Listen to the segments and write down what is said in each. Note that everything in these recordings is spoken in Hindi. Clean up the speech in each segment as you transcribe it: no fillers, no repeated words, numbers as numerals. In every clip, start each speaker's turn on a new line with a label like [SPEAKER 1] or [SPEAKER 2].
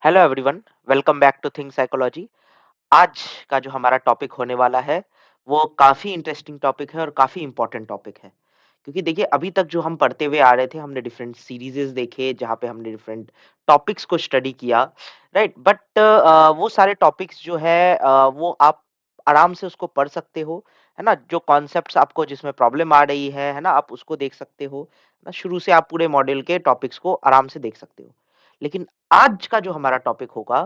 [SPEAKER 1] Hello everyone, welcome back to Think Psychology. आज का जो हमारा टॉपिक होने वाला है वो काफ़ी इंटरेस्टिंग टॉपिक है और काफ़ी इम्पोर्टेंट टॉपिक है। क्योंकि देखिए अभी तक जो हम पढ़ते हुए आ रहे थे, हमने डिफरेंट सीरीज़ेज़ देखे जहाँ पे हमने डिफरेंट टॉपिक्स को स्टडी किया, राइट? बट वो सारे टॉपिक्स जो है वो आप आराम से उसको पढ़ सकते हो, है ना? जो कॉन्सेप्ट्स आपको जिसमें प्रॉब्लम आ रही है ना? आप उसको देख सकते हो, ना? शुरू से आप पूरे मॉड्यूल के टॉपिक्स को आराम से देख सकते हो। लेकिन आज का जो हमारा टॉपिक होगा,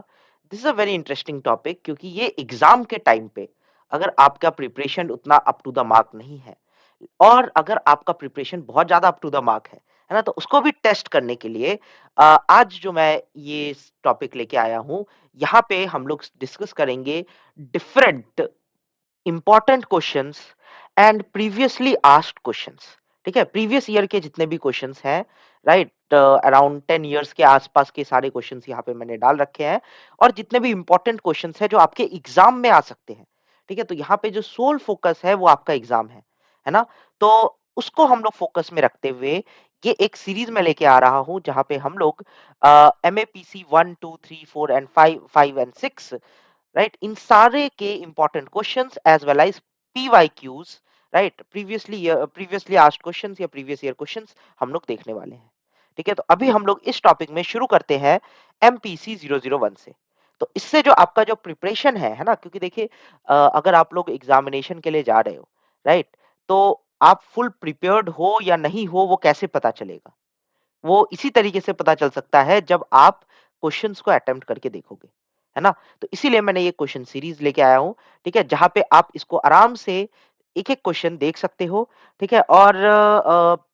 [SPEAKER 1] this is a very interesting topic क्योंकि ये एग्ज़ाम के टाइम पे अगर आपका प्रिपरेशन उतना अप टू द मार्क नहीं है और अगर आपका प्रिपरेशन बहुत ज़्यादा अप टू द मार्क है ना? तो उसको भी टेस्ट करने के लिए आज जो मैं ये टॉपिक लेके आया हूँ, यहाँ पे हम लोग डिस्कस करेंगे different important questions and previously asked questions. ठीक है, प्रीवियस ईयर के जितने भी क्वेश्चंस हैं, राइट, अराउंड 10 इयर्स के आसपास के सारे क्वेश्चंस यहाँ पे मैंने डाल रखे हैं और जितने भी इंपॉर्टेंट क्वेश्चंस हैं जो आपके एग्जाम में आ सकते हैं। ठीक है, तो यहाँ पे जो सोल फोकस है वो आपका एग्जाम है ना? तो उसको हम लोग फोकस में रखते हुए ये एक सीरीज में लेके आ रहा हूँ जहाँ पे हम लोग MAPC 1, 2, 3, 4 एंड 5 एंड 6, राइट, इन सारे के important questions as well as PYQs, right, previously asked questions या प्रीवियस ईयर क्वेश्चंस हम लोग देखने वाले हैं। ठीक है, तो अभी हम लोग इस टॉपिक में शुरू करते हैं MPC 001 से। तो इससे जो आपका जो प्रिपरेशन है ना? क्योंकि देखिए अगर आप लोग एग्जामिनेशन के लिए जा रहे हो, राइट, तो आप फुल प्रिपेयर्ड हो या नहीं हो वो कैसे पता चलेगा? वो इसी तरीके से पता चल सकता है जब आप क्वेश्चंस को अटेम्प्ट करके देखोगे, है ना? तो इसीलिए मैंने ये क्वेश्चन सीरीज लेके आया हूँ, ठीक है? जहाँ पे आप इसको आराम से एक-एक क्वेश्चन देख सकते हो, ठीक है? और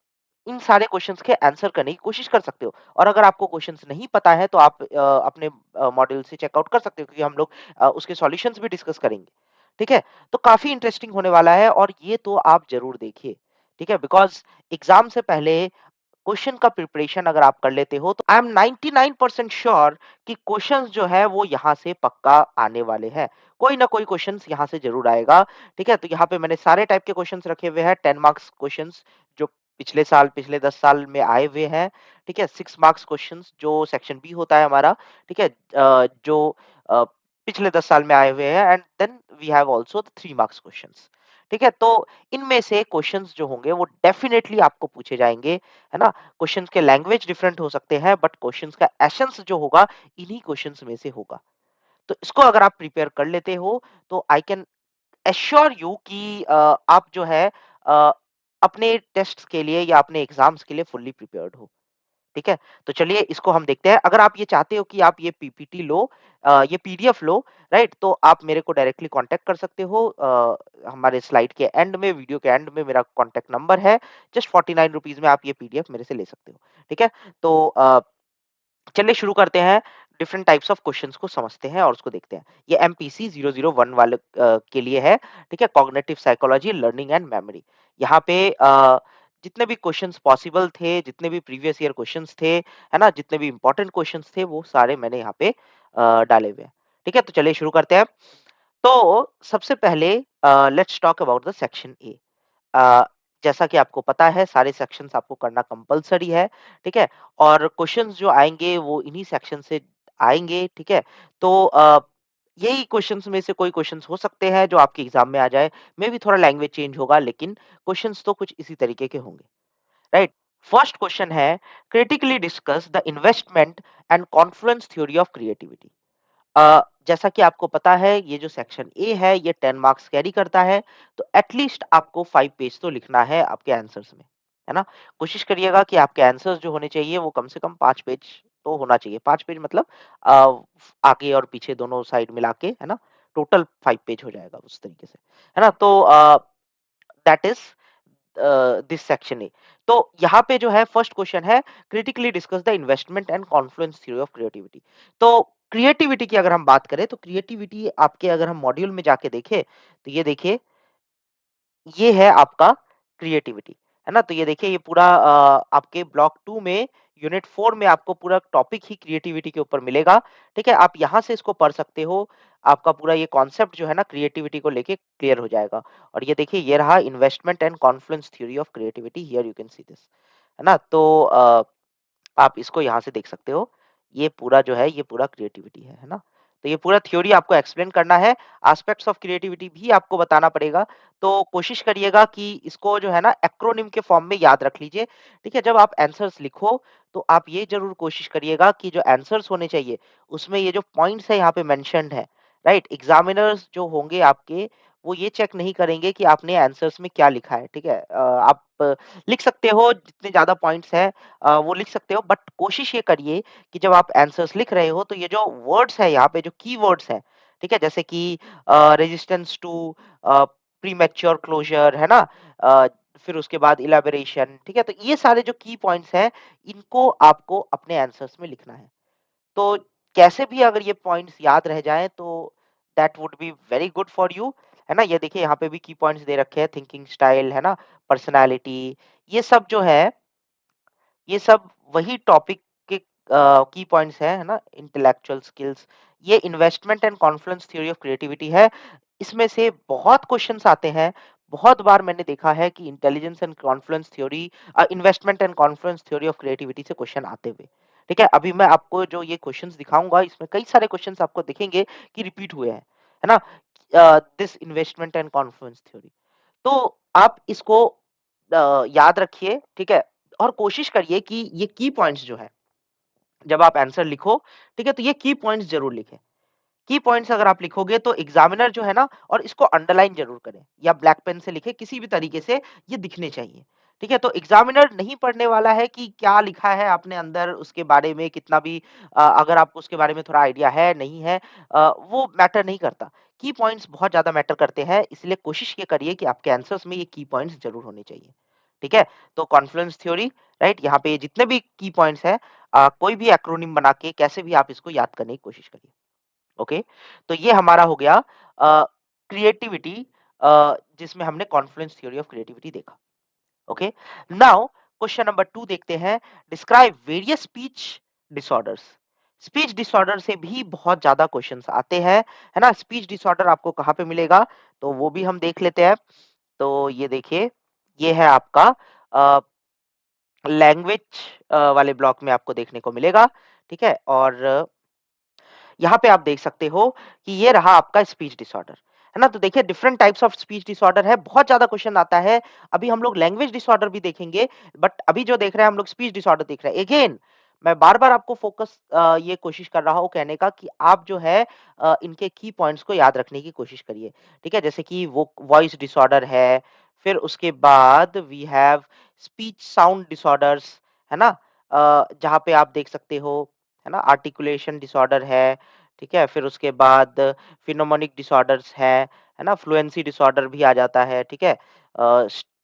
[SPEAKER 1] इन सारे क्वेश्चंस के आंसर करने की कोशिश कर सकते हो और अगर आपको क्वेश्चंस नहीं पता है तो आप अपने मॉड्यूल से चेकआउट कर सकते हो क्योंकि हम लोग उसके सॉल्यूशंस भी डिस्कस करेंगे, ठीक है? तो काफ़ी इंटरेस्टिंग होने वाला है और ये तो आप ज़रूर देखिए, ठीक है? बिकॉज़ एग्ज़ाम से पहले क्वेश्चन का प्रिपरेशन अगर आप कर लेते हो तो आई एम 99% श्योर कि क्वेश्चंस जो है वो यहाँ से पक्का आने वाले हैं। कोई ना कोई क्वेश्चंस यहाँ से जरूर आएगा। ठीक है, तो यहाँ पे मैंने सारे टाइप के क्वेश्चंस रखे हुए हैं। 10 मार्क्स क्वेश्चंस जो पिछले साल पिछले 10 साल में आए हुए हैं। ठीक है, 6 मार्क्स क्वेश्चंस जो सेक्शन बी होता है हमारा। ठीक है, जो अ, पिछले 10 साल में आए हुए हैं and then we have also 3 marks questions. ठीक है, तो इनमें से क्वेश्चंस जो होंगे वो डेफिनेटली आपको पूछे जाएंगे, है ना? क्वेश्चंस के लैंग्वेज डिफरेंट हो सकते हैं बट क्वेश्चंस का एसेंस जो होगा इन्हीं क्वेश्चंस में से होगा। तो इसको अगर आप प्रिपेयर कर लेते हो तो आई कैन एश्योर यू कि आप जो है अ, अपने टेस्ट्स के लिए या अपने एग्जाम्स के लिए फुल्ली प्रिपेयर्ड हो। ठीक है? तो चलिए इसको हम देखते हैं। अगर आप ये चाहते हो कि आप ये पीपीटी लो, ये पीडीएफ लो, राइट? तो आप मेरे को डायरेक्टली कॉन्टैक्ट कर सकते हो। हमारे स्लाइड के एंड में, वीडियो के एंड में मेरा कॉन्टैक्ट नंबर है। जस्ट 49 रुपीज़ में आप ये पीडीएफ मेरे से ले सकते हो। ठीक है? तो चलिए शुरू करते हैं। डिफरेंट टाइप्स ऑफ क्वेश्चंस को समझते हैं और उसको देखते हैं। ये एमपीसी 001 वाले के लिए है, ठीक है? Cognitive psychology, learning and memory. यहाँ पे जितने भी क्वेश्चंस पॉसिबल थे, जितने भी प्रीवियस ईयर क्वेश्चंस थे, है ना? जितने भी इंपॉर्टेंट क्वेश्चंस थे, वो सारे मैंने यहाँ पे डाले हुए हैं। ठीक है? तो चलिए शुरू करते हैं। तो सबसे पहले let's talk about the section A. Uh, जैसा कि आपको पता है सारे सेक्शंस आपको करना कंपल्सरी है, ठीक है? और क्वेश्चंस जो आएँगे वो इन्हीं सेक्शन से आएँगे, ठीक है? तो यही क्वेश्चंस में से कोई क्वेश्चंस हो सकते हैं जो आपके एग्ज़ाम में आ जाए, मे बी थोड़ा लैंग्वेज चेंज होगा लेकिन क्वेश्चंस तो कुछ इसी तरीके के होंगे, राइट? फर्स्ट क्वेश्चन है, critically discuss the investment and Confluence theory of creativity. जैसा कि आपको पता है ये जो सेक्शन ए है ये 10 मार्क्स कैरी करता है, तो एटलीस्ट आपको 5 पेज तो लिखना है आपके आंसर्स में, है ना? कोशिश करिएगा कि आपके आंसर्स जो होने चाहिए वो कम से कम 5 पेज तो होना चाहिए। 5 पेज मतलब आगे और पीछे दोनों साइड मिला के, है ना? टोटल 5 पेज हो जाएगा उस तरीके से, है ना? तो that is this section A. तो यहाँ पे जो है फर्स्ट क्वेश्चन है, critically discuss the investment and Confluence theory of creativity. तो क्रिएटिविटी की अगर हम बात करें तो क्रिएटिविटी आपके अगर हम मॉड्यूल में जाके देखें तो ये देखिए, ये है आपका क्रिएटिविटी, है ना? तो ये देखिए ये पूरा आपके ब्लॉक 2 में यूनिट 4 में आपको पूरा टॉपिक ही क्रिएटिविटी के ऊपर मिलेगा, ठीक है? आप यहाँ से इसको पढ़ सकते हो। आपका पूरा ये कॉन्सेप्ट जो है ना क्रिएटिविटी को लेके क्लियर हो जाएगा। और ये देखिए ये रहा investment and Confluence theory of creativity, here you can see this, है ना? तो आप इसको यहाँ से देख सकते हो। ये पूरा जो है, ये पूरा क्रिएटिविटी है ना? तो ये पूरा थ्योरी आपको एक्सप्लेन करना है, एस्पेक्ट्स ऑफ क्रिएटिविटी भी आपको बताना पड़ेगा। तो कोशिश करिएगा कि इसको जो है ना एक्रोनिम के फॉर्म में याद रख लीजिए, ठीक है? जब आप आंसर्स लिखो, तो आप ये ज़रूर कोशिश करिएगा कि जो आंसर्स होने चाहिए, उसमें ये जो पॉइंट्स है यहाँ पे मेंशन्ड है, राइट? एग्ज़ामिनर्स जो होंगे आपके, वो ये चेक नहीं करेंगे कि आपने आंसर्स में क्या लिखा है, ठीक है? आप लिख सकते हो जितने ज़्यादा पॉइंट्स हैं वो लिख सकते हो, बट कोशिश ये करिए कि जब आप आंसर्स लिख रहे हो तो ये जो वर्ड्स है यहाँ पे जो कीवर्ड्स हैं, ठीक है? जैसे कि रेजिस्टेंस टू प्रीमैच्योर क्लोज़र है ना? फिर उसके बाद इलैबोरेशन, ठीक है? तो ये सारे जो की पॉइंट्स हैं, इनको आपको अपने आंसर्स में लिखना है। तो कैसे भी अगर ये पॉइंट्स याद रह जाएँ तो that would be very good for you, है ना? ये देखिए यहाँ पे भी की पॉइंट्स दे रखे हैं, थिंकिंग स्टाइल, है ना? पर्सनैलिटी, ये सब जो है ये सब वही टॉपिक के की पॉइंट्स हैं, है ना? इंटेलेक्चुअल स्किल्स, ये investment and Confluence theory of creativity है। इसमें से बहुत क्वेश्चन्स आते हैं। बहुत बार मैंने देखा है कि intelligence and Confluence theory investment and Confluence theory of creativity से क्वेश्चन आते हुए। ठीक है? अभी मैं आपको जो ये क्वेश्चन्स दिखाऊँगा, इसमें कई सारे क्वेश्चन्स आपको दिखेंगे कि रिपीट हुए हैं। है ना? This investment and Confluence theory. तो आप इसको याद रखिए, ठीक है? और कोशिश करिए कि ये की पॉइंट्स जो है, जब आप आंसर लिखो, ठीक है? तो ये की पॉइंट्स ज़रूर लिखें। की पॉइंट्स अगर आप लिखोगे तो एग्जामिनर जो है ना और इसको अंडरलाइन ज़रूर करें या ब्लैक पेन से लिखें, किसी भी तरीके से ये दिखने चाहिए। ठीक है? तो एग्जामिनर नहीं पढ़ने वाला है कि क्या लिखा है आपने अंदर उसके बारे में कितना भी अगर आपको उसके बारे में थोड़ा आइडिया है, नहीं है वो मैटर नहीं करता। की पॉइंट्स बहुत ज़्यादा मैटर करते हैं, इसलिए कोशिश ये करिए कि आपके आंसर्स में ये की पॉइंट्स ज़रूर होने चाहिए। ठीक है? तो कॉन्फ्लुएंस थ्योरी, राइट? यहाँ पे जितने भी की पॉइंट्स हैं कोई भी एक्रोनिम बना के कैसे भी आप इसको याद करने की कोशिश करिए। ओके, तो ये हमारा हो गया क्रिएटिविटी, जिसमें हमने कॉन्फ्लुएंस थ्योरी ऑफ क्रिएटिविटी देखा। ओके, नाउ क्वेश्चन नंबर 2 देखते हैं। Describe various speech disorders. Speech disorder से भी बहुत ज्यादा क्वेश्चंस आते हैं, है ना? स्पीच डिसऑर्डर आपको कहाँ पे मिलेगा, तो वो भी हम देख लेते हैं। तो ये देखिए, ये है आपका लैंग्वेज वाले ब्लॉक में आपको देखने को मिलेगा, ठीक है? और यहाँ पे आप देख सकते हो कि ये रहा आपका स्पीच डिसऑर्डर, है ना? तो देखिए different types of speech disorder है, बहुत ज़्यादा क्वेश्चन आता है। अभी हम लोग लैंग्वेज डिसऑर्डर भी देखेंगे, बट अभी जो देख रहे हैं हम लोग स्पीच डिसऑर्डर देख रहे हैं। अगेन मैं बार-बार आपको फोकस ये कोशिश कर रहा हूँ कहने का कि आप जो है इनके की पॉइंट्स को याद रखने की कोशिश करिए, ठीक है? जैसे कि वो वॉइस डिसऑर्डर है, फिर उसके बाद we have speech sound disorders, है ना? जहाँ पे आप देख सकते हो, है ना? आर्टिकुलेशन डिसऑर्डर है, ठीक है? फिर उसके बाद फिनोमेनिक डिसऑर्डर्स है ना? फ्लुएंसी डिसऑर्डर भी आ जाता है, ठीक है?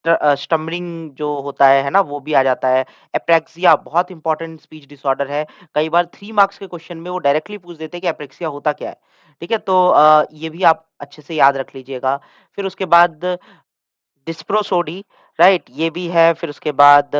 [SPEAKER 1] स्टमरिंग जो होता है ना? वो भी आ जाता है। एप्रेक्सिया बहुत इंपॉर्टेंट स्पीच डिसऑर्डर है। कई बार 3 मार्क्स के क्वेश्चन में वो डायरेक्टली पूछ देते हैं कि एप्रेक्सिया होता क्या है? ठीक है? तो ये भी आप अच्छे से याद रख लीजिएगा। फिर उसके बाद डिस्प्रोसोडी, राइट? ये भी है, फिर उसके बाद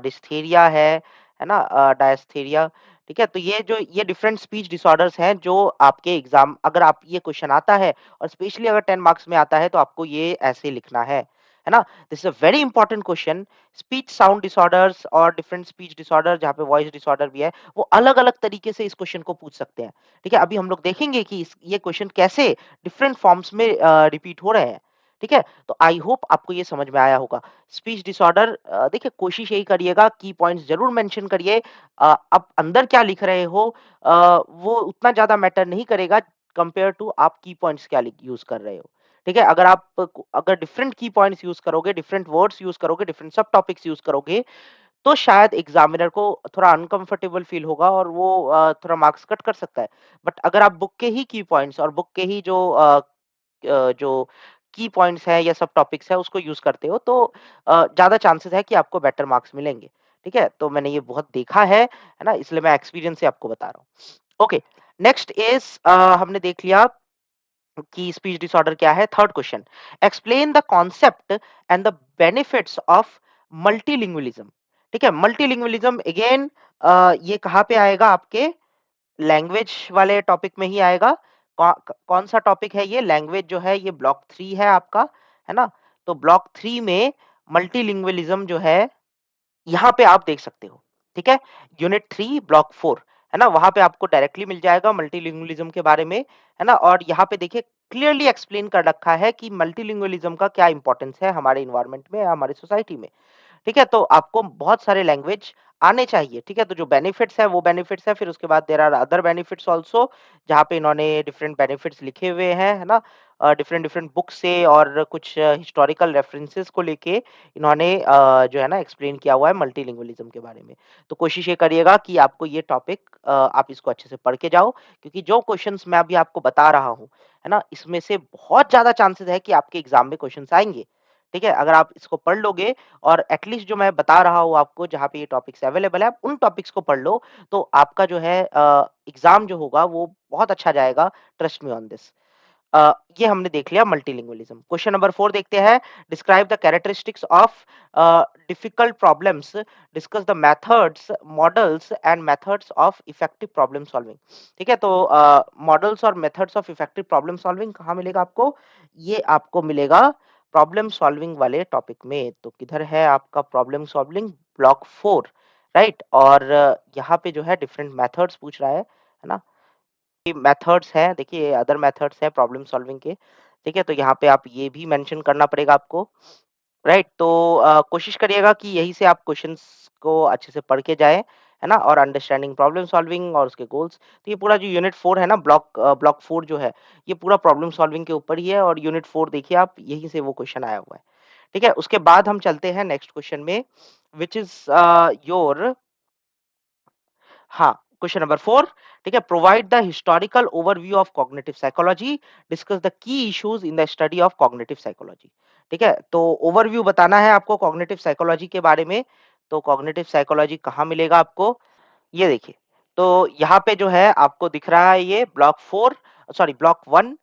[SPEAKER 1] डिस्थेरिया है ना? डायस्थेरिया, ठीक है? तो ये जो ये डिफरेंट स्पीच डिसऑर्डर्स हैं जो आपके एग्ज़ाम अगर आप ये क्वेश्चन आता है और स्पेशली अगर 10 मार्क्स में आता है तो आपको ये ऐसे लिखना है ना? This is a very important question. Speech sound disorders और डिफरेंट स्पीच डिसऑर्डर जहाँ पे वॉइस डिसऑर्डर भी है, वो अलग-अलग तरीके से इस क्वेश्चन को पूछ सकते हैं, ठीक है? अभी हम लोग देखेंगे कि इस ये क्वेश्चन कैसे डिफरेंट फॉर्म्स में रिपीट हो रहे हैं, ठीक है? तो आई होप आपको ये समझ में आया होगा। स्पीच डिसऑर्डर देखिए कोशिश यही करिएगा की पॉइंट्स ज़रूर मेंशन करिए। आप अंदर क्या लिख रहे हो वो उतना ज़्यादा मैटर नहीं करेगा कंपेयर टू आप की पॉइंट्स क्या लिख यूज़ कर रहे हो। ठीक है? अगर डिफरेंट की पॉइंट्स यूज़ करोगे, डिफरेंट वर्ड्स यूज़ करोगे, डिफरेंट सब टॉपिक्स यूज़ करोगे, तो शायद एग्ज़ामिनर को थोड़ा अनकंफर्टेबल फ़ील होगा और वो थोड़ा मार्क्स कट कर सकता है। बट अगर आप बुक के ही की पॉइंट्स और बुक के ही जो की पॉइंट्स हैं या सब टॉपिक्स हैं उसको यूज़ करते हो तो ज़्यादा चांसेस है कि आपको बेटर मार्क्स मिलेंगे। ठीक है? तो मैंने ये बहुत देखा है ना? इसलिए मैं एक्सपीरियंस से आपको बता रहा हूँ। ओके, नेक्स्ट इज़ हमने देख लिया कि स्पीच डिसऑर्डर क्या है। Third question, explain the concept and the benefits of multilingualism. ठीक है? मल्टीलिंगुअलिज्म अगेन ये कहाँ पे आएगा आपके लैंग्वेज वाले टॉपिक में ही आएगा। कौन सा टॉपिक है ये? लैंग्वेज जो है ये ब्लॉक 3 है आपका, है ना? तो ब्लॉक 3 में मल्टीलिंगुअलिज्म जो है यहाँ पे आप देख सकते हो, ठीक है? यूनिट 3 ब्लॉक 4 है ना? वहाँ पे आपको डायरेक्टली मिल जाएगा मल्टीलिंगुअलिज़्म के बारे में, है ना? और यहाँ पे देखिए क्लियरली एक्सप्लेन कर रखा है कि मल्टीलिंगुअलिज़्म का क्या इम्पोर्टेंस है हमारे एनवायरनमेंट में या हमारी सोसाइटी में। ठीक है? तो आपको बहुत सारे लैंग्वेज आने चाहिए, ठीक है? तो जो बेनिफिट्स है वो बेनिफिट्स है, फिर उसके बाद there are other benefits also जहाँ पे इन्होंने डिफरेंट बेनिफिट्स लिखे हुए हैं, है ना? डिफरेंट डिफरेंट बुक से और कुछ हिस्टोरिकल रेफरेंसेस को लेके इन्होंने जो है ना एक्सप्लेन किया हुआ है मल्टीलिंगुअलिज्म के बारे में। तो कोशिश ये करिएगा कि आपको ये टॉपिक आप इसको अच्छे से पढ़ के जाओ क्योंकि जो क्वेश्चंस मैं अभी आपको बता रहा हूँ, है ना? इसमें से बहुत ज़्यादा चांसेस है कि आपके एग्ज़ाम में क्वेश्चन्स आएँगे, ठीक है? अगर आप इसको पढ़ लोगे और एटलीस्ट जो मैं बता रहा हूँ आपको जहाँ पे ये टॉपिक्स अवेलेबल है, आप उन टॉपिक्स को पढ़ लो, तो आपका जो है एग्ज़ाम जो होगा वो बहुत अच्छा जाएगा, ट्रस्ट मी ऑन दिस। ये हमने देख लिया मल्टीलिंगुअलिज्म। क्वेश्चन नंबर 4 देखते हैं, describe the characteristics of difficult problems, discuss the methods, models and methods of effective problem solving. ठीक है? तो मॉडल्स और methods of effective problem solving कहाँ मिलेगा आपको? ये आपको मिलेगा प्रॉब्लम सॉल्विंग वाले टॉपिक में। तो किधर है आपका प्रॉब्लम सॉल्विंग? Block 4, right? और यहाँ पे जो है डिफरेंट मेथड्स पूछ रहा है ना? मेथड्स हैं, देखिए अदर मेथड्स हैं प्रॉब्लम सॉल्विंग के, ठीक है? तो यहाँ पे आप ये भी मेंशन करना पड़ेगा आपको, राइट? तो कोशिश करिएगा कि यहीं से आप क्वेश्चंस को अच्छे से पढ़ के जाएँ, है ना? और अंडरस्टैंडिंग प्रॉब्लम सॉल्विंग और उसके गोल्स। तो ये पूरा जो यूनिट 4 है ना ब्लॉक 4 जो है, ये पूरा प्रॉब्लम सॉल्विंग के ऊपर ही है और यूनिट 4 देखिए आप यहीं से वो क्वेश्चन आया हुआ है, ठीक है? उसके बाद हम चलते हैं नेक्स्ट क्वेश्चन में व्हिच इज़ योर हाँ, क्वेश्चन नंबर 4, ठीक है? Provide the historical overview of cognitive psychology, discuss the key issues in the study of cognitive psychology. ठीक है? तो ओवरव्यू बताना है आपको कॉग्निटिव साइकोलॉजी के बारे में। तो कॉग्निटिव साइकोलॉजी कहाँ मिलेगा आपको? ये देखिए, तो यहाँ पे जो है आपको दिख रहा है ये ब्लॉक 1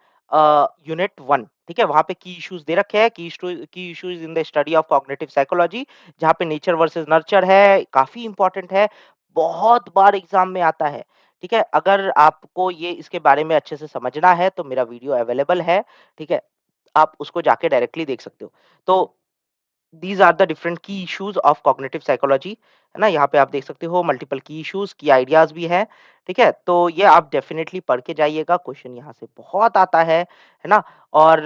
[SPEAKER 1] यूनिट 1, ठीक है? वहाँ पे की इश्यूज दे रखे हैं, की issues in the study of cognitive psychology जहाँ पे नेचर वर्सेस नर्चर है, काफ़ी इम्पोर्टेंट है, बहुत बार एग्ज़ाम में आता है, ठीक है? अगर आपको ये इसके बारे में अच्छे से समझना है तो मेरा वीडियो अवेलेबल है, ठीक है? आप उसको जाके डायरेक्टली देख सकते हो। तो दीज़ आर द डिफरेंट की इश्यूज ऑफ कॉग्निटिव साइकोलॉजी, है ना? यहाँ पे आप देख सकते हो मल्टीपल की इश्यूज, की आइडियाज़ भी हैं, ठीक है? तो ये आप डेफिनिटली पढ़ के जाइएगा, क्वेश्चन यहाँ से बहुत आता है ना? और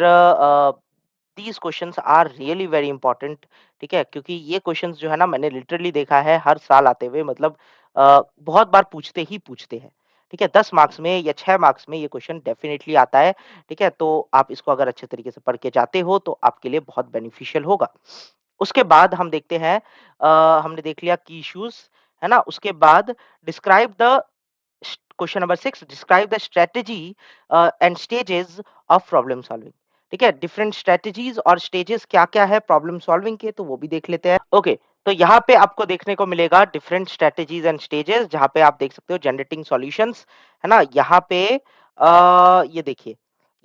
[SPEAKER 1] these questions are really very important, ठीक है? क्योंकि ये क्वेश्चन्स जो है ना मैंने लिटरली देखा है हर साल आते हुए मतलब बहुत बार पूछते ही पूछते हैं, ठीक है? 10 मार्क्स में या 6 मार्क्स में ये क्वेश्चन डेफिनिटली आता है, ठीक है? तो आप इसको अगर अच्छे तरीके से पढ़ के जाते हो तो आपके लिए बहुत बेनिफिशियल होगा। उसके बाद हम देखते हैं हमने देख लिया की इश्यूज, है ना? उसके बाद describe the question number 6, describe the strategy and stages of problem solving. ठीक है? डिफरेंट स्ट्रेटजीज और स्टेजेस क्या-क्या है प्रॉब्लम सॉल्विंग के तो वो भी देख लेते हैं। ओके, तो यहाँ पे आपको देखने को मिलेगा डिफरेंट स्ट्रेटजीज एंड स्टेजेस जहाँ पे आप देख सकते हो जनरेटिंग सॉल्यूशंस, है ना? यहाँ पे ये देखिए,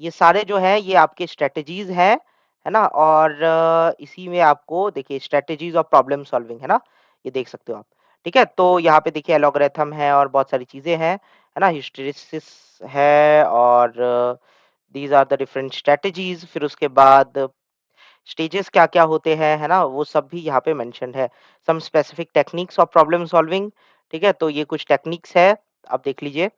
[SPEAKER 1] ये सारे जो है ये आपके स्ट्रेटजीज हैं, है ना? और इसी में आपको देखिए स्ट्रेटजीज ऑफ प्रॉब्लम सॉल्विंग, है ना? ये देख सकते हो आप। ठीक है? तो यहाँ पे देखिए एलोगरिथम है और बहुत सारी चीज़ें हैं, है ना? हिस्टैरिसीस है और these are the different strategies फिर उसके बाद स्टेजेस क्या-क्या होते हैं, है ना? वो सब भी यहाँ पे मेंशन्ड है। Some specific techniques of problem solving, ठीक है? तो ये कुछ टेक्निक्स है, आप देख लीजिए,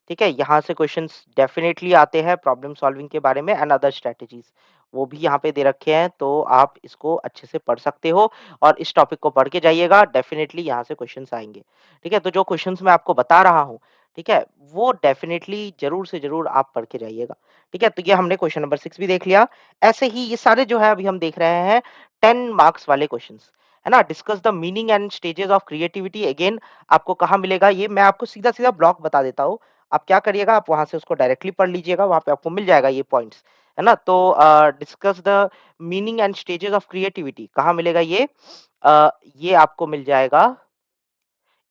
[SPEAKER 1] ठीक है? यहाँ से क्वेश्चंस डेफिनिटली आते हैं प्रॉब्लम सॉल्विंग के बारे में एंड अदर स्ट्रैटेजीज़, वो भी यहाँ पे दे रखे हैं, तो आप इसको अच्छे से पढ़ सकते हो और इस टॉपिक को पढ़ के जाइएगा, डेफिनिटली यहाँ से क्वेश्चंस आएँगे, ठीक है? तो जो क्वेश्चंस मैं आपको बता रहा हूँ, ठीक है? वो डेफिनिटली ज़रूर से ज़रूर आप पढ़ के जाइएगा, ठीक है? तो ये हमने क्वेश्चन नंबर 6 भी देख लिया। ऐसे ही ये सारे जो है अभी हम देख रहे हैं 10 मार्क्स वाले क्वेश्चंस, है ना? Discuss the meaning and stages of creativity again आपको कहाँ मिलेगा ये मैं आपको सीधा-सीधा ब्लॉक बता देता हूँ। आप क्या करिएगा आप वहाँ से उसको डायरेक्टली पढ़ लीजिएगा, वहाँ पे आपको मिल जाएगा ये पॉइंट्स, है ना? तो discuss the meaning and stages of creativity कहाँ मिलेगा ये? ये आपको मिल जाएगा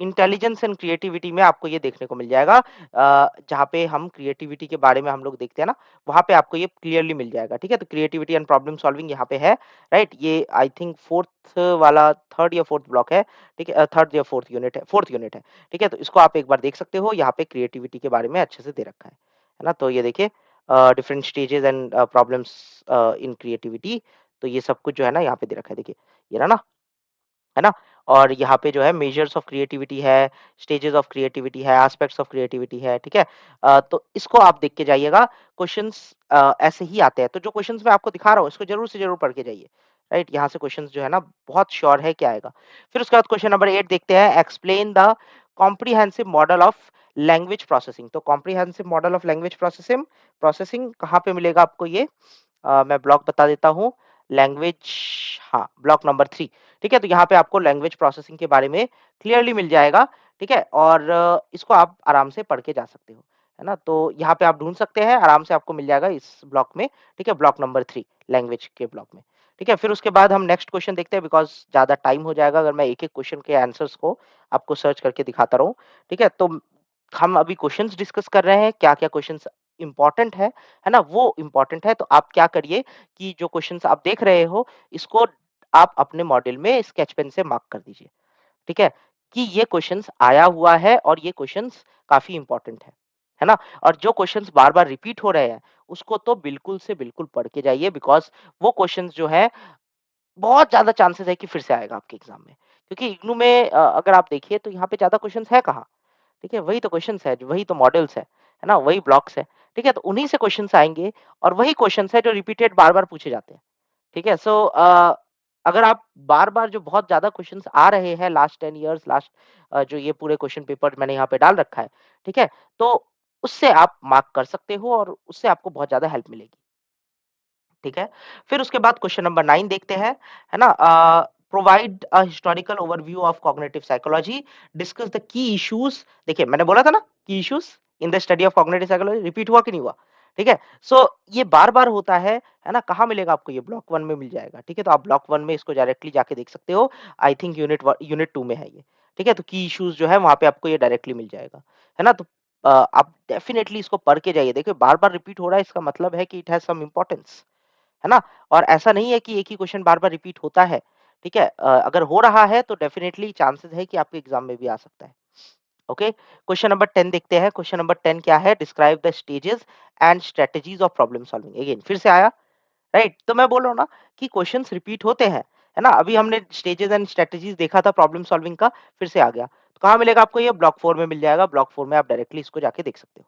[SPEAKER 1] इंटेलिजेंस एंड क्रिएटिविटी में आपको ये देखने को मिल जाएगा जहाँ पे हम क्रिएटिविटी के बारे में हम लोग देखते हैं ना, वहाँ पे आपको ये क्लियरली मिल जाएगा, ठीक है? तो क्रिएटिविटी एंड प्रॉब्लम सॉल्विंग यहाँ पे है, राइट? ये आई थिंक 4th वाला 3rd या 4th ब्लॉक है, ठीक है? 3rd या 4th यूनिट है, ठीक है? तो इसको आप एक बार देख सकते हो, यहाँ पे क्रिएटिविटी के बारे में अच्छे से दे रखा है ना? तो ये देखिए different stages and problems in creativity तो ये सब कुछ जो है ना यहाँ पे दे रखा है, देखिए, ये रहा ना? है ना? और यहाँ पे जो है मेजर्स ऑफ क्रिएटिविटी है, स्टेजेस ऑफ क्रिएटिविटी है, एस्पेक्ट्स ऑफ क्रिएटिविटी है, ठीक है? तो इसको आप देख के जाइएगा, क्वेश्चंस ऐसे ही आते हैं। तो जो क्वेश्चंस मैं आपको दिखा रहा हूँ, इसको ज़रूर से ज़रूर पढ़ के जाइए, राइट? यहाँ से क्वेश्चंस जो है ना बहुत श्योर है कि आएगा। फिर उसके बाद क्वेश्चन नंबर 8 देखते हैं, explain the comprehensive model of language processing. तो comprehensive model of language processing processing कहाँ पे मिलेगा आपको ये? मैं ब्लॉक बता देता हूँ, लैंग्वेज, हाँ, ब्लॉक नंबर 3, ठीक है? तो यहाँ पे आपको लैंग्वेज प्रोसेसिंग के बारे में क्लियरली मिल जाएगा, ठीक है? और इसको आप आराम से पढ़ के जा सकते हो, है ना? तो यहाँ पे आप ढूँढ सकते हैं, आराम से आपको मिल जाएगा इस ब्लॉक में, ठीक है? ब्लॉक नंबर 3 लैंग्वेज के ब्लॉक में, ठीक है? फिर उसके बाद हम नेक्स्ट क्वेश्चन देखते हैं, बिकॉज़ ज़्यादा टाइम हो जाएगा अगर मैं एक-एक क्वेश्चन के आंसर्स को आपको सर्च करके दिखाता रहूँ, ठीक है? तो हम अभी क्वेश्चन्स डिस्कस कर रहे हैं, क्या-क्या क्वेश्चन्स इम्पोर्टेंट है ना? वो इम्पोर्टेंट है, तो आप क्या करिए कि जो क्वेश्चन्स आप देख रहे हो, इसको आप अपने मॉडल में स्केच पेन से मार्क कर दीजिए, ठीक है? कि ये क्वेश्चन्स आया हुआ है और ये क्वेश्चन्स काफ़ी इम्पोर्टेंट है ना? और जो क्वेश्चन्स बार-बार रिपीट हो रहे हैं, उसको तो बिल्कुल से बिल्कुल पढ़ के जाइए, बिकॉज़ वो क्वेश्चन्स जो है, बहुत ज़्यादा चांसेस है कि फिर से आएगा आपके एग्ज़ाम में। क्योंकि इग्नू में अगर आप देखिए तो यहाँ पे ज़्यादा क्वेश्चन्स है कहाँ? ठीक है? वही तो क्वेश्चन्स है, वही तो मॉडल्स है ना? वही ब्लॉक्स है, ठीक है? तो उन्हीं से क्वेश्चन्स आएँगे और वही क्वेश्चन्स है जो रिपीटेड बार-बार पूछे जाते हैं, ठीक है? सो अगर आप बार-बार जो बहुत ज़्यादा क्वेश्चन्स आ रहे हैं लास्ट 10 इयर्स, जो ये पूरे क्वेश्चन पेपर मैंने यहाँ पे डाल रखा है, ठीक है? तो उससे आप मार्क कर सकते हो और उससे आपको बहुत ज़्यादा हेल्प मिलेगी। ठीक है? फिर उसके बाद क्वेश्चन नंबर 9 देखते हैं, है ना? Provide a historical overview of cognitive psychology, discuss the key issues. देखिए, मैंने बोला था ना की issues in the study of cognitive psychology, repeat हुआ कि नहीं हुआ? ठीक है? सो ये बार-बार होता है ना? कहाँ मिलेगा आपको? ये ब्लॉक 1 में मिल जाएगा, ठीक है? तो आप ब्लॉक 1 में इसको डायरेक्टली जाके देख सकते हो। आई थिंक यूनिट 2 में है ये, ठीक है? तो की इश्यूज जो है वहाँ पे आपको ये डायरेक्टली मिल जाएगा, है ना? तो आप डेफिनिटली इसको पढ़ के जाइए। देखिए, बार-बार रिपीट हो रहा है, इसका मतलब है कि इट हैज़ सम इम्पोर्टेंस। है ना? और ऐसा नहीं है कि एक ही क्वेश्चन बार-बार रिपीट होता है, ठीक है? अगर हो रहा है तो डेफिनिटली चांसेस है कि आपके एग्ज़ाम में भी आ सकता है। ओके? क्वेश्चन नंबर 10 देखते हैं। क्वेश्चन नंबर 10 क्या है? Describe the stages and strategies of problem solving. Again फिर से आया, राइट? तो मैं बोल रहा हूँ ना कि क्वेश्चन्स रिपीट होते हैं, है ना? अभी हमने स्टेजेस एंड स्ट्रैटेजीज देखा था प्रॉब्लम सॉल्विंग का, फिर से आ गया। तो कहाँ मिलेगा आपको ये? ब्लॉक 4 में मिल जाएगा। ब्लॉक 4 में आप डायरेक्टली इसको जाके देख सकते हो।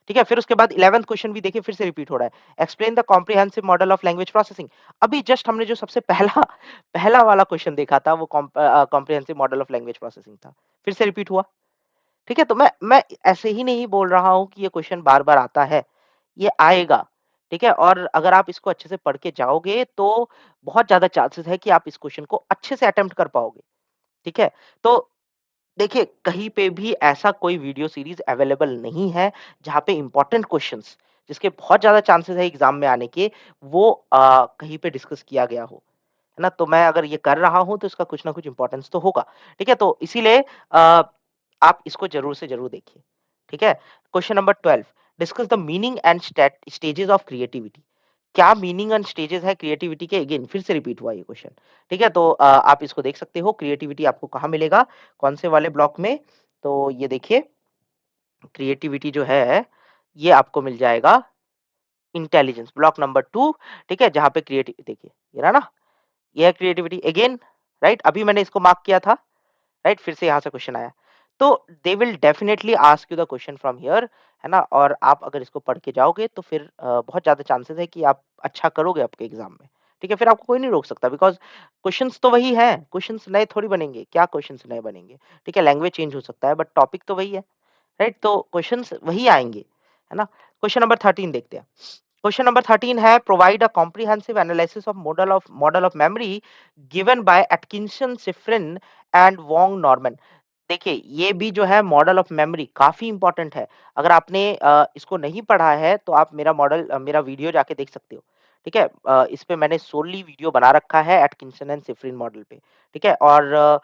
[SPEAKER 1] ठीक है? फिर उसके बाद 11th क्वेश्चन भी देखिए, फिर से रिपीट हो रहा है। Explain the comprehensive model of language processing. अभी जस्ट हमने जो सबसे पहला पहला वाला क्वेश्चन देखा था वो comprehensive model of language processing था। फिर से रिपीट हुआ। ठीक है? तो मैं ऐसे ही नहीं बोल रहा हूँ कि ये क्वेश्चन बार-बार आता है। ये आएगा। ठीक है? और अगर आप इसको अच्छे से पढ़ के जाओगे तो बहुत ज़्यादा चांसेस है कि आप इस क्वेश्चन को अच्छे से अटेम्प्ट कर पाओगे। ठीक है? तो देखिए, कहीं पे भी ऐसा कोई वीडियो सीरीज़ अवेलेबल नहीं है, जहाँ पे इम्पोर्टेंट क्वेश्चन्स, जिसके बहुत ज़्यादा चांसेस है एग्ज़ाम में आने के, वो कहीं पे डिस्कस किया गया हो। है ना? तो मैं अगर ये कर रहा हूँ, तो इसका कुछ ना कुछ इम्पोर्टेंस तो होगा। ठीक है? तो इसीलिए आप इसको ज़रूर से ज़रूर देखिए। ठीक है? Question number 12, discuss the meaning and stages of creativity. क्या मीनिंग एंड स्टेजेस है क्रिएटिविटी के? अगेन फिर से रिपीट हुआ ये क्वेश्चन। ठीक है? तो आप इसको देख सकते हो, क्रिएटिविटी आपको कहाँ मिलेगा? कौन से वाले ब्लॉक में? तो ये देखिए, क्रिएटिविटी जो है, ये आपको मिल जाएगा इंटेलिजेंस, ब्लॉक नंबर 2, ठीक है? जहाँ पे देखिए, ये रहा ना? ये है क्रिएटिविटी अगेन, राइट? अभी मैंने इसको मार्क किया था, राइट? फिर से यहाँ से क्वेश्चन आया। तो they will definitely ask you the question from here, है ना? और आप अगर इसको पढ़ के जाओगे तो फिर बहुत ज़्यादा चांसेस है कि आप अच्छा करोगे आपके एग्ज़ाम में। ठीक है? फिर आपको कोई नहीं रोक सकता, बिकॉज़ क्वेश्चन्स तो वही हैं, क्वेश्चन्स नए थोड़ी बनेंगे। क्या क्वेश्चन्स नए बनेंगे? ठीक है, लैंग्वेज चेंज हो सकता है बट टॉपिक तो वही है, राइट? तो क्वेश्चन्स वही आएँगे, है ना? क्वेश्चन नंबर 13 देखते हैं। क्वेश्चन नंबर 13 है, provide a comprehensive analysis of model of memory given by Atkinson, Shiffrin and Wong Norman. देखिए, ये भी जो है मॉडल ऑफ मेमोरी काफ़ी इम्पोर्टेंट है। अगर आपने इसको नहीं पढ़ा है तो आप मेरा वीडियो जाके देख सकते हो। ठीक है? इस पे मैंने सोली वीडियो बना रखा है एटकिंसन एंड शिफ्रिन मॉडल पे। ठीक है? और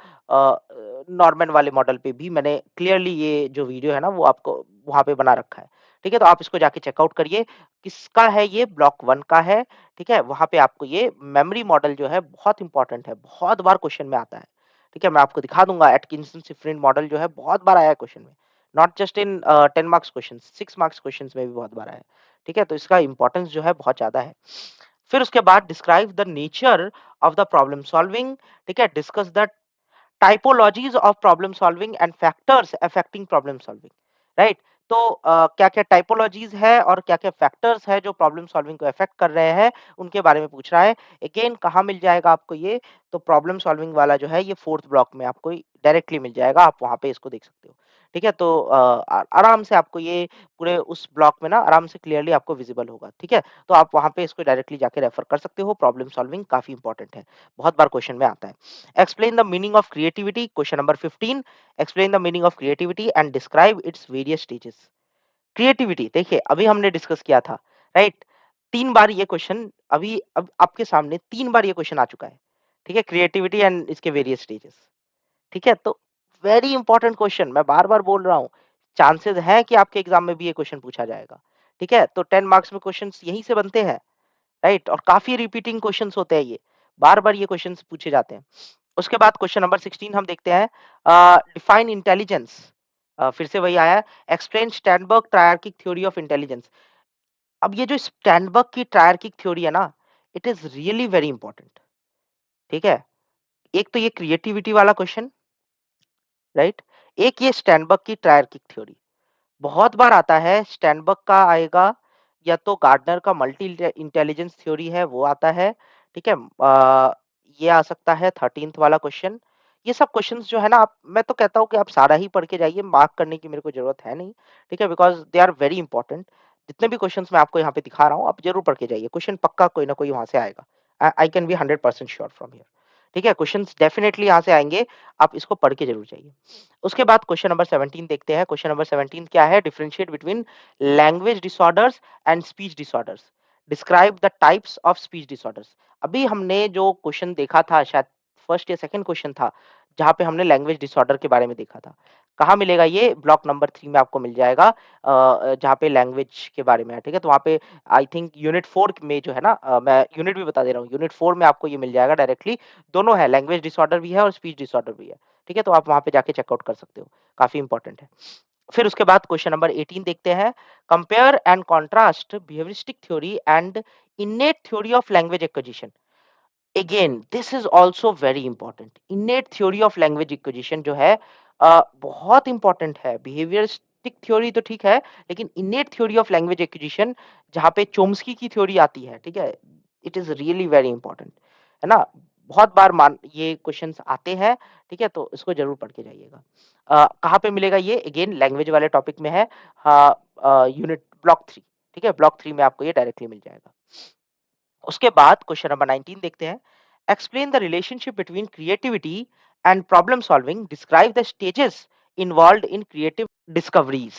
[SPEAKER 1] नॉर्मन वाले मॉडल पे भी मैंने क्लियरली ये जो वीडियो है ना वो आपको वहाँ पे बना रखा है। ठीक है? तो आप इसको जाके चेकआउट करिए। किसका है ये? ब्लॉक 1 का है। ठीक है? वहाँ पे आपको ये मेमोरी मॉडल जो है बहुत इम्पोर्टेंट है, बहुत बार क्वेश्चन में आता है। ठीक है? मैं आपको दिखा दूँगा, एटकिंसन शिफ्रिन मॉडल जो है बहुत बार आया है क्वेश्चन में। Not just in 10 marks questions, 6 marks questions में भी बहुत बार आया है। ठीक है? तो इसका इम्पोर्टेंस जो है बहुत ज़्यादा है। फिर उसके बाद describe the nature of the problem solving, ठीक है? Discuss the typologies of problem solving and factors affecting problem solving, right? तो क्या-क्या टाइपोलॉजीज है और क्या-क्या फैक्टर्स है जो प्रॉब्लम सॉल्विंग को अफेक्ट कर रहे हैं, उनके बारे में पूछ रहा है। अगेन कहाँ मिल जाएगा आपको ये? तो प्रॉब्लम सॉल्विंग वाला जो है ये 4th ब्लॉक में आपको डायरेक्टली मिल जाएगा, आप वहाँ पे इसको देख सकते हो। ठीक है? तो आराम से आपको ये पूरे उस ब्लॉक में ना आराम से क्लियरली आपको विजिबल होगा, ठीक है? तो आप वहाँ पे इसको डायरेक्टली जाके रेफर कर सकते हो, प्रॉब्लम सॉल्विंग काफ़ी इंपॉर्टेंट है, बहुत बार क्वेश्चन में आता है। Explain the meaning of creativity, question number 15, explain the meaning of creativity and describe its various stages. Creativity देखिए अभी हमने डिस्कस किया था, राइट? 3 बार ये क्वेश्चन अभी अब आपके सामने 3 बार ये क्वेश्चन आ चुका है, ठीक है? क्रिएटिविटी एंड इसके वेरियस स्टेजेस, ठीक है? तो वेरी इंपॉर्टेंट क्वेश्चन, मैं बार-बार बोल रहा हूँ, चांसेस है कि आपके एग्जाम में भी ये क्वेश्चन पूछा जाएगा, ठीक है? तो 10 मार्क्स में क्वेश्चंस यहीं से बनते हैं, राइट? और काफ़ी रिपीटिंग क्वेश्चंस होते हैं ये, बार-बार ये क्वेश्चंस पूछे जाते हैं। उसके बाद क्वेश्चन नंबर 16 हम देखते हैं, डिफाइन इंटेलिजेंस। फिर से वही आया है, explain स्टैनबर्ग triarchic theory of intelligence. अब ये जो स्टैनबर्ग की ट्रायर्किक थ्योरी है ना, it is really very important, ठीक है? एक तो ये क्रिएटिविटी वाला क्वेश्चन, राइट? एक ये स्टैनबर्ग की ट्रायर्किक थ्योरी। बहुत बार आता है, स्टैनबर्ग का आएगा या तो गार्डनर का मल्टी इंटेलिजेंस थ्योरी है वो आता है, ठीक है? ये आ सकता है 13th वाला क्वेश्चन। ये सब क्वेश्चंस जो है ना, आप मैं तो कहता हूँ कि आप सारा ही पढ़ के जाइए, मार्क करने की मेरे को जरूरत है नहीं, ठीक है? Because they are very important. जितने भी क्वेश्चंस मैं आपको यहाँ पे दिखा रहा हूँ, आप जरूर पढ़ के जाइए, क्वेश्चन पक्का कोई ना कोई वहां से आएगा। I can be 100% sure from here, ठीक है? क्वेश्चंस डेफिनेटली यहाँ से आएंगे, आप इसको पढ़ के जरूर जाइए। उसके बाद क्वेश्चन नंबर 17 देखते हैं। क्वेश्चन नंबर 17 क्या है? Differentiate between language disorders and speech disorders. Describe the types of speech disorders. अभी हमने जो क्वेश्चन देखा था, शायद फर्स्ट या सेकंड क्वेश्चन था, जहाँ पे हमने लैंग्वेज डिसऑर्डर के बारे में देखा था। कहाँ मिलेगा ये? ब्लॉक नंबर 3 में आपको मिल जाएगा, जहाँ पे लैंग्वेज के बारे में है, ठीक है? तो वहाँ पे आई थिंक यूनिट 4 में जो है ना, मैं यूनिट भी बता दे रहा हूँ, यूनिट 4 में आपको ये मिल जाएगा डायरेक्टली। दोनों है, लैंग्वेज डिसऑर्डर भी है और स्पीच डिसऑर्डर भी है, ठीक है? तो आप वहाँ पे जाके चेकआउट कर सकते हो, काफ़ी इंपॉर्टेंट है। फिर उसके बाद क्वेश्चन नंबर 18 देखते हैं। Compare and contrast behaviouristic theory and इनेट theory of language acquisition. Again this is also very important. इनेट theory of language acquisition जो है, बहुत इंपॉर्टेंट है। बिहेवियरिस्टिक थ्योरी तो ठीक है, लेकिन इनेट थ्योरी ऑफ लैंग्वेज एक्विजिशन जहाँ पे चोम्स्की की थ्योरी आती है, ठीक है? It is really very important, है ना? बहुत बार मान ये क्वेश्चंस आते हैं, ठीक है? तो इसको जरूर पढ़ के जाइएगा। कहाँ पे मिलेगा ये? अगेन लैंग्वेज वाले टॉपिक में है, यूनिट ब्लॉक 3, ठीक है? ब्लॉक 3 में आपको ये डायरेक्टली मिल जाएगा। उसके बाद क्वेश्चन नंबर 19 देखते हैं। Explain the relationship between creativity and problem solving, describe the stages involved in creative discoveries,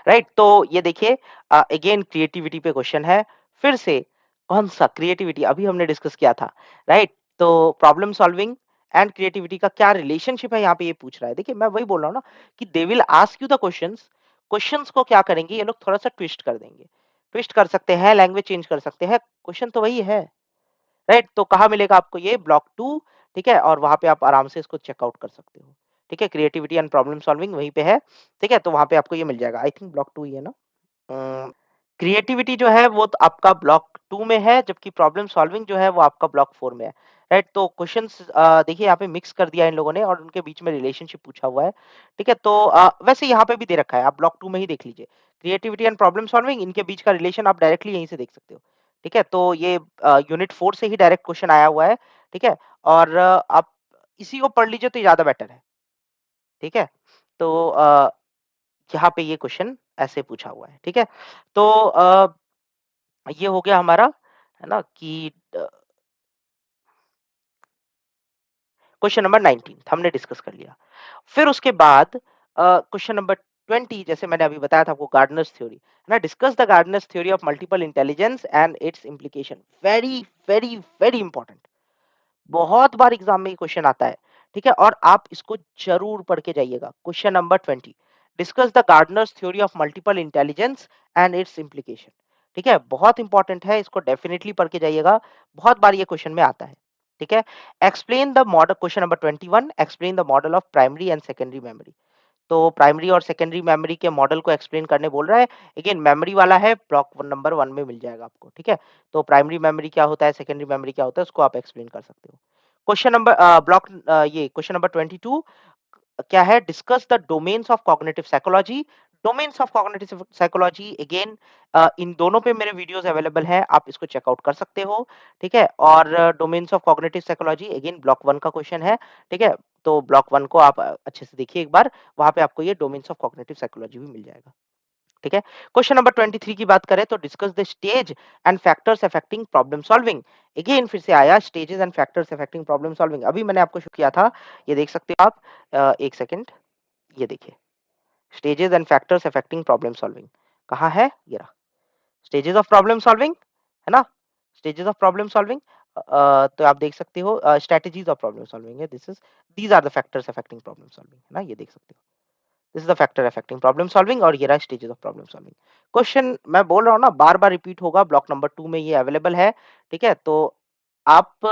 [SPEAKER 1] right? तो ये देखिए, अगेन क्रिएटिविटी पे क्वेश्चन है। फिर से कौन सा क्रिएटिविटी? अभी हमने डिस्कस किया था, राइट? तो प्रॉब्लम सॉल्विंग एंड क्रिएटिविटी का क्या रिलेशनशिप है, यहाँ पे ये पूछ रहा है। देखिए मैं वही बोल रहा हूँ ना कि they will ask you the questions. Questions को क्या करेंगे ये लोग? थोड़ा सा ट्विस्ट कर देंगे। ट्विस्ट कर सकते हैं, लैंग्वेज चेंज कर सकते हैं, क्वेश्चन तो वही है, राइट? तो कहाँ मिलेगा आपको ये? ब्लॉक 2, ठीक है? और वहाँ पे आप आराम से इसको चेकआउट कर सकते हो, ठीक है? क्रिएटिविटी एंड प्रॉब्लम सॉल्विंग वहीं पे है, ठीक है? तो वहाँ पे आपको ये मिल जाएगा। आई थिंक ब्लॉक 2 ही है ना? क्रिएटिविटी जो है वो तो आपका ब्लॉक 2 में है, जबकि प्रॉब्लम सॉल्विंग जो है वो आपका ब्लॉक 4 में है, राइट? तो क्वेश्चंस देखिए यहाँ पे मिक्स कर दिया इन लोगों ने और उनके बीच में रिलेशनशिप पूछा हुआ है, ठीक है? तो वैसे यहाँ पे भी दे रखा है, आप ब्लॉक 2 में ही देख लीजिए। क्रिएटिविटी एंड प्रॉब्लम सॉल्विंग, इनके बीच का रिलेशन आप डायरेक्टली यहीं से देख सकते हो, ठीक है? तो ये यूनिट 4 से ही डायरेक्ट क्वेश्चन आया हुआ है, ठीक है? और आप इसी को पढ़ लीजिए तो ज़्यादा बेटर है, ठीक है? तो यहाँ पे ये क्वेश्चन ऐसे पूछा हुआ है, ठीक है? तो ये हो गया हमारा, है ना? कि क्वेश्चन नंबर 19 हमने डिस्कस कर लिया। फिर उसके बाद क्वेश्चन नंबर 20, जैसे मैंने अभी बताया था आपको, गार्डनर्स थ्योरी, है ना? Discuss the Gardner's theory of multiple intelligence and it's implication. Very very very important. बहुत बार एग्जाम में ये क्वेश्चन आता है, ठीक है? और आप इसको जरूर पढ़ के जाइएगा। Question number 20, discuss the Gardner's theory of multiple intelligence and it's implication, ठीक है? बहुत इंपॉर्टेंट है, इसको डेफिनेटली पढ़ के जाइएगा। बहुत बार ये क्वेश्चन में आता है, ठीक है? Explain the model, question number 21, explain the model of primary and secondary memory. तो प्राइमरी और सेकेंडरी मेमोरी के मॉडल को एक्सप्लेन करने बोल रहा है। अगेन मेमोरी वाला है, ब्लॉक नंबर 1 में मिल जाएगा आपको, ठीक है? तो प्राइमरी मेमोरी क्या होता है, सेकेंडरी मेमोरी क्या होता है, उसको आप एक्सप्लेन कर सकते हो। क्वेश्चन नंबर ये क्वेश्चन नंबर 22 क्या है, discuss the domains of cognitive psychology. Domains of cognitive psychology again in दोनों पे मेरे वीडियोस अवेलेबल हैं, आप इसको चेकआउट कर सकते हो। ठीक है, और domains of cognitive psychology again block 1 का क्वेश्चन है। ठीक है, तो ब्लॉक 1 को आप अच्छे से देखिए एक बार, वहां पे आपको ये डोमेन्स ऑफ कॉग्निटिव साइकोलॉजी भी मिल जाएगा। ठीक है, क्वेश्चन नंबर 23 की बात करें तो discuss the stage and factors affecting problem solving. Again फिर से आया stages and factors affecting problem solving, अभी मैंने आपको शो किया था, ये देख सकते हो आप। एक सेकंड, ये देखिए, stages and factors affecting problem solving कहाँ है, ये रहा, स्टेजेस ऑफ प्रॉब्लम सॉल्विंग, है ना, स्टेजेस ऑफ प्रॉब्लम सॉल्विंग। तो आप देख सकते हो स्ट्रेटजीज ऑफ प्रॉब्लम सॉल्विंग है, this is, these are the factors affecting problem solving, है ना, ये देख सकते हो, this is the factor affecting problem solving, और ये रहा stages of problem solving. Question मैं बोल रहा हूँ ना, बार बार रिपीट होगा, ब्लॉक नंबर 2 में ये अवेलेबल है। ठीक है, तो आप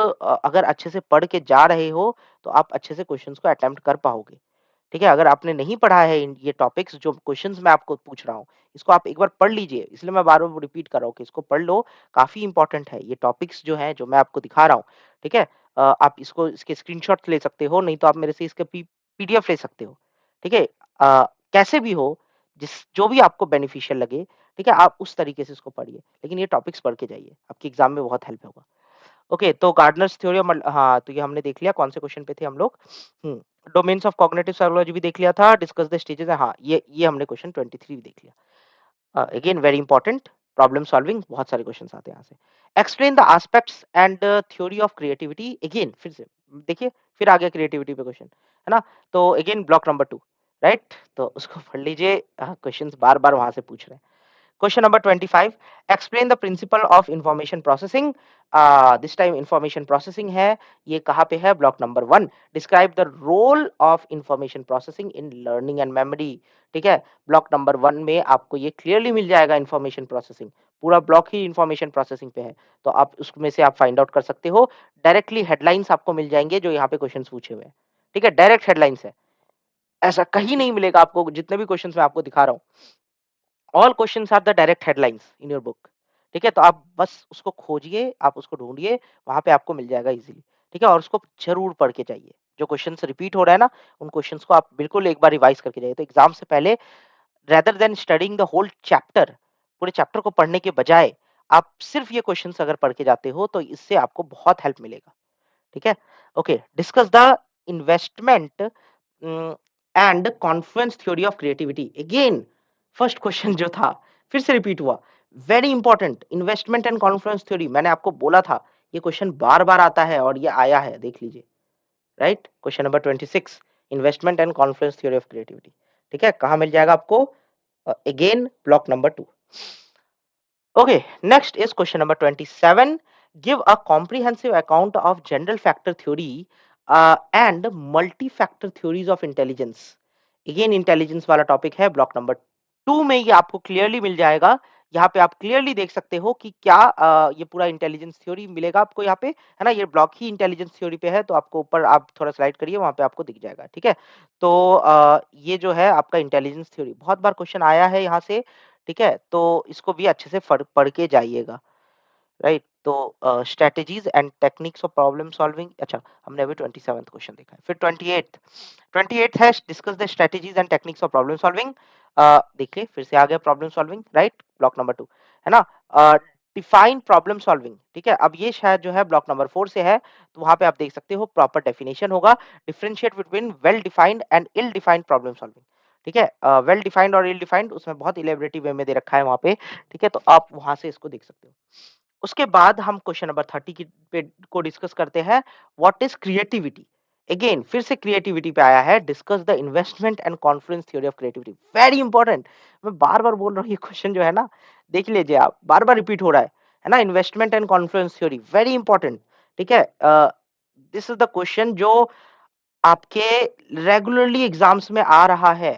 [SPEAKER 1] अगर अच्छे से पढ़ के जा रहे हो तो आप अच्छे से क्वेश्चंस को अटेम्प्ट कर पाओगे। ठीक है, अगर आपने नहीं पढ़ा है ये टॉपिक्स जो क्वेश्चंस मैं आपको पूछ रहा हूँ, इसको आप एक बार पढ़ लीजिए, इसलिए मैं बार बार रिपीट कर रहा हूँ कि इसको पढ़ लो, काफी इंपॉर्टेंट है ये टॉपिक्स जो है जो मैं आपको दिखा रहा हूँ। ठीक है, आप इसको इसके स्क्रीनशॉट ले सकते हो, नहीं तो आप मेरे से इसके पीडीएफ ले सकते हो। ठीक है, कैसे भी हो, जिस जो भी आपको बेनिफिशियल लगे, ठीक है, आप उस तरीके से इसको पढ़िए, लेकिन ये टॉपिक्स पढ़ के जाइए, आपके एग्जाम में बहुत हेल्प होगा। ओके, तो गार्डनर्स थ्योरी हाँ, तो ये हमने देख लिया, कौन से क्वेश्चन पे थे हम लोग। डोमेन्स ऑफ कॉग्निटिव साइकोलॉजी भी देख लिया था, डिस्कस द स्टेजेस, हाँ, ये हमने क्वेश्चन 23 भी देख लिया। Again very important, problem solving, बहुत सारे क्वेश्चन आते हैं यहाँ से। Explain the aspects and theory of creativity, again फिर से देखिए, फिर आ गया क्रिएटिविटी पे क्वेश्चन, है ना, तो अगेन ब्लॉक नंबर 2, राइट, तो उसको पढ़ लीजिए, क्वेश्चंस बार बार वहां से पूछ रहे हैं। Question number 25, explain the principle of information processing. This time information processing है, ये कहाँ पे है, block number 1, describe the role of information processing in learning and memory. ठीक है, ब्लॉक नंबर 1 में आपको ये क्लियरली मिल जाएगा, इंफॉर्मेशन प्रोसेसिंग, पूरा ब्लॉक ही इंफॉर्मेशन प्रोसेसिंग पे है, तो आप उसमें से आप फाइंड आउट कर सकते हो। डायरेक्टली हेडलाइंस आपको मिल जाएंगे जो यहाँ पे क्वेश्चन पूछे हुए हैं। ठीक है, डायरेक्ट हेडलाइंस है, ऐसा कहीं नहीं मिलेगा आपको, जितने भी क्वेश्चन मैं आपको दिखा रहा हूँ, all questions are the direct headlines in your book. ठीक है, तो आप बस उसको खोजिए, आप उसको ढूंढिए, वहां पे आपको मिल जाएगा इजीली। ठीक है, और उसको जरूर पढ़ के जाइए, जो क्वेश्चंस रिपीट हो रहा है ना, उन क्वेश्चंस को आप बिल्कुल एक बार रिवाइज करके जाइए, तो एग्जाम से पहले rather than studying the whole chapter, पूरे चैप्टर को पढ़ने के बजाय आप सिर्फ ये क्वेश्चंस अगर पढ़ के जाते हो तो इससे आपको बहुत हेल्प मिलेगा। ठीक है, okay, discuss the investment and Confluence theory of creativity. Again first question जो था फिर से रिपीट हुआ, very important, investment and Confluence theory, मैंने आपको बोला था ये क्वेश्चन बार बार आता है और ये आया है, देख लीजिए, right, question number 26, investment and Confluence theory of creativity. ठीक है, कहाँ मिल जाएगा आपको, again block number 2। Okay, next is question number 27. Give a comprehensive account of general factor theory and multi-factor theories of intelligence. Again, intelligence वाला टॉपिक है, ब्लॉक नंबर 2 में ये आपको क्लियरली मिल जाएगा। यहाँ पे आप क्लियरली देख सकते हो कि क्या ये पूरा इंटेलिजेंस थ्योरी मिलेगा आपको यहाँ पे, है ना, ये ब्लॉक ही इंटेलिजेंस थ्योरी पे है, तो आपको ऊपर आप थोड़ा स्लाइड करिए, वहां पे आपको दिख जाएगा। ठीक है, तो ये जो है आपका इंटेलिजेंस थ्योरी, बहुत बार क्वेश्चन आया है यहाँ से। ठीक है, तो इसको भी अच्छे से पढ़ के जाइएगा, राइट, तो strategies and techniques of problem solving, अच्छा, हमने अभी 27th क्वेश्चन देखा है, फिर 28th है, discuss the strategies and techniques of problem solving. देखिए फिर से आ गया problem solving, right, block number 2, है ना, डिफाइन प्रॉब्लम सॉल्विंग। ठीक है, अब ये शायद जो है ब्लॉक नंबर 4 से है, तो वहां पे आप देख सकते हो प्रॉपर डेफिनेशन होगा, differentiate between well defined and ill defined problem solving. ठीक है, वेल डिफाइंड और इल डिफाइंड उसमें बहुत इलेबरेटिव वे में दे रखा है वहां पे। ठीक है, तो आप वहां से इसको देख सकते हो। उसके बाद हम क्वेश्चन नंबर 30 की पे को डिस्कस करते हैं, व्हाट इज क्रिएटिविटी। अगेन फिर से क्रिएटिविटी पे आया है, discuss the investment and Confluence theory of creativity, very important, मैं बार बार बोल रहा हूँ, ये क्वेश्चन जो है ना, देख लीजिए आप, बार बार रिपीट हो रहा है ना, investment and Confluence theory, very important. ठीक है, दिस इज द क्वेश्चन जो आपके रेगुलरली एग्जाम्स में आ रहा है।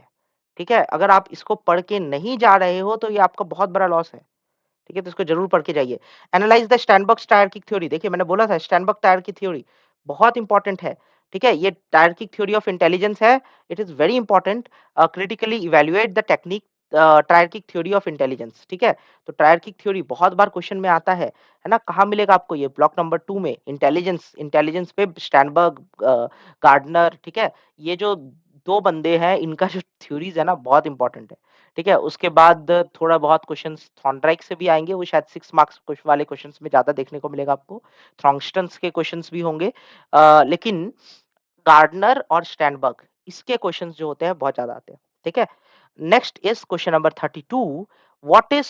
[SPEAKER 1] ठीक है, अगर आप इसको पढ़ के नहीं जा रहे हो तो ये आपका बहुत बड़ा लॉस है। ठीक है, तो इसको जरूर पढ़ के जाइए। एनालाइज द स्टैनबर्ग टायरर्की थ्योरी, देखिए मैंने बोला था स्टैनबर्ग टायरर्की थ्योरी बहुत इंपॉर्टेंट है। ठीक है, ये टायरर्की थ्योरी ऑफ इंटेलिजेंस है, it is very important. Critically evaluate the technique triarchic theory of intelligence, ठीक है? तो ट्रायर्किक थ्योरी बहुत बार क्वेश्चन में आता है ना? कहाँ मिलेगा आपको ये? ब्लॉक नंबर 2 में इंटेलिजेंस इंटेलिजेंस पे स्टैनबर्ग, गार्डनर, ठीक है? ये जो 2 बंदे हैं, इनका जो थ्योरीज़ है ना, बहुत इंपॉर्टेंट है, ठीक है? उसके बाद थोड़ा बहुत क्वेश्चन्स थॉर्नडाइक से भी आएँगे, वो शायद 6 मार्क्स वाले क्वेश्चन्स में ज़्यादा देखने को मिलेगा आपको। थ्रॉन्गस्टन्स के क्वेश्चन्स भी होंगे, लेकिन गार्डनर और स्टैनबर्ग, इसके क्वेश्चंस जो होते हैं बहुत ज़्यादा आते हैं, ठीक है? Next is question number 32, what is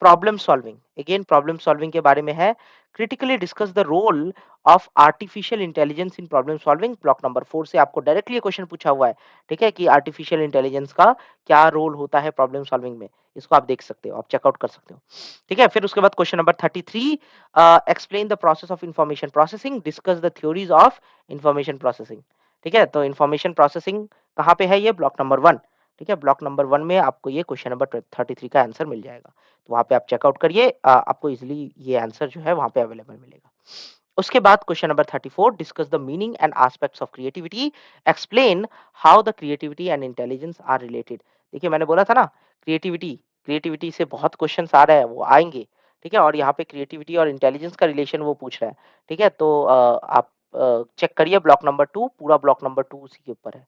[SPEAKER 1] problem solving? Again problem solving के बारे में है। Critically discuss the role of artificial intelligence in problem solving. Block number 4 से आपको डायरेक्टली ये क्वेश्चन पूछा हुआ है, ठीक है? कि आर्टिफिशियल इंटेलिजेंस का क्या रोल होता है प्रॉब्लम सॉल्विंग में? इसको आप देख सकते हो, आप चेकआउट कर सकते हो, ठीक है? फिर उसके बाद question number 33, explain the process of information processing, discuss the theories of information processing, ठीक है? तो इंफॉर्मेशन प्रोसेसिंग कहाँ पे है ये? ब्लॉक नंबर 1, ठीक है? ब्लॉक नंबर 1 में आपको ये क्वेश्चन नंबर 33 का आंसर मिल जाएगा। तो वहाँ पे आप चेकआउट करिए, आपको इज़िली ये आंसर जो है वहाँ पे अवेलेबल मिलेगा। उसके बाद question number 34, discuss the meaning and aspects of creativity, explain how the creativity and intelligence are related. देखिए मैंने बोला था ना, क्रिएटिविटी क्रिएटिविटी से बहुत क्वेश्चंस आ रहे हैं, वो आएँगे, ठीक है? और यहाँ पे क्रिएटिविटी और इंटेलिजेंस का रिलेशन वो पूछ रहा है, ठीक है? तो आप चेक करिए ब्लॉक नंबर 2, पूरा ब्लॉक नंबर 2 उसी के ऊपर है,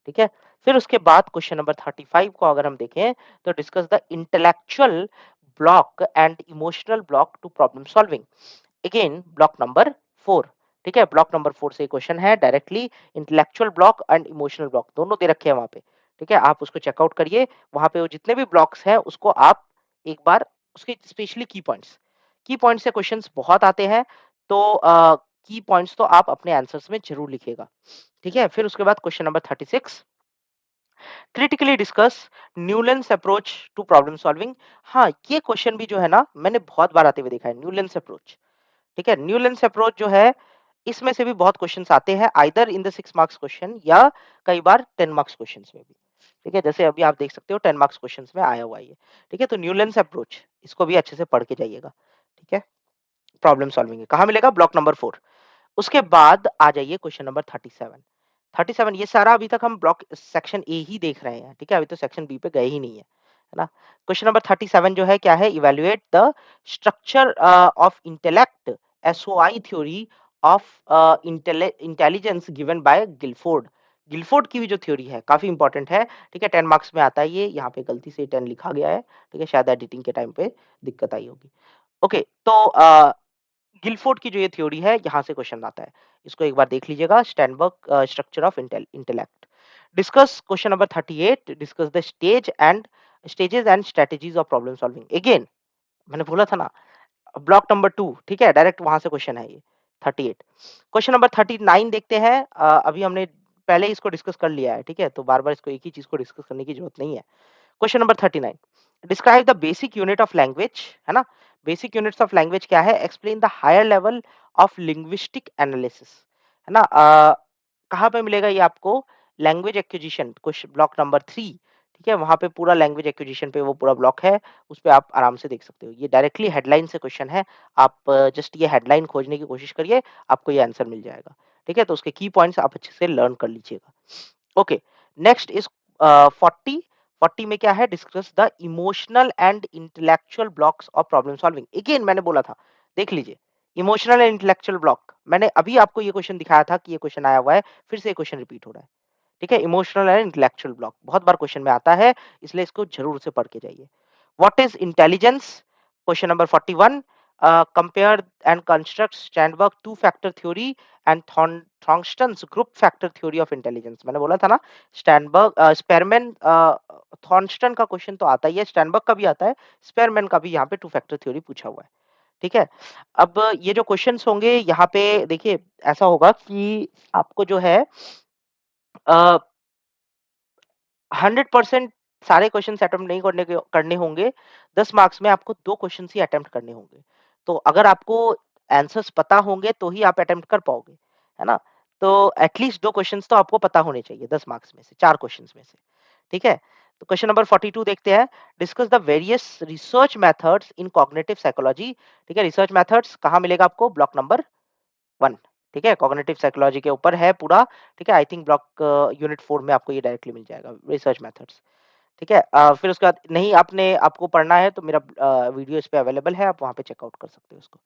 [SPEAKER 1] ठीक है? फिर उसके बाद क्वेश्चन नंबर 35 को अगर हम देखें, तो discuss the intellectual block and emotional block to problem solving. Again block number 4, ठीक है? ब्लॉक नंबर 4 से क्वेश्चन है directly, intellectual block and emotional block दोनों दे रखे हैं वहाँ पे, ठीक है? आप उसको चेकआउट करिए, वहाँ पे वो जितने भी ब्लॉक्स हैं उसको आप एक बार उसके स्पेशली की पॉइंट्स से क्वेश्चंस बहुत आते हैं, तो की पॉइंट्स तो आप अपने आंसर्स में ज़रूर लिखिएगा, ठीक है? फिर उसके बाद question number 36, critically discuss Newlands approach to problem solving. हाँ, ये क्वेश्चन भी जो है ना, मैंने बहुत बार आते हुए देखा है, न्यूलैंड्स अप्रोच, ठीक है? न्यूलैंड्स अप्रोच जो है, इसमें से भी बहुत क्वेश्चंस आते हैं, either in the 6 marks question या कई बार 10 मार्क्स क्वेश्चंस में भी, ठीक है? जैसे अभी आप देख सकते हो 10 मार्क्स क्वेश्चंस में आया हुआ है ये, ठीक है? तो न्यूलैंड्स अप्रोच, इसको भी अच्छे से पढ़ के जाइएगा, ठीक है? प्रॉब्लम सॉल्विंग कहाँ मिलेगा? Block number 4। उसके बाद आ जाइए क्वेश्चन नंबर 37। 37 ये सारा अभी तक हम ब्लॉक सेक्शन ए ही देख रहे हैं, ठीक है? अभी तो सेक्शन बी पे गए ही नहीं है, है ना? क्वेश्चन नंबर 37 जो है क्या है? Evaluate the structure of intellect, SOI theory of intelligence given by Guilford. Guilford की भी जो थ्योरी है काफ़ी इंपॉर्टेंट है, ठीक है? 10 मार्क्स में आता है ये, यहाँ पे गलती से 10 लिखा गया है, ठीक है? शायद एडिटिंग के टाइम पे दिक्कत आई होगी। ओके, तो गिलफोर्ड की जो ये थ्योरी है, यहाँ से क्वेश्चन आता है। इसको एक बार देख लीजिएगा, Sternberg structure of intellect. Discuss question number 38, discuss the stages and strategies of problem solving. Again मैंने बोला था ना, ब्लॉक नंबर 2, ठीक है? डायरेक्ट वहाँ से क्वेश्चन है ये, 38। क्वेश्चन नंबर 39 देखते हैं। अभी हमने पहले इसको डिस्कस कर लिया है, ठीक है? तो बार-बार इसको एक ही चीज़ को डिस्कस करने की ज़रूरत नहीं है। Question number 39, describe the basic unit of language, है ना? बेसिक यूनिट्स ऑफ लैंग्वेज क्या है? Explain the higher level of linguistic analysis, है ना? कहाँ पे मिलेगा ये आपको? Language acquisition, question block number 3, ठीक है? वहाँ पे पूरा लैंग्वेज एक्विजिशन पे वो पूरा ब्लॉक है, उस पे आप आराम से देख सकते हो। ये डायरेक्टली हेडलाइन से क्वेश्चन है, आप जस्ट ये हेडलाइन खोजने की कोशिश करिए, आपको ये आंसर मिल जाएगा, ठीक है? तो उसके की पॉइंट्स आप अच्छे से लर्न कर लीजिएगा। Okay, next is 40। 40 में क्या है? Discuss the emotional and intellectual blocks of problem solving. Again मैंने बोला था, देख लीजिए, इमोशनल एंड इंटेलेक्चुअल ब्लॉक, मैंने अभी आपको ये क्वेश्चन दिखाया था कि ये क्वेश्चन आया हुआ है, फिर से ये क्वेश्चन रिपीट हो रहा है, ठीक है? इमोशनल एंड इंटेलेक्चुअल ब्लॉक बहुत बार क्वेश्चन में आता है, इसलिए इसको जरूर से पढ़ के जाइए। What is intelligence? Question number 41, compare and construct Sternberg two factor theory and Thurstone's group factor theory of intelligence. मैंने बोला था ना, स्पेरमैन थॉर्नस्टन का क्वेश्चन तो आता ही है, स्टैनबर्ग का भी आता है, स्पेरमैन का भी यहाँ पे टू फैक्टर थ्योरी पूछा हुआ है, ठीक है? अब ये जो क्वेश्चंस होंगे यहाँ पे देखिए, ऐसा होगा कि आपको जो है 100% सारे क्वेश्चंस अटेम्प्ट नहीं करने होंगे। 10 मार्क्स में आपको 2 क्वेश्चंस ही अटेम्प्ट करने होंगे। तो अगर आपको आंसर्स पता होंगे तो ही आप अटेम्प्ट कर पाओगे, है ना? तो एटलीस्ट 2 क्वेश्चंस तो आपको पता होने चाहिए 10 मार्क्स में से, 4 क्वेश्चंस में से, ठीक है? तो क्वेश्चन नंबर 42 देखते हैं। Discuss the various research methods in cognitive psychology, ठीक है? रिसर्च मेथड्स कहाँ मिलेगा आपको? ब्लॉक नंबर 1, ठीक है? कॉग्निटिव साइकोलॉजी के ऊपर है पूरा, ठीक है? आई थिंक ब्लॉक यूनिट 4 में आपको ये डायरेक्टली मिल जाएगा, रिसर्च मेथड्स। ठीक है? फिर उसके बाद नहीं आपने आपको पढ़ना है तो मेरा वीडियो इस पे अवेलेबल है, आप वहाँ पे चेकआउट कर सकते हो उसको।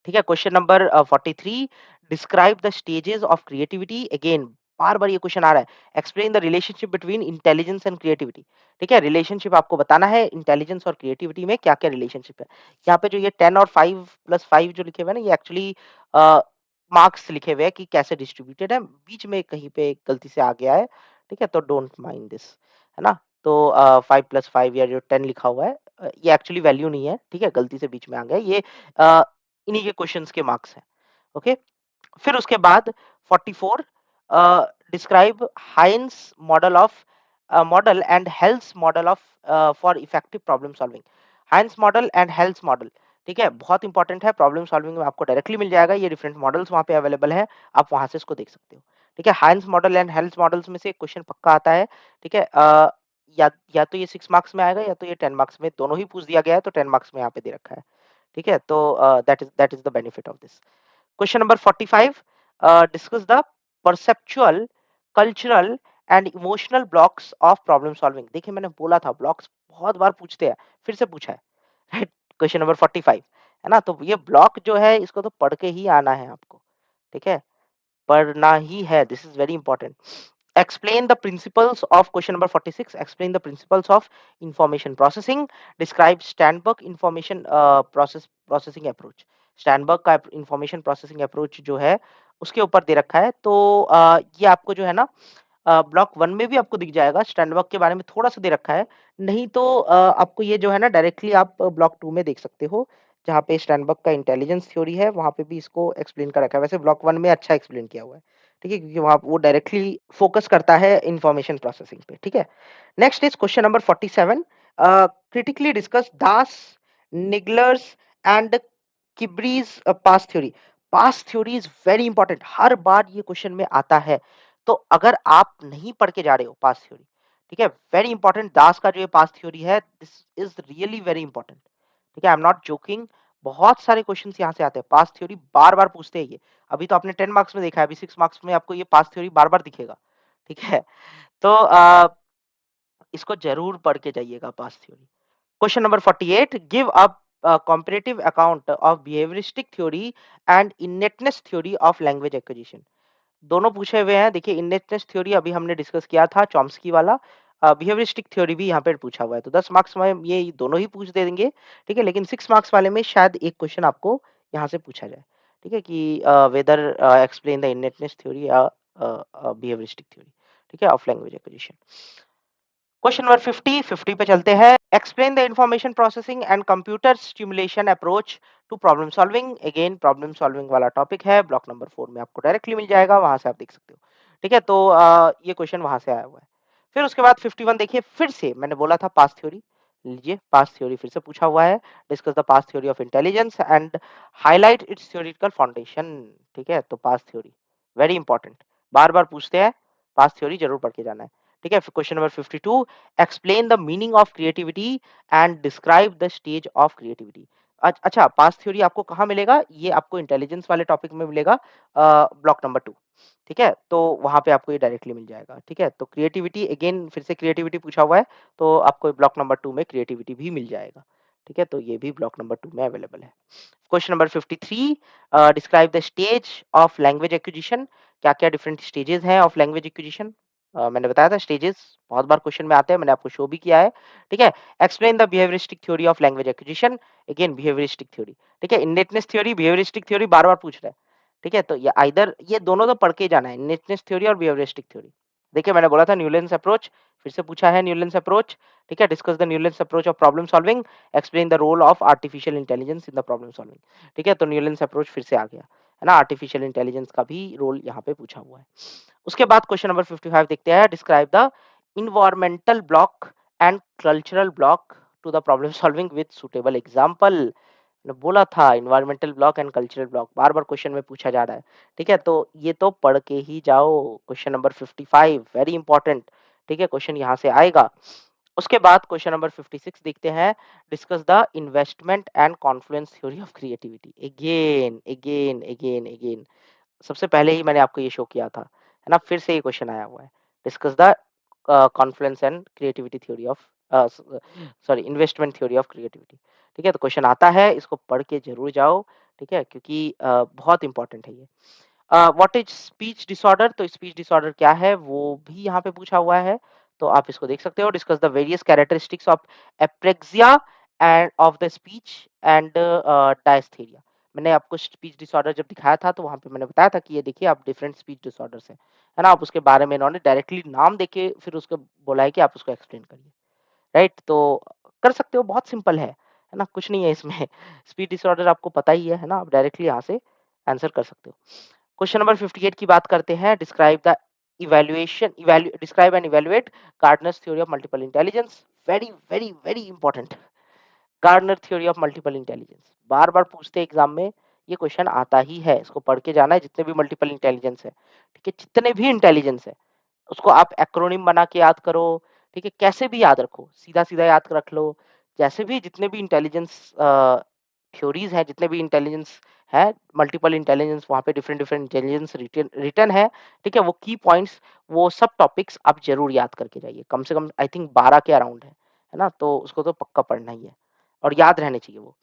[SPEAKER 1] ठीक है? Question number 43, describe the stages of creativity. Again बार-बार ये क्वेश्चन आ रहा है। Explain the relationship between intelligence and creativity. ठीक है? रिलेशनशिप आपको बताना है इंटेलिजेंस और क्रिएटिविटी में क्या-क्या रिलेशनशिप है। यहाँ पे जो ये 10 और 5 प्लस 5 जो लिखे हुए हैं ना, ये एक्चुअली अ, मार्क्स लिखे हुए हैं कि कैसे डिस्ट्रीब्यूटेड है। बीच में कहीं पे गलती से आ गया है। ठीक है? तो डोंट माइंड दिस, है ना? तो 5 प्लस 5 या जो 10 लिखा हुआ है ये एक्चुअली वैल्यू नहीं है। ठीक है? गलती से बीच में आ गया है। ये अ, इन्हीं के क्वेश्चंस के मार्क्स हैं। ओके? फिर उसके बाद 44, describe Hines model and Hales model of for effective problem solving. Hines model and Hales model, ठीक है, बहुत इंपॉर्टेंट है प्रॉब्लम सॉल्विंग में, आपको डायरेक्टली मिल जाएगा, ये डिफरेंट मॉडल्स वहाँ पे अवेलेबल है, आप वहाँ से इसको देख सकते हो। ठीक है, हाइंस मॉडल एंड हेल्स मॉडल्स में से एक क्वेश्चन पक्का आता है। ठीक है, या तो ये 6 मार्क्स में आएगा या तो ये 10 मार्क्स में, दोनों ही पूछ दिया गया है तो 10 मार्क्स में यहाँ पे दे रखा है। ठीक है, तो that is the benefit of this. Question number 45, discuss the perceptual, cultural and emotional blocks of problem solving. देखिए मैंने बोला था ब्लॉक्स बहुत बार पूछते हैं, फिर से पूछा है। राइट, क्वेश्चन नंबर 45 है ना, तो ये ब्लॉक जो है इसको तो पढ़ के ही आना है आपको। ठीक है, पढ़ना ही है, this is very important. Explain the principles of question number 46. Explain the principles of information processing. Describe Sternberg information processing approach. Sternberg का information processing approach जो है उसके ऊपर दे रखा है, तो ये आपको जो है ना ब्लॉक 1 में भी आपको दिख जाएगा, स्टैंडबर्ग के बारे में थोड़ा-सा दे रखा है। नहीं तो आपको ये जो है ना डायरेक्टली आप ब्लॉक 2 में देख सकते हो, जहाँ पे स्टैंडबर्ग का इंटेलिजेंस थ्योरी है, वहाँ पे भी इसको एक्सप्लेन कर रखा है। वैसे ब्लॉक 1 में अच्छा एक्सप्लेन किया हुआ है। ठीक है? क्योंकि वहाँ वो डायरेक्टली फोकस करता है इन्फॉर्मेशन प्रोसेसिंग पे। ठीक है? Next is question number 47, critically discuss Das, Naglieri's and Kirby's PASS theory. PASS theory is very important, हर बार ये क्वेश्चन में आता है। तो अगर आप नहीं पढ़ के जा रहे हो पास्ट थ्योरी, ठीक है, वेरी इंपॉर्टेंट, दास का जो ये पास्ट थ्योरी है, this is really very important. ठीक है, आई एम नॉट जोकिंग, बहुत सारे क्वेश्चंस यहाँ से आते हैं, पास्ट थ्योरी बार बार पूछते हैं ये। अभी तो आपने 10 मार्क्स में देखा है, अभी 6 मार्क्स में आपको ये पास्ट थ्योरी बार बार दिखेगा। ठीक है, तो इसको जरूर पढ़ के जाइएगा past theory. Question number 48, give a comparative account of behavioristic theory and innateness theory of language acquisition। दोनों पूछे हुए हैं। देखिए इनेटनेस थ्योरी अभी हमने डिस्कस किया था चॉम्स्की वाला, बिहेवियरिस्टिक थ्योरी भी यहाँ पे पूछा हुआ है, तो 10 मार्क्स में ये दोनों ही पूछ दे देंगे। ठीक है, लेकिन 6 मार्क्स वाले में शायद एक क्वेश्चन आपको यहाँ से पूछा जाए। ठीक है, कि whether explain the innateness theory या बिहेवियरिस्टिक थ्योरी, ठीक है, of language acquisition. Question number 50 पे चलते हैं। Explain the information processing and computer stimulation approach to problem solving. Again problem solving वाला टॉपिक है, ब्लॉक नंबर 4 में आपको डायरेक्टली मिल जाएगा, वहां से आप देख सकते हो। ठीक है, तो ये क्वेश्चन वहां से आया हुआ है। फिर उसके बाद 51 देखिए, फिर से मैंने बोला था पास्ट थ्योरी, लीजिए पास्ट थ्योरी फिर से पूछा हुआ है। Discuss the past theory of intelligence and highlight it's theoretical foundation. ठीक है, तो पास्ट थ्योरी वेरी इंपॉर्टेंट, बार बार पूछते हैं, पास्ट थ्योरी जरूर पढ़ के जाना है। ठीक है, question number 52, explain the meaning of creativity and describe the stage of creativity. अच्छा, पास्ट थ्योरी आपको कहाँ मिलेगा, ये आपको इंटेलिजेंस वाले टॉपिक में मिलेगा, ब्लॉक नंबर 2। ठीक है, तो वहां पे आपको ये डायरेक्टली मिल जाएगा। ठीक है, तो क्रिएटिविटी अगेन फिर से क्रिएटिविटी पूछा हुआ है, तो आपको ब्लॉक नंबर 2 में क्रिएटिविटी भी मिल जाएगा। ठीक है, तो ये भी ब्लॉक नंबर 2 में अवेलेबल है। Question number 53, describe the stage of language acquisition. क्या क्या डिफरेंट स्टेजेस हैं ऑफ लैंग्वेज एक्विजिशन, मैंने बताया था स्टेजेस बहुत बार क्वेश्चन में आते हैं, मैंने आपको शो भी किया है। ठीक है, explain the behaviouristic theory of language acquisition. Again behaviouristic theory. ठीक है, इनेटनेस थ्योरी, बिहेवियरिस्टिक थ्योरी बार बार पूछ रहा है। ठीक है, तो ये आइदर ये दोनों तो पढ़ के ही जाना है, इनेटनेस थ्योरी और बिहेवियरिस्टिक थ्योरी। देखिए मैंने बोला था न्यूलैंड्स अप्रोच, फिर से पूछा है न्यूलैंड्स अप्रोच। ठीक है, discuss the Newlands approach of problem solving, explain the role of artificial intelligence in the problem solving. ठीक है, तो न्यूलैंड्स अप्रोच फिर से आ गया, है ना, आर्टिफिशियल इंटेलिजेंस का भी रोल यहाँ पे पूछा हुआ है। उसके बाद क्वेश्चन नंबर 55 देखते हैं, describe the environmental block and cultural block to the problem solving with suitable example. मैंने बोला था environmental block and cultural block बार बार क्वेश्चन में पूछा जा रहा है। ठीक है, तो ये तो पढ़ के ही जाओ, क्वेश्चन नंबर 55 वेरी इंपॉर्टेंट। ठीक है, क्वेश्चन यहाँ से आएगा। उसके बाद क्वेश्चन नंबर 56 देखते हैं, discuss the investment and Confluence theory of creativity. Again again again again, सबसे पहले ही मैंने आपको ये शो किया था, है ना, फिर से ये क्वेश्चन आया हुआ है। Discuss the Confluence and creativity theory of sorry investment theory of creativity. ठीक है? तो क्वेश्चन आता है, इसको पढ़ के ज़रूर जाओ, ठीक है? क्योंकि बहुत इम्पोर्टेंट है ये। What is speech disorder? तो स्पीच डिसऑर्डर क्या है, वो भी यहाँ पे पूछा हुआ है, तो आप इसको देख सकते हो। Discuss the various characteristics of apraxia and of the speech and dysarthria. मैंने आपको स्पीच डिसऑर्डर जब दिखाया था, तो वहाँ पे मैंने बताया था कि ये देखिए आप डिफरेंट स्पीच डिसऑर्डर्स हैं, है ना? आप उसके बारे में इन्होंने डायरेक्टली नाम देके फिर उसको बोला है कि आप उसको एक्सप्लेन करिए, राइट? तो कर सकते हो, बहुत सिंपल है ना? कुछ नहीं है इसमें। स्पीच डिसऑर्डर आपको पता ही है ना? आप डायरेक्टली यहाँ से आंसर कर सकते हो। क्वेश्चन नंबर 58 की बात करते हैं। Describe and evaluate Gardner's theory of multiple intelligence. Very very very important. Gardner theory of multiple intelligence बार बार पूछते हैं एग्जाम में, ये क्वेश्चन आता ही है, इसको पढ़ के जाना है। जितने भी मल्टीपल इंटेलिजेंस है, ठीक है, जितने भी इंटेलिजेंस है, उसको आप एक्रोनिम बना के याद करो, ठीक है, कैसे भी याद रखो, सीधा सीधा याद रख लो। जैसे भी जितने भी इंटेलिजेंस थ्योरीज हैं, जितने भी इंटेलिजेंस है, मल्टीपल इंटेलिजेंस, वहाँ पे different different intelligence written written है, ठीक है, वो की पॉइंट्स, वो सब टॉपिक्स आप जरूर याद करके जाइए। कम से कम आई थिंक 12 के अराउंड है ना? तो उसको तो पक्का पढ़ना ही है और याद रहने चाहिए वो।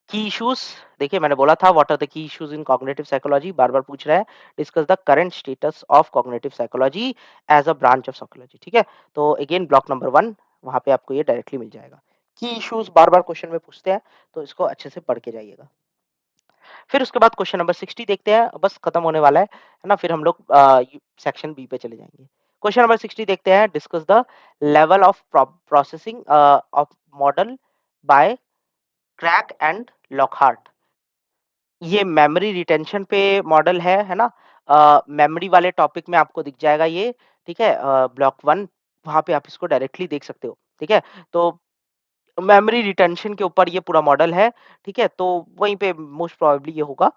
[SPEAKER 1] की इश्यूज, देखिए मैंने बोला था what are the key issues in cognitive psychology, बार बार पूछ रहा है। Discuss the current status of cognitive psychology as a branch of psychology. ठीक है, तो अगेन ब्लॉक नंबर 1, वहां पे आपको ये डायरेक्टली मिल जाएगा। की इश्यूज बार बार क्वेश्चन में पूछते हैं, तो इसको अच्छे से पढ़ के जाइएगा। फिर उसके बाद क्वेश्चन नंबर 60 देखते हैं, बस खत्म होने वाला है ना? फिर हम लोग सेक्शन बी पे चले जाएंगे। क्वेश्चन नंबर 60 देखते हैं। Discuss the level of processing of model by Craik and Lockhart. ये मेमोरी रिटेंशन पे मॉडल है ना? मेमोरी वाले टॉपिक में आपको दिख जाएगा ये, ठीक है? ब्लॉक 1, वहाँ पे आप इसको डायरेक्टली देख सकते हो, ठीक है? तो मेमोरी रिटेंशन के ऊपर ये पूरा मॉडल है, ठीक है? तो वहीं पे मोस्ट प्रोबेबली ये होगा,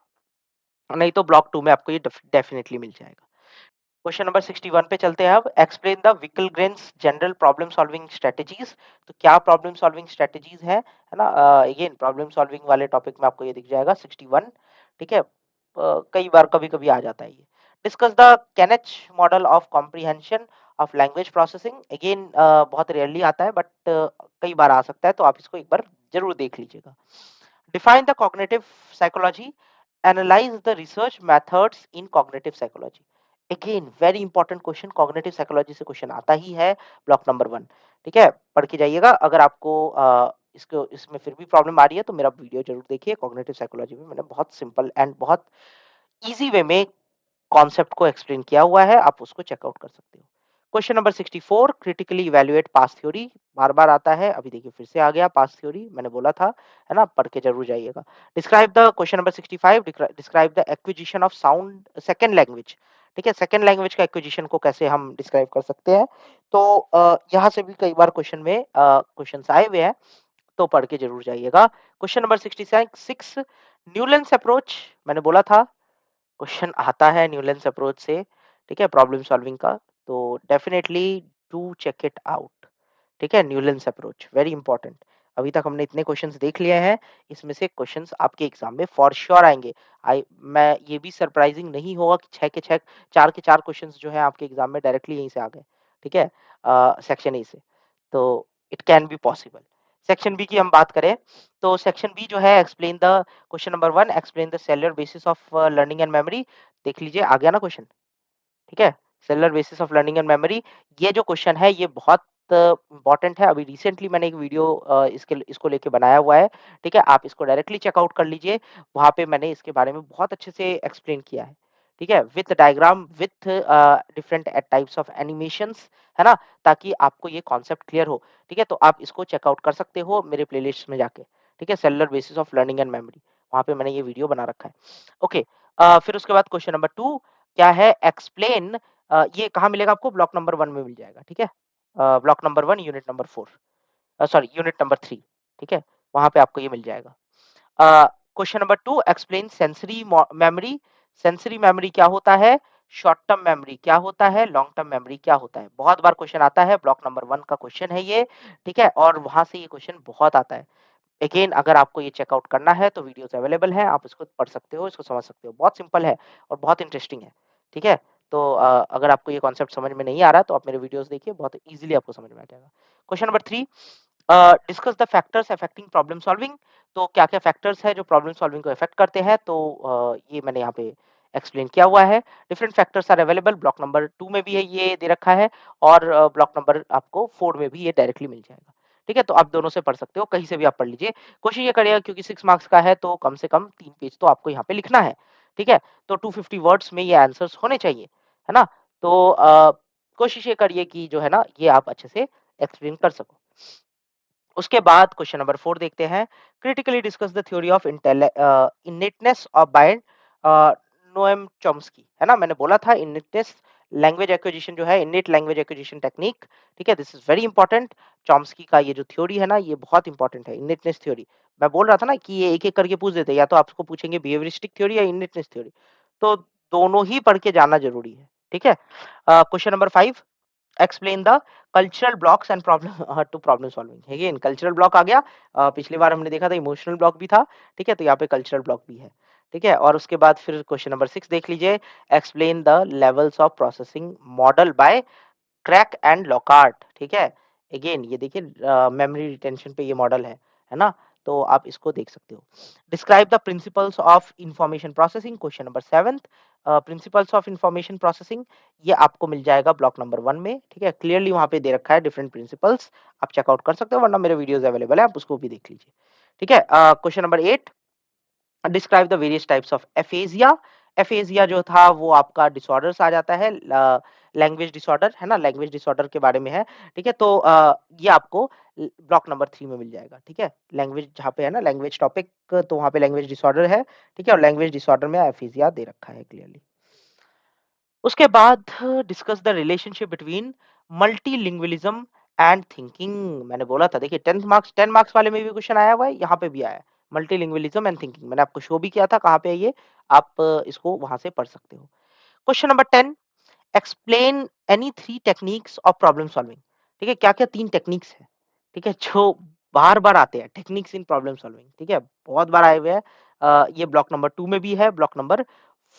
[SPEAKER 1] नहीं तो ब्लॉक 2 में आपको ये डेफिनिटली मिल जाएगा। क्वेश्चन नंबर 61 पे चलते हैं अब। Explain the Wickelgren's general problem solving strategies. तो क्या प्रॉब्लम सॉल्विंग स्ट्रेटजीज है ना? अगेन प्रॉब्लम सॉल्विंग वाले टॉपिक में आपको ये दिख जाएगा 61, ठीक है? कई बार कभी-कभी आ जाता है ये। Discuss the Kintsch model of comprehension of language processing. Again बहुत रेयरली आता है, बट कई बार आ सकता है, तो आप इसको एक बार जरूर देख लीजिएगा। Define the cognitive psychology. Analyze the research methods in cognitive psychology. Again, very important question. Cognitive psychology से क्वेश्चन आता ही है, ब्लॉक नंबर 1। ठीक है, पढ़ के जाइएगा। अगर आपको इसको इसमें फिर भी प्रॉब्लम आ रही है, तो मेरा वीडियो जरूर देखिए। कॉग्निटिव साइकोलॉजी में मैंने बहुत सिंपल एंड बहुत इजी वे में कॉन्सेप्ट को एक्सप्लेन किया हुआ है, आप उसको चेकआउट कर सकते हो। Question number 64, critically evaluate PASS theory. बार बार आता है, अभी देखिए फिर से आ गया पास्ट थ्योरी, मैंने बोला था, है ना? पढ़ के जरूर जाइएगा। Describe the question number 65, describe the acquisition of sound second language. ठीक है, सेकंड लैंग्वेज का एक्विजिशन को कैसे हम डिस्क्राइब कर सकते हैं? तो यहाँ से भी कई बार क्वेश्चन में क्वेश्चन आए हुए हैं, तो पढ़ के जरूर जाइएगा। Question number 66, Newlands approach. मैंने बोला था क्वेश्चन आता है न्यूलैंड्स अप्रोच से, ठीक है, प्रॉब्लम सॉल्विंग का, तो definitely do check it out. ठीक है, न्यूलैंड्स अप्रोच वेरी इंपॉर्टेंट। अभी तक हमने इतने क्वेश्चंस देख लिए हैं, इसमें से क्वेश्चंस आपके एग्जाम में फॉर श्योर आएंगे। आई मैं ये भी सरप्राइजिंग नहीं होगा कि 6 के 6, 4 के 4 क्वेश्चंस जो है आपके एग्जाम में डायरेक्टली यहीं से आ गए, ठीक है, सेक्शन ए से। तो it can be possible. Section B की हम बात करें, तो सेक्शन बी जो है, explain the question number 1, explain the cellular basis of learning and memory. देख लीजिए, आ गया ना क्वेश्चन, ठीक है? Cellular basis of learning and memory, ये जो क्वेश्चन है ये बहुत इंपॉर्टेंट है। अभी रिसेंटली मैंने एक वीडियो इसको लेके बनाया हुआ है, ठीक है? आप इसको डायरेक्टली चेकआउट कर लीजिए, वहाँ पे मैंने इसके बारे में बहुत अच्छे से एक्सप्लेन किया है, ठीक है? With diagram, with different types of animations, है ना? ताकि आपको ये कॉन्सेप्ट क्लियर हो, ठीक है? तो आप इसको चेकआउट कर सकते हो मेरे प्लेलिस्ट में जाके, ठीक है? Cellular basis of learning and memory, वहाँ पे मैंने ये वीडियो बना रखा है। ओके, फिर उसके बाद क्वेश्चन नंबर 2 क्या है? एक्सप्लेन। ये कहाँ मिलेगा आपको? ब्लॉक नंबर 1 में मिल जाएगा, ठीक है? Block number 1 unit number 4, sorry unit number 3, ठीक है? वहाँ पे आपको ये मिल जाएगा। Question number 2, explain sensory memory. Sensory memory क्या होता है? शॉर्ट टर्म मेमोरी क्या होता है? लॉन्ग टर्म मेमोरी क्या होता है? बहुत बार क्वेश्चन आता है, ब्लॉक नंबर 1 का क्वेश्चन है ये, ठीक है? और वहाँ से ये क्वेश्चन बहुत आता है। अगेन अगर आपको ये चेकआउट करना है, तो वीडियोस अवेलेबल हैं, आप इसको पढ़ सकते हो, इसको समझ सकते हो। बहुत सिंपल है और बहुत इंटरेस्टिंग है, ठीक है? तो अगर आपको ये कॉन्सेप्ट समझ में नहीं आ रहा तो आप मेरे वीडियोज़ देखिए, बहुत ईज़िली आपको समझ में आ जाएगा। Question number 3, discuss the factors affecting problem solving. तो क्या-क्या फैक्टर्स हैं जो प्रॉब्लम सॉल्विंग को अफेक्ट करते हैं, तो ये मैंने यहाँ पे एक्सप्लेन किया हुआ है। Different factors are available, block number 2 में भी है ये दे रखा है और ब्लॉक नंबर आपको 4 में भी ये डायरेक्टली मिल जाएगा। ठीक है? तो आप दोनों से पढ़ सकते हो, कहीं से भी आप पढ़ लीजिए। कोशिश ये करिएगा क्योंकि 6 मार्क्स का है तो कम से कम 3 पेज तो आपको यहाँ पे लिखना है। ठीक है? तो 250 वर्ड्स में ये आंसर्स होने चाहिए, है ना? तो कोशिश ये करिए कि जो है ना ये आप अच्छे से एक्सप्लेन कर सको। उसके बाद क्वेश्चन नंबर 4 देखते हैं। Critically discuss the theory of innateness of by Noam Chomsky, है ना? मैंने बोला था इनेटनेस लैंग्वेज एक्विजिशन जो है, इनेट लैंग्वेज एक्विजिशन टेक्निक, ठीक है? This is very important. Chomsky का ये जो थ्योरी है ना, ये बहुत इंपॉर्टेंट है, इनेटनेस थ्योरी। मैं बोल रहा था ना कि ये एक-एक करके पूछ देते हैं, या तो आपको पूछेंगे बिहेवियरिस्टिक थ्योरी या इनेटनेस थ्योरी। तो दोनों ही पढ़ के जाना ज़रूरी है, ठीक है? Question number 5, explain the cultural blocks and problem to problem solving. Again cultural block आ गया। पिछली बार हमने देखा था इमोशनल ब्लॉक भी था, ठीक है? तो यहाँ पे कल्चरल ब्लॉक भी है, ठीक है? और उसके बाद फिर क्वेश्चन नंबर 6 देख लीजिए। Explain the levels of processing model by Craik and Lockhart, ठीक है? अगेन ये देखिए मेमोरी रिटेंशन पे ये मॉडल है ना? तो आप इसको देख सकते हो। Describe the principles of information processing, question number 7th। Principles of information processing ये आपको मिल जाएगा ब्लॉक नंबर 1 में, ठीक है? क्लियरली वहाँ पे दे रखा है डिफरेंट प्रिंसिपल्स, आप चेकआउट कर सकते हो, वरना मेरे वीडियोज़ अवेलेबल है, आप उसको भी देख लीजिए, ठीक है? Question number 8, describe the various types of aphasia. Aphasia जो था वो आपका डिसऑर्डर्स आ जाता है, लैंग्वेज डिसऑर्डर, है ना? लैंग्वेज डिसऑर्डर के बारे में है, ठीक है? तो ये आपको ब्लॉक नंबर 3 में मिल जाएगा, ठीक है? लैंग्वेज जहाँ पे है ना लैंग्वेज टॉपिक, तो वहाँ पे लैंग्वेज डिसऑर्डर है, ठीक है? और लैंग्वेज डिसऑर्डर में एफेजिया दे रखा है क्लियरली। उसके बाद discuss the relationship between multilingualism and thinking. मैंने बोला था देखिए 10 मार्क्स वाले में भी क्वेश्चन आया हुआ है, यहाँ पे भी आया है। मल्टीलिंगुअलिज्म एंड थिंकिंग मैंने आपको शो भी किया था, कहाँ पे है ये, आप इसको वहां से पढ़ सकते हो। Question number 10, explain any 3 techniques of problem solving. ठीक है, क्या-क्या 3 टेक्निक्स हैं, ठीक है, जो बार-बार आते हैं, टेक्निक्स इन प्रॉब्लम सॉल्विंग, ठीक है, बहुत बार आए हुए हैं। ये ब्लॉक नंबर 2 में भी है, ब्लॉक नंबर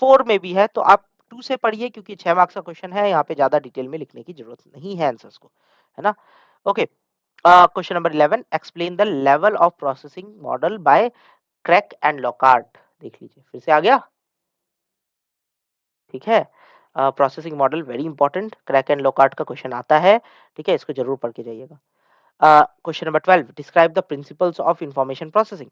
[SPEAKER 1] 4 में भी है, तो आप 2 से पढ़िए क्योंकि 6 मार्क्स का क्वेश्चन है, यहाँ पे ज़्यादा डिटेल में लिखने की ज़रूरत नहीं है आंसर्स को, है ना? Okay, question number 11, explain the level of processing model by Craik and Lockhart. देख लीजिए, फिर से आ गया, ठीक है? Processing model very important, Craik and Lockhart का क्वेश्चन आता है, ठीक है? इसको ज़रूर पढ़ के जाइएगा। Question number 12, describe the principles of information processing.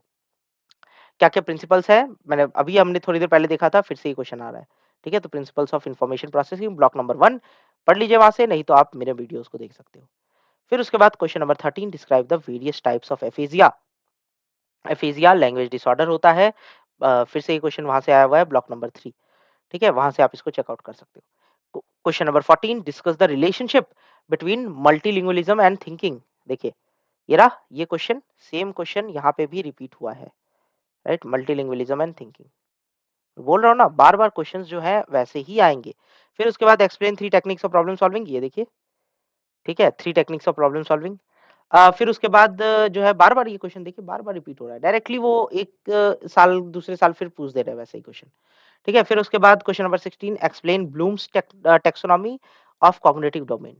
[SPEAKER 1] क्या-क्या प्रिंसिपल्स हैं? मैंने अभी हमने थोड़ी देर पहले देखा था, फिर से ये क्वेश्चन आ रहा है, ठीक है? तो principles of information processing block number 1 पढ़ लीजिए वहाँ से, नहीं तो आप मेरे वीडियोज़ को देख सकते हो। फिर उसके बाद question number 13, describe the various types of aphasia. Aphasia language disorder होता है। फिर से ये क्वेश्चन वहाँ से आया हुआ है, ब्लॉक नंबर 3, ठीक है? वहाँ से आप इसको चेकआउट कर सकते हो। Question number 14, discuss the relationship between multilingualism and thinking. देखिए, ये रहा ये क्वेश्चन, सेम क्वेश्चन यहाँ पे भी रिपीट हुआ है, राइट? Multilingualism and thinking. बोल रहा हूँ ना, बार-बार क्वेश्चंस जो हैं वैसे ही आएँगे। फिर उसके बाद explain 3 techniques of problem solving, ये देखिए, ठीक है? 3 टेक्निक्स ऑफ प्रॉब्लम सॉल्विंग। फिर उसके बाद जो है बार-बार ये क्वेश्चन देखिए बार-बार रिपीट हो रहा है। डायरेक्टली वो एक साल दूसरे साल फिर पूछ दे रहे हैं वैसे ही क्वेश्चन। ठीक है? फिर उसके बाद question number 16, explain Bloom's taxonomy of cognitive domain.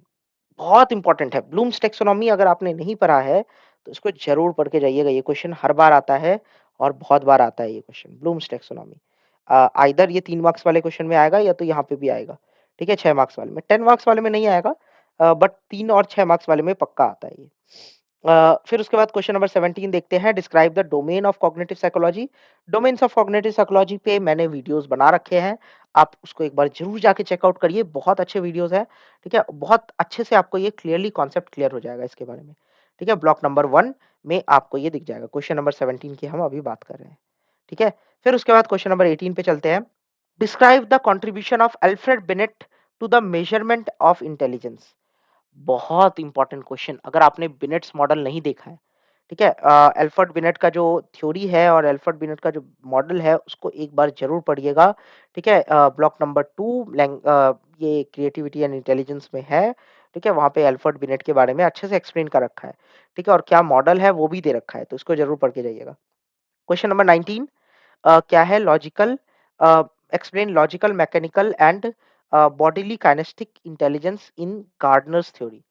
[SPEAKER 1] बहुत इंपॉर्टेंट है। ब्लूम्स टैक्सोनॉमी अगर आपने नहीं पढ़ा है, तो इसको ज़रूर पढ़ के जाइएगा। ये क्वेश्चन हर बार आता है और बहुत बार आता है ये क्वेश्चन, ब्लूम्स टैक्सोनॉमी। आइदर ये 3 मार्क्स वाले क्वेश्चन में आएगा या तो यहाँ पे भी आएगा। ठीक है? 6 मार्क्स वाले में। 10 मार्क्स वाले में नहीं आएगा, बट 3 और 6 मार्क्स वाले में पक्का आता है ये। फिर उसके बाद क्वेश्चन नंबर 17 देखते हैं, describe the domain of cognitive psychology. Domains of cognitive psychology पे मैंने वीडियोस बना रखे हैं, आप उसको एक बार जरूर जाके चेकआउट करिए, बहुत अच्छे वीडियोस हैं, ठीक है? बहुत अच्छे से आपको ये क्लियरली कॉन्सेप्ट क्लियर हो जाएगा इसके बारे में, ठीक है? ब्लॉक नंबर 1 में आपको ये दिख जाएगा, क्वेश्चन नंबर 17 की हम अभी बात कर रहे हैं, ठीक है? फिर उसके बाद क्वेश्चन नंबर 18 पे चलते हैं। Describe the contribution of Alfred Binet to the measurement of intelligence. बहुत इंपॉर्टेंट क्वेश्चन, अगर आपने बिनेट्स मॉडल नहीं देखा है, ठीक है? अल्फ्रेड बिनेट का जो थ्योरी है और अल्फ्रेड बिनेट का जो मॉडल है उसको एक बार जरूर पढ़िएगा, ठीक है? ब्लॉक नंबर 2 ये क्रिएटिविटी एंड इंटेलिजेंस में है, ठीक है? वहाँ पे अल्फ्रेड बिनेट के बारे में अच्छे से एक्सप्लेन कर रखा है, ठीक है? और क्या मॉडल है वो भी दे रखा है, तो इसको जरूर पढ़ के जाइएगा। क्वेश्चन नंबर 19, क्या है logical, explain logical, mechanical and bodily kinesthetic intelligence in Gardner's theory.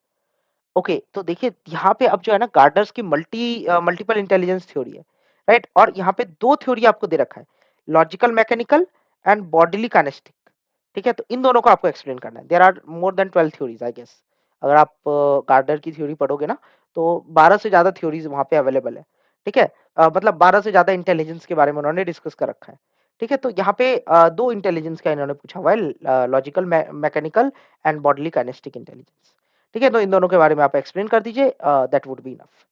[SPEAKER 1] Okay, तो देखिए यहाँ पे अब जो है ना गार्डनर्स की मल्टीपल इंटेलिजेंस थ्योरी है, राइट? और यहाँ पे 2 थ्योरी आपको दे रखा है, logical mechanical and bodily kinaesthetic. ठीक है? तो इन दोनों को आपको एक्सप्लेन करना है। There are more than 12 theories I guess. अगर आप गार्डनर की थ्योरी पढ़ोगे ना, तो 12 से ज़्यादा थ्योरीज वहाँ पे अवेलेबल है। ठीक है? मतलब 12 से ज़्यादा इंटेलिजेंस के बारे में उन्होंने डिस्कस कर रखा है। ठीक है? तो यहाँ पे 2 इंटेलिजेंस का इन्होंने पूछा हुआ है, logical mechanical and bodily kinesthetic intelligence. ठीक है? तो इन दोनों के बारे में आप एक्सप्लेन कर दीजिए, दैट वुड बी इनफ।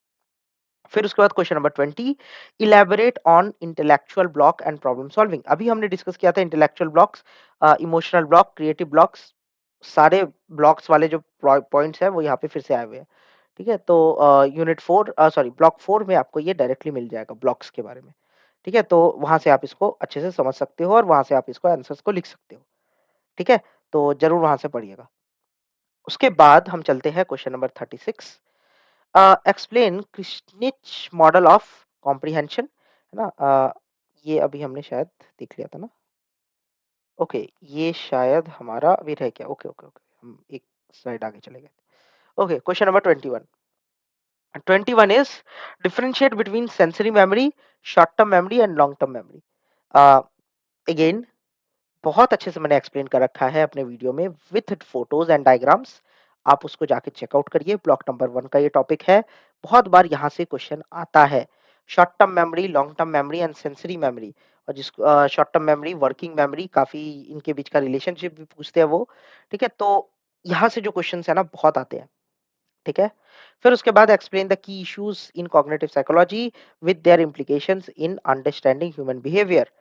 [SPEAKER 1] फिर उसके बाद question number 20, elaborate on intellectual block and problem solving. अभी हमने डिस्कस किया था intellectual blocks, emotional block, creative blocks, सारे ब्लॉक्स वाले जो पॉइंट्स हैं वो यहाँ पे फिर से आए हुए हैं। ठीक है? तो यूनिट 4 सॉरी ब्लॉक 4 में आपको ये डायरेक्टली मिल जाएगा ब्लॉक्स के बारे में। ठीक है? तो वहाँ से आप इसको अच्छे से समझ सकते हो और वहाँ से आप इसको आंसर्स को लिख सकते हो। ठीक है? तो ज़रूर वहाँ से पढ़िएगा। उसके बाद हम चलते हैं question number 36। Explain Kintsch's model of comprehension, है ना? ये अभी हमने शायद देख लिया था ना? ओके, ये शायद हमारा अभी रह गया। Okay, okay, okay. हम एक स्लाइड आगे चले गए। Okay, question number 21। 21 is differentiate between sensory memory, short term memory and long term memory. Again बहुत अच्छे से मैंने एक्सप्लेन कर रखा है अपने वीडियो में विथ फोटोज एंड डायग्राम्स। आप उसको जाके चेकआउट करिए। ब्लॉक नंबर 1 का ये टॉपिक है। बहुत बार यहाँ से क्वेश्चन आता है। Short term memory, long term memory and sensory memory. और जिसको short term memory, working memory, काफी इनके बीच का रिलेशनशिप भी पूछते हैं वो। ठीक है? तो यहाँ से जो क्वेश्चन है ना बहुत आते हैं। ठीक है? फिर उसके बाद explain the key issues in cognitive psychology with their implications in understanding human behaviour.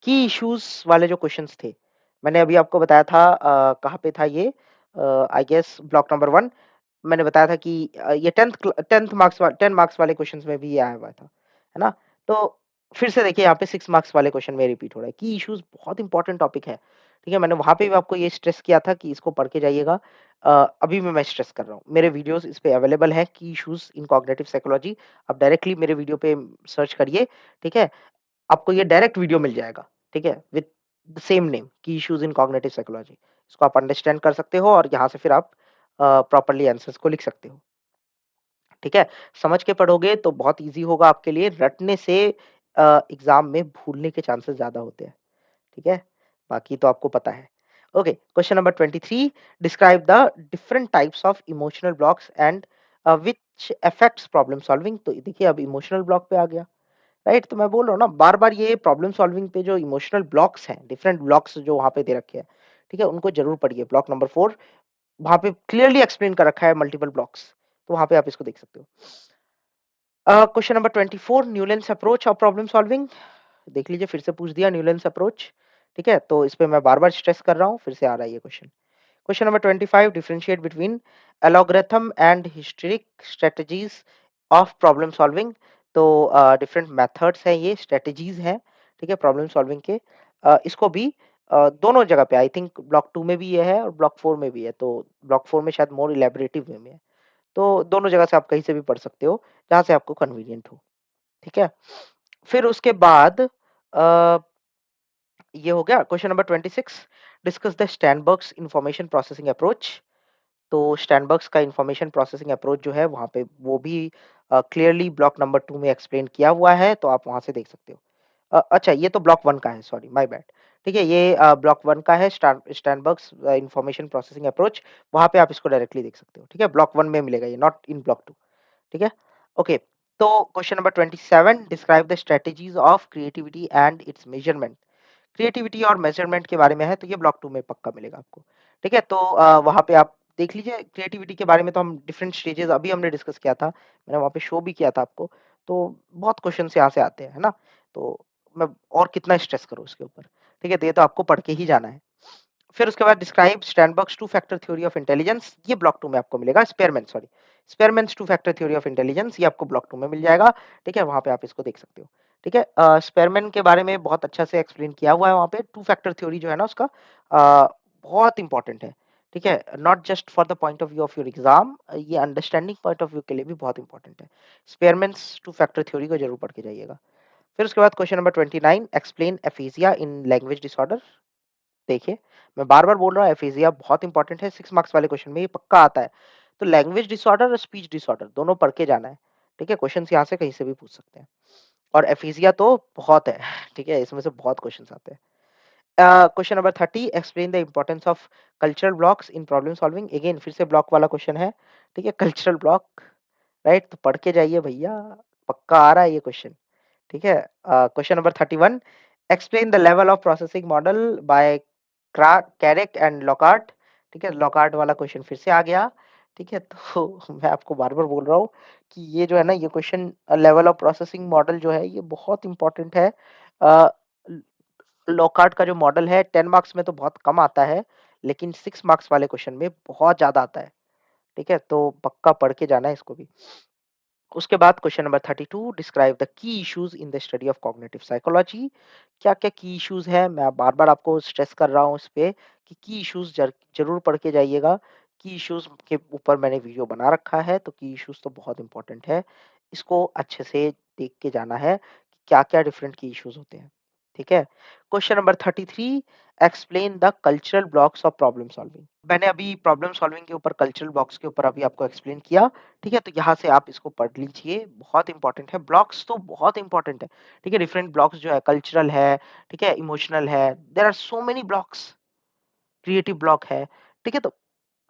[SPEAKER 1] की इश्यूज वाले जो क्वेश्चंस थे, मैंने अभी आपको बताया था, कहाँ पे था ये, आई गेस ब्लॉक नंबर 1। मैंने बताया था कि ये 10 मार्क्स वाले क्वेश्चंस में भी ये आया हुआ था, है ना? तो फिर से देखिए यहाँ पे 6 मार्क्स वाले क्वेश्चन में रिपीट हो रहा है। की इश्यूज बहुत इंपॉर्टेंट टॉपिक है। ठीक है? मैंने वहाँ पे भी आपको ये स्ट्रेस किया था कि इसको पढ़ के जाइएगा। अभी भी मैं स्ट्रेस कर रहा हूँ। मेरे वीडियोस इस पे अवेलेबल हैं, की इश्यूज इन कॉग्निटिव साइकोलॉजी। आप डायरेक्टली मेरे वीडियो पे सर्च करिए। ठीक है? आपको ये डायरेक्ट वीडियो मिल जाएगा। ठीक है? विद द सेम नेम, की इश्यूज इन कॉग्निटिव साइकोलॉजी। इसको आप अंडरस्टैंड कर सकते हो और यहाँ से फिर आप प्रॉपर्ली आंसर्स को लिख सकते हो। ठीक है? समझ के पढ़ोगे तो बहुत ईज़ी होगा आपके लिए। रटने से एग्ज़ाम में भूलने के चांसेस ज़्यादा होते हैं। ठीक है? बाकी तो आपको पता है। Okay, question number 23, describe the different types of emotional blocks and which affects problem solving. तो देखिए अब इमोशनल ब्लॉक पे आ गया। राइट? तो मैं बोल रहा हूँ ना बार-बार ये प्रॉब्लम सॉल्विंग पे जो इमोशनल ब्लॉक्स हैं, डिफरेंट ब्लॉक्स जो वहाँ पे दे रखे हैं, ठीक है? उनको ज़रूर पढ़िए। ब्लॉक नंबर 4 वहाँ पे क्लियरली एक्सप्लेन कर रखा है मल्टीपल ब्लॉक्स, तो वहाँ पे आप इसको देख सकते हो। Question number 24, Newell's approach of problem solving. देख लीजिए फिर से पूछ दिया न्यूलेंस अप्रोच। ठीक है? तो इस पे मैं बार-बार स्ट्रेस कर रहा हूँ, फिर से आ रहा है ये question. Question number 25, differentiate between algorithm and historic strategies of problem solving. तो डिफरेंट मेथड्स हैं, ये स्ट्रेटजीज हैं। ठीक है? प्रॉब्लम सॉल्विंग के इसको भी दोनों जगह पे आई थिंक ब्लॉक 2 में भी ये है और ब्लॉक 4 में भी है। तो ब्लॉक 4 में शायद मोर इलैबोरेटिव वे में है। तो दोनों जगह से आप कहीं से भी पढ़ सकते हो, जहाँ से आपको कन्वीनिएंट हो। ठीक है? फिर उसके बाद ये हो गया question number 26, discuss the Sternberg's information processing approach. तो स्टैनबर्ग्स का इंफॉर्मेशन प्रोसेसिंग अप्रोच जो है वहाँ पे वो भी क्लियरली ब्लॉक नंबर 2 में एक्सप्लेन किया हुआ है, तो आप वहाँ से देख सकते हो। अच्छा ये तो ब्लॉक 1 का है, सॉरी माय बैड। ठीक है? ये ब्लॉक 1 का है स्टैनबर्ग्स इंफॉर्मेशन प्रोसेसिंग अप्रोच, वहाँ पे आप इसको डायरेक्टली देख सकते हो। ठीक है? ब्लॉक 1 में मिलेगा ये, नॉट इन ब्लॉक 2। ठीक है? ओके, तो question number 27, describe the strategies of creativity and it's measurement. Creativity और मेजरमेंट के बारे में है, तो ये ब्लॉक 2 में पक्का मिलेगा आपको। ठीक है? तो वहाँ पे आप देख लीजिए। क्रिएटिविटी के बारे में तो हम डिफरेंट स्टेजेस अभी हमने डिस्कस किया था। मैंने वहाँ पे शो भी किया था आपको। तो बहुत क्वेश्चन्स यहाँ से आते हैं, है ना? तो मैं और कितना स्ट्रेस करूँ उसके ऊपर। ठीक है? तो ये तो आपको पढ़ के ही जाना है। फिर उसके बाद describe Sternberg's two factor theory of intelligence, ये ब्लॉक 2 में आपको मिलेगा। Spearman's two factor theory of intelligence, ये आपको ब्लॉक 2 में मिल जाएगा। ठीक है? वहाँ पे आप इसको देख सकते हो। ठीक है? स्पेयरमैन के बारे में बहुत अच्छा से एक्सप्लेन किया हुआ है वहाँ पे। टू फैक्टर थ्योरी जो है ना उसका बहुत इंपॉर्टेंट है। ठीक है? Not just for the point of view of your exam, ये अंडरस्टैंडिंग पॉइंट ऑफ व्यू के लिए भी बहुत इंपॉर्टेंट है। स्पेयरमैन्स टू फैक्टर थ्योरी को जरूर पढ़ के जाइएगा। फिर उसके बाद question number 29, explain aphasia in language disorder. देखिए, मैं बार-बार बोल रहा हूँ एफेज़िया बहुत इंपॉर्टेंट है, 6 मार्क्स वाले क्वेश्चन में ये पक्का आता है। तो लैंग्वेज डिसऑर्डर और स्पीच डिसऑर्डर दोनों पढ़ के जाना है, ठीक है? क्वेश्चन्स यहाँ से कहीं से भी पूछ सकते हैं और एफेज़िया तो बहुत है, ठीक है? इसमें से बहुत क्वेश्चन्स आते हैं। Question number 30 explain the importance of cultural blocks in problem solving. Again फिर से ब्लॉक वाला क्वेश्चन है, ठीक है? Cultural block, right? तो पढ़ के जाइए भैया, पक्का आ रहा है ये क्वेश्चन। ठीक है? Question number 31 explain the level of processing model by Craik Craik and Lockhart. ठीक है? लॉकार्ट वाला क्वेश्चन फिर से आ गया। ठीक है? तो मैं आपको बार-बार बोल रहा हूँ कि ये जो है ना ये question level of processing model जो है ये बहुत इम्पोर्टेंट है। अ, ल लॉकार्ट का जो मॉडल है 10 मार्क्स में तो बहुत कम आता है, लेकिन 6 मार्क्स वाले क्वेश्चन में बहुत ज़्यादा आता है। ठीक है? तो पक्का पढ़ के जाना है इसको भी। उसके बाद question number 32 describe the key issues in the study of cognitive psychology. क्या-क्या की इश्यूज है मैं बार-बार आपको स्ट्रेस कर रहा हूँ इस पे कि की इश्यूज जरूर पढ़ के जाइएगा। की इश्यूज के ऊपर मैंने वीडियो बना रखा है तो की इश्यूज तो बहुत इंपॉर्टेंट है। इसको अच्छे से देख के जाना है कि क्या-क्या डिफरेंट की इश्यूज होते हैं। ठीक है? Question number 33 explain the cultural blocks of problem solving. मैंने अभी प्रॉब्लम सॉल्विंग के ऊपर कल्चरल ब्लॉक्स के ऊपर अभी आपको एक्सप्लेन किया। ठीक है? तो यहाँ से आप इसको पढ़ लीजिए, बहुत इंपॉर्टेंट है। ब्लॉक्स तो बहुत इंपॉर्टेंट है। ठीक है? डिफरेंट ब्लॉक्स जो है कल्चरल है, ठीक है? इमोशनल है। There are so many blocks, creative block है। ठीक है? तो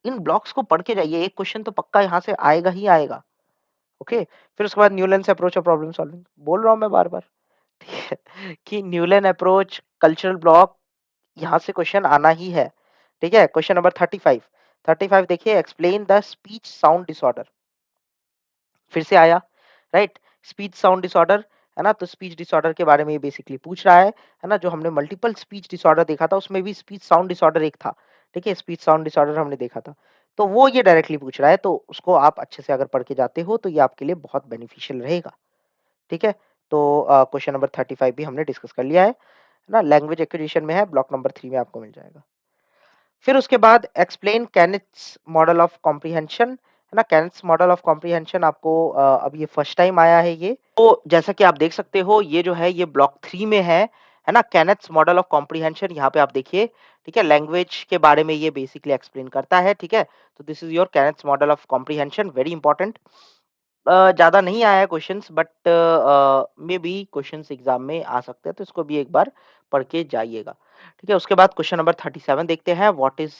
[SPEAKER 1] इन ब्लॉक्स को पढ़ के जाइए, एक क्वेश्चन तो पक्का यहाँ से आएगा ही आएगा। ओके? फिर उसके बाद Newlands approach of problem solving. बोल रहा हूँ मैं बार-बार, ठीक है? कि न्यूलैंड अप्रोच, कल्चरल ब्लॉक यहाँ से क्वेश्चन आना ही है। ठीक है? Question number 35। 35 देखिए explain the speech sound disorder. फिर से आया, राइट? स्पीच साउंड डिसऑर्डर, है ना? तो स्पीच डिसऑर्डर के बारे में ये बेसिकली पूछ रहा है ना? जो हमने मल्टीपल स्पीच डिसऑर्डर देखा था, उसमें भी स्पीच साउंड डिसऑर्डर एक था, ठीक है? स्पीच साउंड डिसऑर्डर हमने देखा था। तो वो ये डायरेक्टली पूछ रहा है, तो उसको आप अच्छे से अगर पढ़ के जाते हो, तो ये आपके लिए बहुत बेनिफिशियल रहेगा, ठीक है? तो क्वेश्चन नंबर 35 भी हमने डिस्कस कर लिया है ना? लैंग्वेज एक्विजिशन में है, ब्लॉक नंबर 3 में आपको मिल जाएगा। फिर उसके बाद एक्सप्लेन केनेथ्स मॉडल ऑफ कॉम्प्रिहेंशन, है ना? केनेथ्स मॉडल ऑफ कॉम्प्रिहेंशन आपको अब ये फर्स्ट टाइम आया है ये। तो जैसा कि आप देख सकते हो ये जो है ये ब्लॉक 3 में है ना? केनेथ्स मॉडल ऑफ कॉम्प्रिहेंशन यहाँ पे आप देखिए, ठीक है? लैंग्वेज के बारे में ये बेसिकली एक्सप्लेन करता है, ठीक है? तो this is your Kenneth's model of comprehension, very important. ज़्यादा नहीं आया है questions but maybe questions exam में आ सकते हैं तो इसको भी एक बार पढ़ के जाइएगा। ठीक है? उसके बाद क्वेश्चन नंबर 37 देखते हैं what is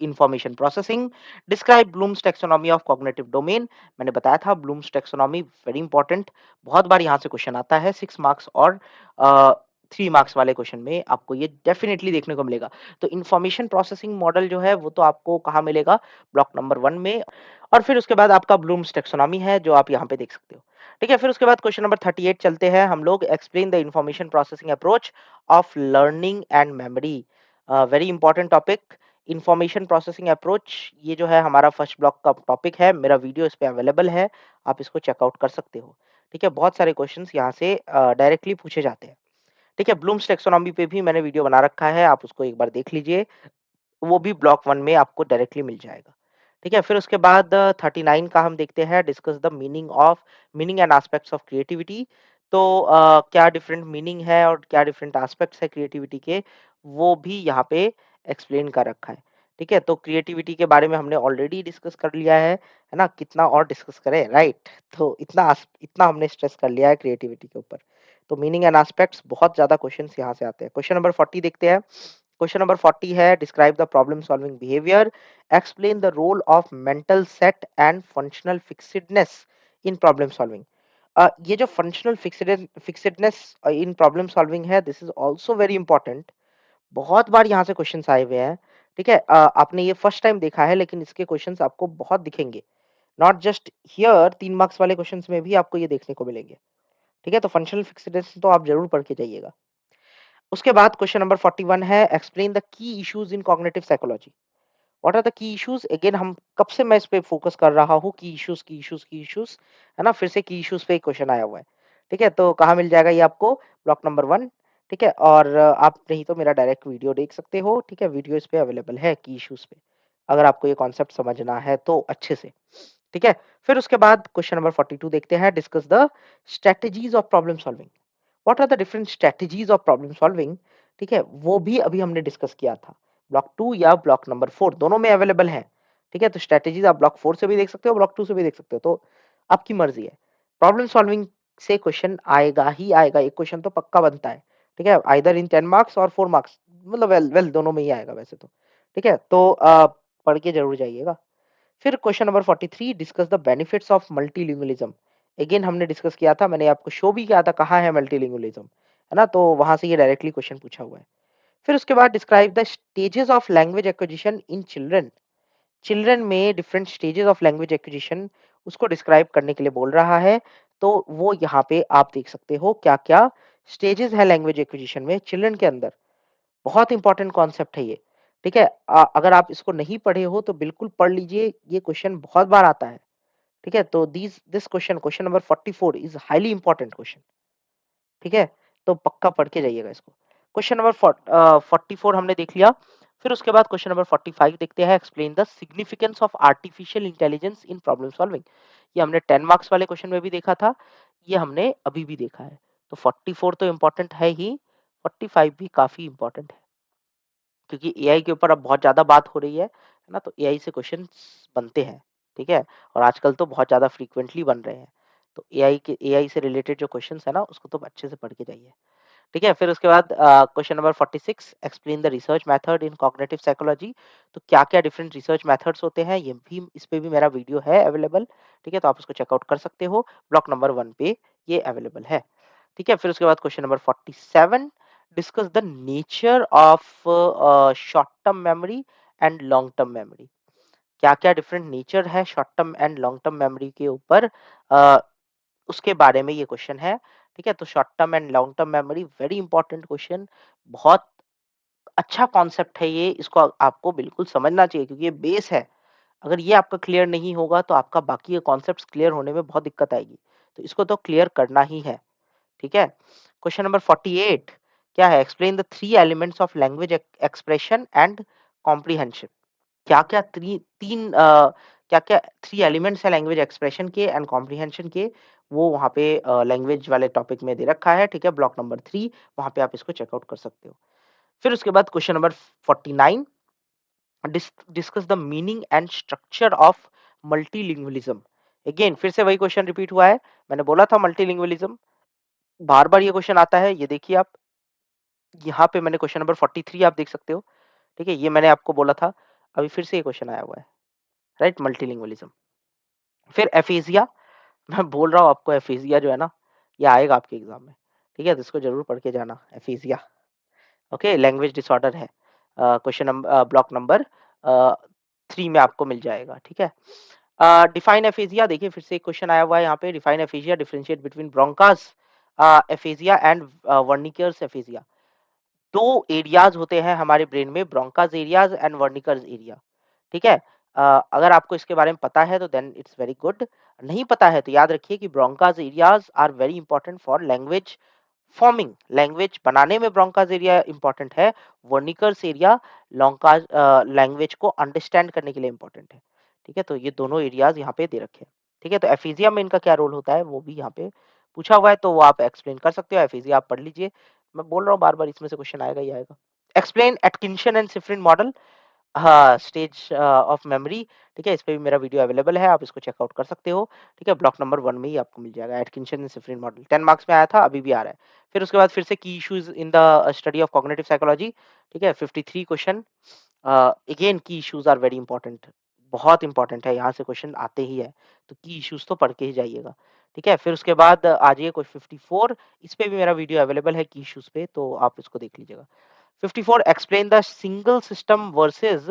[SPEAKER 1] information processing? Describe Bloom's taxonomy of cognitive domain. मैंने बताया था ब्लूम्स टैक्सोनॉमी वेरी इंपोर्टेंट, बहुत बार यहाँ से क्वेश्चन आता है 6 मार्क्स और 3 मार्क्स वाले क्वेश्चन में आपको ये डेफिनिटली देखने को मिलेगा। तो इन्फॉर्मेशन प्रोसेसिंग मॉडल जो है वो तो आपको कहाँ मिलेगा? ब्लॉक नंबर 1 में और फिर उसके बाद आपका ब्लूम्स टैक्सोनॉमी है जो आप यहाँ पे देख सकते हो। ठीक है? फिर उसके बाद क्वेश्चन नंबर 38 चलते हैं हम लोग explain the information processing approach of learning and memory. Very important topic information processing approach ये जो है हमारा फर्स्ट ब्लॉक का टॉपिक है। मेरा वीडियो इस पे अवेलेबल है। आप इसको चेकआउट कर सकते हो। ठीक है? बहुत सारे क्वेश्चंस यहाँ से डायरेक्टली पूछे जाते हैं। ठीक है? ब्लूम्स टैक्सोनॉमी पे भी मैंने वीडियो बना रखा है। आप उसको एक बार देख लीजिए। वो भी ब्लॉक 1 में आपको डायरेक्टली मिल जाएगा। ठीक है? फिर उसके बाद 39 का हम देखते हैं discuss the meaning and aspects of creativity. तो क्या डिफरेंट मीनिंग है और क्या डिफरेंट एस्पेक्ट्स है क्रिएटिविटी के, वो भी यहाँ पे एक्सप्लेन कर रखा है। ठीक है? तो क्रिएटिविटी के बारे में हमने ऑलरेडी डिस्कस कर लिया है ना? कितना और डिस्कस करें, राइट? तो इतना हमने स्ट्रेस कर लिया है क्रिएटिविटी के ऊपर। तो मीनिंग एंड एस्पेक्ट्स बहुत ज़्यादा क्वेश्चंस यहाँ से आते हैं। क्वेश्चन नंबर 40 देखते हैं। क्वेश्चन नंबर 40 है describe the problem solving behaviour, explain the role of mental set and functional fixedness in problem solving. ये जो functional fixedness in problem solving है this is also very important. बहुत बार यहाँ से क्वेश्चंस आए हुए हैं। ठीक है? आपने ये फर्स्ट टाइम देखा है लेकिन इसके क्वेश्चंस आपको बहुत दिखेंगे। नॉट जस्ट हियर 3 मार्क्स वाले क्वेश्चंस में भी आपको ये देखने को मिलेंगे। ठीक है? तो फंक्शनल फिक्सिडनेस तो आप जरूर पढ़ के जाइएगा। उसके बाद क्वेश्चन नंबर 41 है explain the key issues in cognitive psychology. What are the key issues? Again हम कब से मैं इस पे फोकस कर रहा हूँ की इश्यूज, है ना? फिर से की इश्यूज पे एक क्वेश्चन आया हुआ है। ठीक है? तो कहाँ मिल जाएगा ये आपको? Block number 1। ठीक है? और आप नहीं तो मेरा डायरेक्ट वीडियो देख सकते हो। ठीक है? वीडियो इस पे अवेलेबल है की इश्यूज पे। अगर आपको ये कॉन्सेप्ट समझना है तो अच्छे से। ठीक है? फिर उसके बाद क्वेश्चन नंबर 42 देखते हैं discuss the strategies of problem solving. What are the different strategies of problem solving? ठीक है? वो भी अभी हमने डिस्कस किया था। ब्लॉक 2 या ब्लॉक नंबर 4 दोनों में अवेलेबल है। ठीक है? तो स्ट्रैटेजीज़ आप ब्लॉक 4 से भी देख सकते हो, ब्लॉक 2 से भी देख सकते हो, तो आपकी मर्ज़ी है। प्रॉब्लम सॉल्विंग से क्वेश्चन आएगा ही आएगा, एक क्वेश्चन तो पक्का बनता है। ठीक है? आइदर इन 10 मार्क्स और 4 मार्क्स, मतलब वेल वेल दोनों में ही आएगा वैसे तो। ठीक है? तो पढ़ के ज़रूर जाइएगा। फिर question number 43, discuss the benefits of multilingualism. Again हमने डिस्कस किया था, मैंने आपको शो भी किया था कहाँ है मल्टीलिंगुअलिज्म, है ना? तो वहाँ से ये डायरेक्टली क्वेश्चन पूछा हुआ है। फिर उसके बाद describe the stages of language acquisition in children. Children में different stages of language acquisition, उसको डिस्क्राइब करने के लिए बोल रहा है। तो वो यहाँ पे आप देख सकते हो क्या-क्या स्टेजेस है लैंग्वेज एक्विजिशन में चिल्ड्रन के अंदर। बहुत इंपॉर्टेंट कॉन्सेप्ट है ये। ठीक है? अगर आप इसको नहीं पढ़े हो तो बिल्कुल पढ़ लीजिए, ये क्वेश्चन बहुत बार आता है। ठीक है? तो this question, question number 44 is highly important question. ठीक है? तो पक्का पढ़ के जाइएगा इसको। क्वेश्चन नंबर 44 हमने देख लिया। फिर उसके बाद क्वेश्चन नंबर 45 देखते हैं, explain the significance of artificial intelligence in problem solving. ये हमने 10 मार्क्स वाले क्वेश्चन में भी देखा था, ये हमने अभी भी देखा है। तो 44 तो इम्पोर्टेंट है ही, 45 भी काफ़ी इम्पोर्टेंट है। क्योंकि एआई के ऊपर अब बहुत ज़्यादा बात हो रही है ना? तो एआई से क्वेश्चंस बनते हैं, ठीक है? और आजकल तो बहुत ज़्यादा फ्रीक्वेंटली बन रहे हैं। तो एआई से रिलेटेड जो क्वेश्चंस है ना, उसको तो अच्छे से पढ़ के जाइए। ठीक है? फिर उसके बाद question number 46, explain the research method in cognitive psychology. तो क्या-क्या डिफरेंट रिसर्च मेथड्स होते हैं, ये भी, इस पे भी मेरा वीडियो है अवेलेबल। ठीक है? तो आप उसको चेकआउट कर सकते हो। ब्लॉक नंबर 1 पे ये अवेलेबल है। ठीक है? फिर उसके बाद question number 47, discuss the nature of short term memory and long term memory. क्या-क्या डिफरेंट नेचर है short term and long term memory के ऊपर, अ, उसके बारे में ये क्वेश्चन है। ठीक है? तो short term and long term memory very important question, बहुत अच्छा कॉन्सेप्ट है ये, इसको आपको बिल्कुल समझना चाहिए क्योंकि ये बेस है। अगर ये आपका क्लियर नहीं होगा तो आपका बाकी के कॉन्सेप्ट्स क्लियर होने में बहुत दिक्कत आएगी। तो इसको तो क्लियर करना ही है। ठीक है? क्वेश्चन नंबर 48 क्या है? Explain the 3 elements of language expression and comprehension. क्या-क्या त्री 3 क्या-क्या 3 एलिमेंट्स हैं लैंग्वेज एक्सप्रेशन के एंड कॉम्प्रिहेंशन के, वो वहाँ पे लैंग्वेज वाले टॉपिक में दे रखा है। ठीक है? ब्लॉक नंबर 3, वहाँ पे आप इसको चेकआउट कर सकते हो। फिर उसके बाद question number 49, discuss the meaning and structure of multilingualism. Again फिर से वही क्वेश्चन रिपीट हुआ है। मैंने बोला था मल्टीलिंगुअलिज्म बार-बार ये क्वेश्चन आता है, ये देखिए आप, यहाँ पे मैंने क्वेश्चन नंबर 43 आप देख सकते हो। ठीक है? ये मैंने आपको बोला था, अभी फिर से ये क्वेश्चन आया हुआ है, राइट? मल्टीलिंगुअलिज्म। फिर एफेसिया, मैं बोल रहा हूँ आपको एफेसिया जो है ना, ये आएगा आपके एग्जाम में। ठीक है? तो इसको जरूर पढ़ के जाना, एफेसिया। ओके, लैंग्वेज डिसऑर्डर है। क्वेश्चन नंबर ब्लॉक नंबर 3 में आपको मिल जाएगा। ठीक है? डिफाइन एफेसिया, देखिए फिर से एक क्वेश्चन आया हुआ है यहाँ पे, define aphasia, differentiate between Broca's aphasia and Wernicke's aphasia. 2 areas होते हैं हमारे ब्रेन में, Broca's areas and Wernicke's area. ठीक है? अगर आपको इसके बारे में पता है तो देन इट्स वेरी गुड। नहीं पता है तो याद रखिए कि Broca's areas are very important for language forming, language बनाने में ब्रोंकास एरिया इंपॉर्टेंट है। वर्निकर्स एरिया लॉन्कास लैंग्वेज को अंडरस्टैंड करने के लिए इंपॉर्टेंट है। ठीक है? तो ये दोनों एरियाज़ यहाँ पे दे रखे हैं। ठीक है? तो एफीजिया में इनका क्या रोल होता है वो भी यहाँ पे पूछा हुआ है, तो वो आप एक्सप्लेन कर सकते हो। एफीजिया आप पढ़ लीजिए। मैं बोल रहा हूँ बार-बार, इसमें से क्वेश्चन आएगा ही आएगा। एक्सप्लेन एटकिंसन एंड शिफरिन मॉडल, हाँ, स्टेज ऑफ मेमोरी। ठीक है? इस पे भी मेरा वीडियो अवेलेबल है, आप इसको चेकआउट कर सकते हो। ठीक है? ब्लॉक नंबर 1 में ही आपको मिल जाएगा, एटकिंसन एंड शिफरिन मॉडल। 10 मार्क्स में आया था, अभी भी आ रहा है। फिर उसके बाद फिर से की issues in the study of cognitive psychology. ठीक है? 53 क्वेश्चन, अगेन की इश्यूज आर वेरी इंपॉर्टेंट, बहुत इंपॉर्टेंट है, यहाँ से क्वेश्चन आते ही है। तो की इश्यूज तो पढ़ के ही जाइएगा। ठीक है? फिर उसके बाद आ जाइए कोई 54, इस पे भी मेरा वीडियो अवेलेबल है की इश्यूज पे, तो आप इसको देख लीजिएगा। 54, explain the single system versus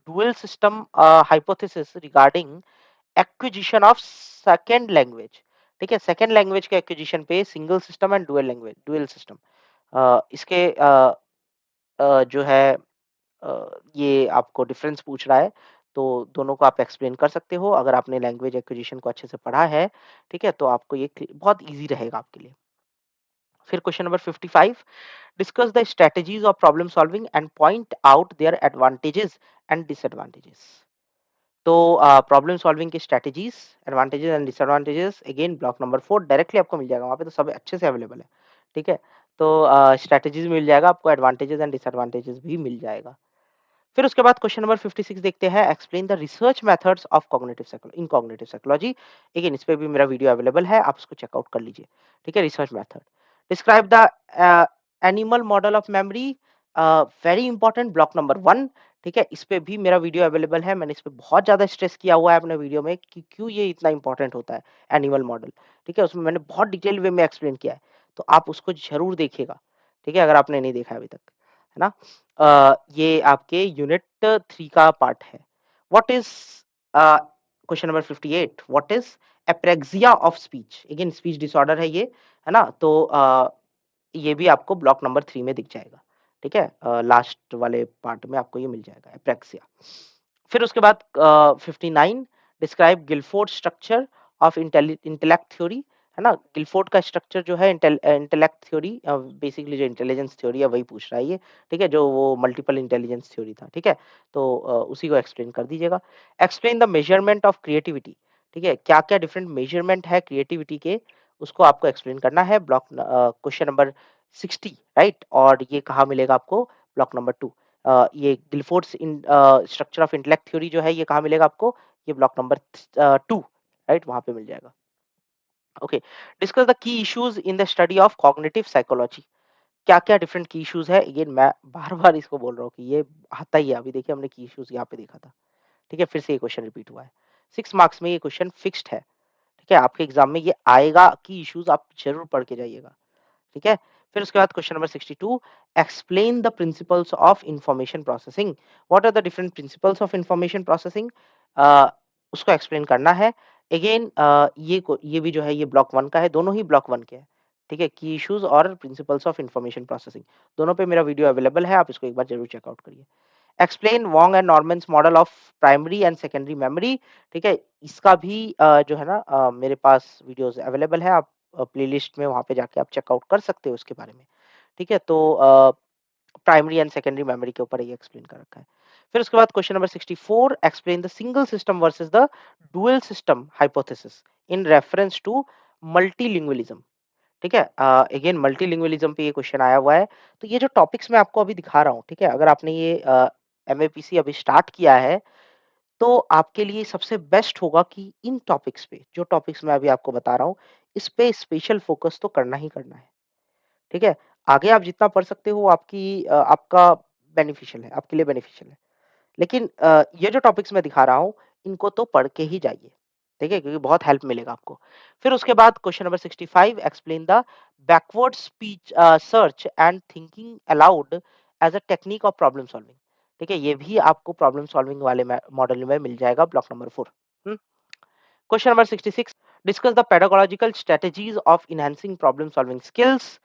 [SPEAKER 1] dual system hypothesis regarding acquisition of second language। ठीक है? सेकंड लैंग्वेज के एक्विजिशन पे single system and dual language, dual system, इसके जो है ये आपको डिफरेंस पूछ रहा है, तो दोनों को आप एक्सप्लेन कर सकते हो। अगर आपने लैंग्वेज एक्विजिशन को अच्छे से पढ़ा है, ठीक है, तो आपको ये बहुत इजी रहेगा आपके लिए। फिर question number 55, discuss the strategies of problem solving and point out their advantages and disadvantages। तो प्रॉब्लम सॉल्विंग की strategies, advantages and disadvantages, again block number 4 directly आपको मिल जाएगा, वहाँ पे तो सब अच्छे से अवेलेबल है। ठीक है? तो स्ट्रैटेजीज़ मिल जाएगा आपको, एडवांटेजेस एंड डिसएडवांटेजेस भी मिल जाएगा। फिर उसके बाद क्वेश्चन नंबर 56 देखते हैं, explain the research methods of cognitive psychology. Again इस पे भी मेरा वीडियो अवेलेबल है, आप उसको चेकआउट कर लीजिए। ठीक है, research method. Describe the animal model of memory, very important, block number 1। ठीक है, इस पे भी मेरा वीडियो अवेलेबल है, मैंने इस पे बहुत ज्यादा स्ट्रेस किया हुआ है अपने वीडियो में कि क्यों ये इतना इंपॉर्टेंट होता है एनिमल मॉडल। ठीक है, उसमें मैंने बहुत डिटेल वे में एक्सप्लेन किया है, तो आप उसको जरूर देखिएगा। ठीक है, अगर आपने नहीं देखा है अभी तक, है ना। ये आपके यूनिट 3 का पार्ट है। What is question number 58, what is apraxia of speech. Again speech disorder है ये, है ना। तो ये भी आपको ब्लॉक नंबर 3 में दिख जाएगा। ठीक है, लास्ट वाले पार्ट में आपको ये मिल जाएगा, एप्रेक्सिया। फिर उसके बाद 59, describe Guilford structure of intellect theory, है ना। गिलफोर्ड का स्ट्रक्चर जो है इंटेलेक्ट थ्योरी, बेसिकली जो इंटेलिजेंस थ्योरी है वही पूछ रहा है ये। ठीक है, जो वो मल्टीपल इंटेलिजेंस थ्योरी था। ठीक है, तो उसी को एक्सप्लेन कर दीजिएगा। Explain the measurement of creativity. ठीक है, क्या क्या डिफरेंट मेजरमेंट है क्रिएटिविटी के, उसको आपको एक्सप्लेन करना है। Block question number 60, right. और ये कहाँ मिलेगा आपको, ब्लॉक नंबर 2। ये गिलफोर्ड्स स्ट्रक्चर ऑफ इंटेलेक्ट थ्योरी जो है ये कहाँ मिलेगा आपको, ये ब्लॉक नंबर 2, राइट, वहां पे मिल जाएगा। Okay, discuss the key issues in the study of cognitive psychology. क्या क्या डिफरेंट की इश्यूज है, अगेन मैं बार बार इसको बोल रहा हूँ कि ये आता ही है। अभी देखिए हमने की इश्यूज यहाँ पे देखा था। ठीक है, फिर से ये क्वेश्चन रिपीट हुआ है। 6 मार्क्स में ये क्वेश्चन फिक्स्ड है। ठीक है, आपके एग्जाम में ये आएगा, की इश्यूज आप जरूर पढ़ के जाइएगा। ठीक है, फिर उसके बाद question number 62, explain the principles of information processing. What are the different principles of information processing, उसको एक्सप्लेन करना है। अगेन ये भी जो है ये ब्लॉक 1 का है, दोनों ही ब्लॉक 1 के हैं। ठीक है, की इश्यूज और प्रिंसिपल्स ऑफ इंफॉर्मेशन प्रोसेसिंग, दोनों पे मेरा वीडियो अवेलेबल है, आप इसको एक बार जरूर चेकआउट करिए। Explain Wong and Normans model of primary and secondary memory. ठीक है, इसका भी जो है ना मेरे पास वीडियोस अवेलेबल है, आप प्लेलिस्ट में वहां पे जाके आप चेकआउट कर सकते हो उसके बारे में। ठीक है, तो प्राइमरी एंड सेकेंडरी मेमोरी के ऊपर ये एक्सप्लेन कर रखा है। फिर उसके बाद question number 64, explain the single system versus the dual system hypothesis in reference to multilingualism. ठीक है, अगेन मल्टीलिंगुअलिज्म पे ये क्वेश्चन आया हुआ है। तो ये जो टॉपिक्स मैं आपको अभी दिखा रहा हूँ, ठीक है, अगर आपने ये एमएपीसी अभी स्टार्ट किया है, तो आपके लिए सबसे बेस्ट होगा कि इन टॉपिक्स पे, जो टॉपिक्स मैं अभी आपको बता रहा हूँ, इस पे स्पेशल फोकस तो करना ही करना है। ठीक है, आगे आप जितना पढ़ सकते हो वो आपका बेनिफिशियल है, आपके लिए बेनिफिशियल है। लेकिन ये जो टॉपिक्स मैं दिखा रहा हूँ, इनको तो पढ़ के ही जाइए। ठीक है, क्योंकि बहुत हेल्प मिलेगा आपको। फिर उसके बाद question number 65, explain the backward speech search and thinking aloud as a technique of problem solving. ठीक है, ये भी आपको प्रॉब्लम सॉल्विंग वाले मॉडल में मिल जाएगा, block number 4। Question number 66, discuss the पेडागोलॉजिकल strategies of enhancing problem solving skills.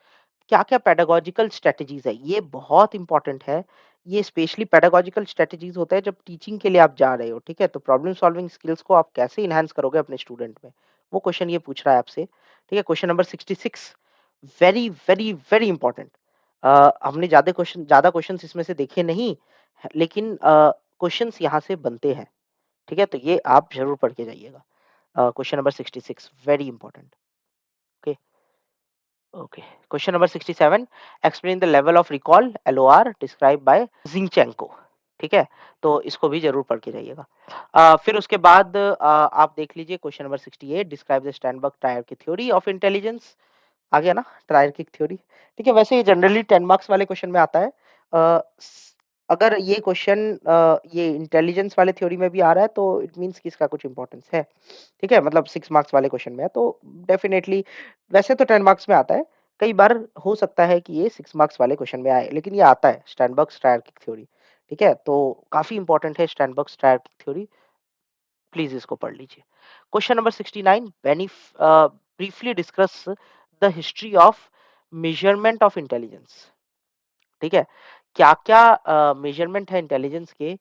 [SPEAKER 1] क्या क्या पेडागोजिकल स्ट्रेटजीज है, ये बहुत इंपॉर्टेंट है। ये स्पेशली पेडागोजिकल स्ट्रेटजीज होता है जब टीचिंग के लिए आप जा रहे हो। ठीक है, तो प्रॉब्लम सॉल्विंग स्किल्स को आप कैसे इनहांस करोगे अपने स्टूडेंट में, वो क्वेश्चन ये पूछ रहा है आपसे। ठीक है, question number 66, very very very important. हमने ज्यादा क्वेश्चन इसमें से देखे नहीं लेकिन क्वेश्चन यहाँ से बनते हैं। ठीक है, तो ये आप जरूर पढ़ के जाइएगा। Question number 66 very important. Okay, okay, question number 67, explain the level of recall LOR describe by Zinchenko. ठीक है, तो इसको भी जरूर पढ़ के जाइएगा। फिर उसके बाद आप देख लीजिए question number 68, describe the Sternberg टायर की थ्योरी ऑफ इंटेलिजेंस। आ गया ना, ट्रायर्किक थ्योरी। ठीक है, वैसे ये जनरली 10 मार्क्स वाले क्वेश्चन में आता है। अगर ये क्वेश्चन ये इंटेलिजेंस वाले थ्योरी में भी आ रहा है, तो इट मीन्स कि इसका कुछ इंपॉर्टेंस है। ठीक है, मतलब 6 मार्क्स वाले क्वेश्चन में है, तो डेफिनेटली वैसे तो 10 मार्क्स में आता है। कई बार हो सकता है कि ये 6 मार्क्स वाले क्वेश्चन में आए, लेकिन ये आता है स्टैनबर्ग ट्रायर्किक थ्योरी। ठीक है, तो काफी इंपॉर्टेंट है स्टैनबर्ग ट्रायर्किक थ्योरी, प्लीज इसको पढ़ लीजिए। Question number 69, briefly discuss the history of measurement of intelligence. ठीक है, क्या क्या मेजरमेंट है इंटेलिजेंस के,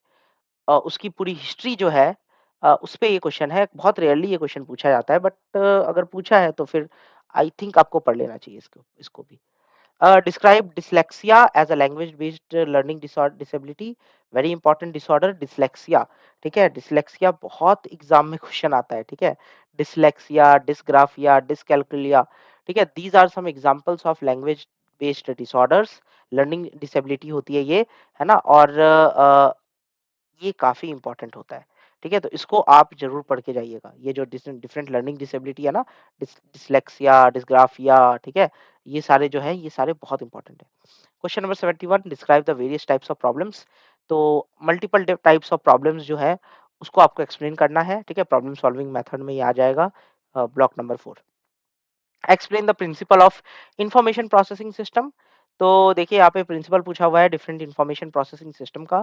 [SPEAKER 1] उसकी पूरी हिस्ट्री जो है, उस पे ये क्वेश्चन है। बहुत रेयरली ये क्वेश्चन पूछा जाता है, बट अगर पूछा है तो फिर आई थिंक आपको पढ़ लेना चाहिए इसको इसको भी। Describe dyslexia as a language based learning disability, very important disorder dyslexia. ठीक है, डिसलेक्सिया बहुत एग्जाम में क्वेश्चन आता है। ठीक है, डिसलेक्सिया, डिसग्राफिया, डिसकैलकुलिया, ठीक है? These are some examples of language based disorders, learning disability होती है ना? और ये काफ़ी इम्पोर्टेंट होता है, ठीक है? तो इसको आप ज़रूर पढ़ के जाइएगा। ये जो डिफरेंट लर्निंग डिसेबिलिटी है ना, डिस्लेक्सिया, डिस्ग्राफिया, ठीक है? ये सारे जो हैं, ये सारे बहुत इम्पोर्टेंट हैं। Question number 71, describe the various types of problems. तो मल्टीपल टाइप्स ऑफ प्रॉब्लम्स जो है, उसको आपको एक्सप्लेन करना है, ठीक है? प्रॉब्लम सॉल्विंग मेथड में ये आ जाएगा block number 4। Explain the principle of information processing system. तो देखिए यहाँ पे प्रिंसिपल पूछा हुआ है डिफरेंट इंफॉर्मेशन प्रोसेसिंग सिस्टम का,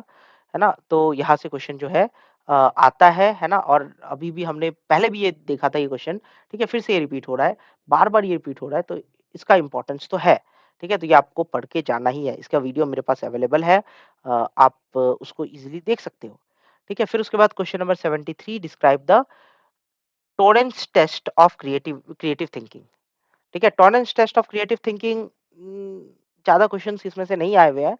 [SPEAKER 1] है ना? तो यहाँ से क्वेश्चन जो है आता है ना? और अभी भी हमने पहले भी ये देखा था ये क्वेश्चन, ठीक है? फिर से ये रिपीट हो रहा है, बार-बार ये रिपीट हो रहा है, तो इसका इम्पोर्टेंस तो है, ठीक है? तो ये आपको पढ़ के जाना ही है। इसका वीडियो मेरे पास अवेलेबल है, आप उसको इज़िली देख सकते हो, ठीक है? फिर उसके बाद question number 73, describe the Torrance test of creative thinking. ठीक है, Torrance test of creative thinking, ज़्यादा क्वेश्चंस इसमें से नहीं आए हुए हैं,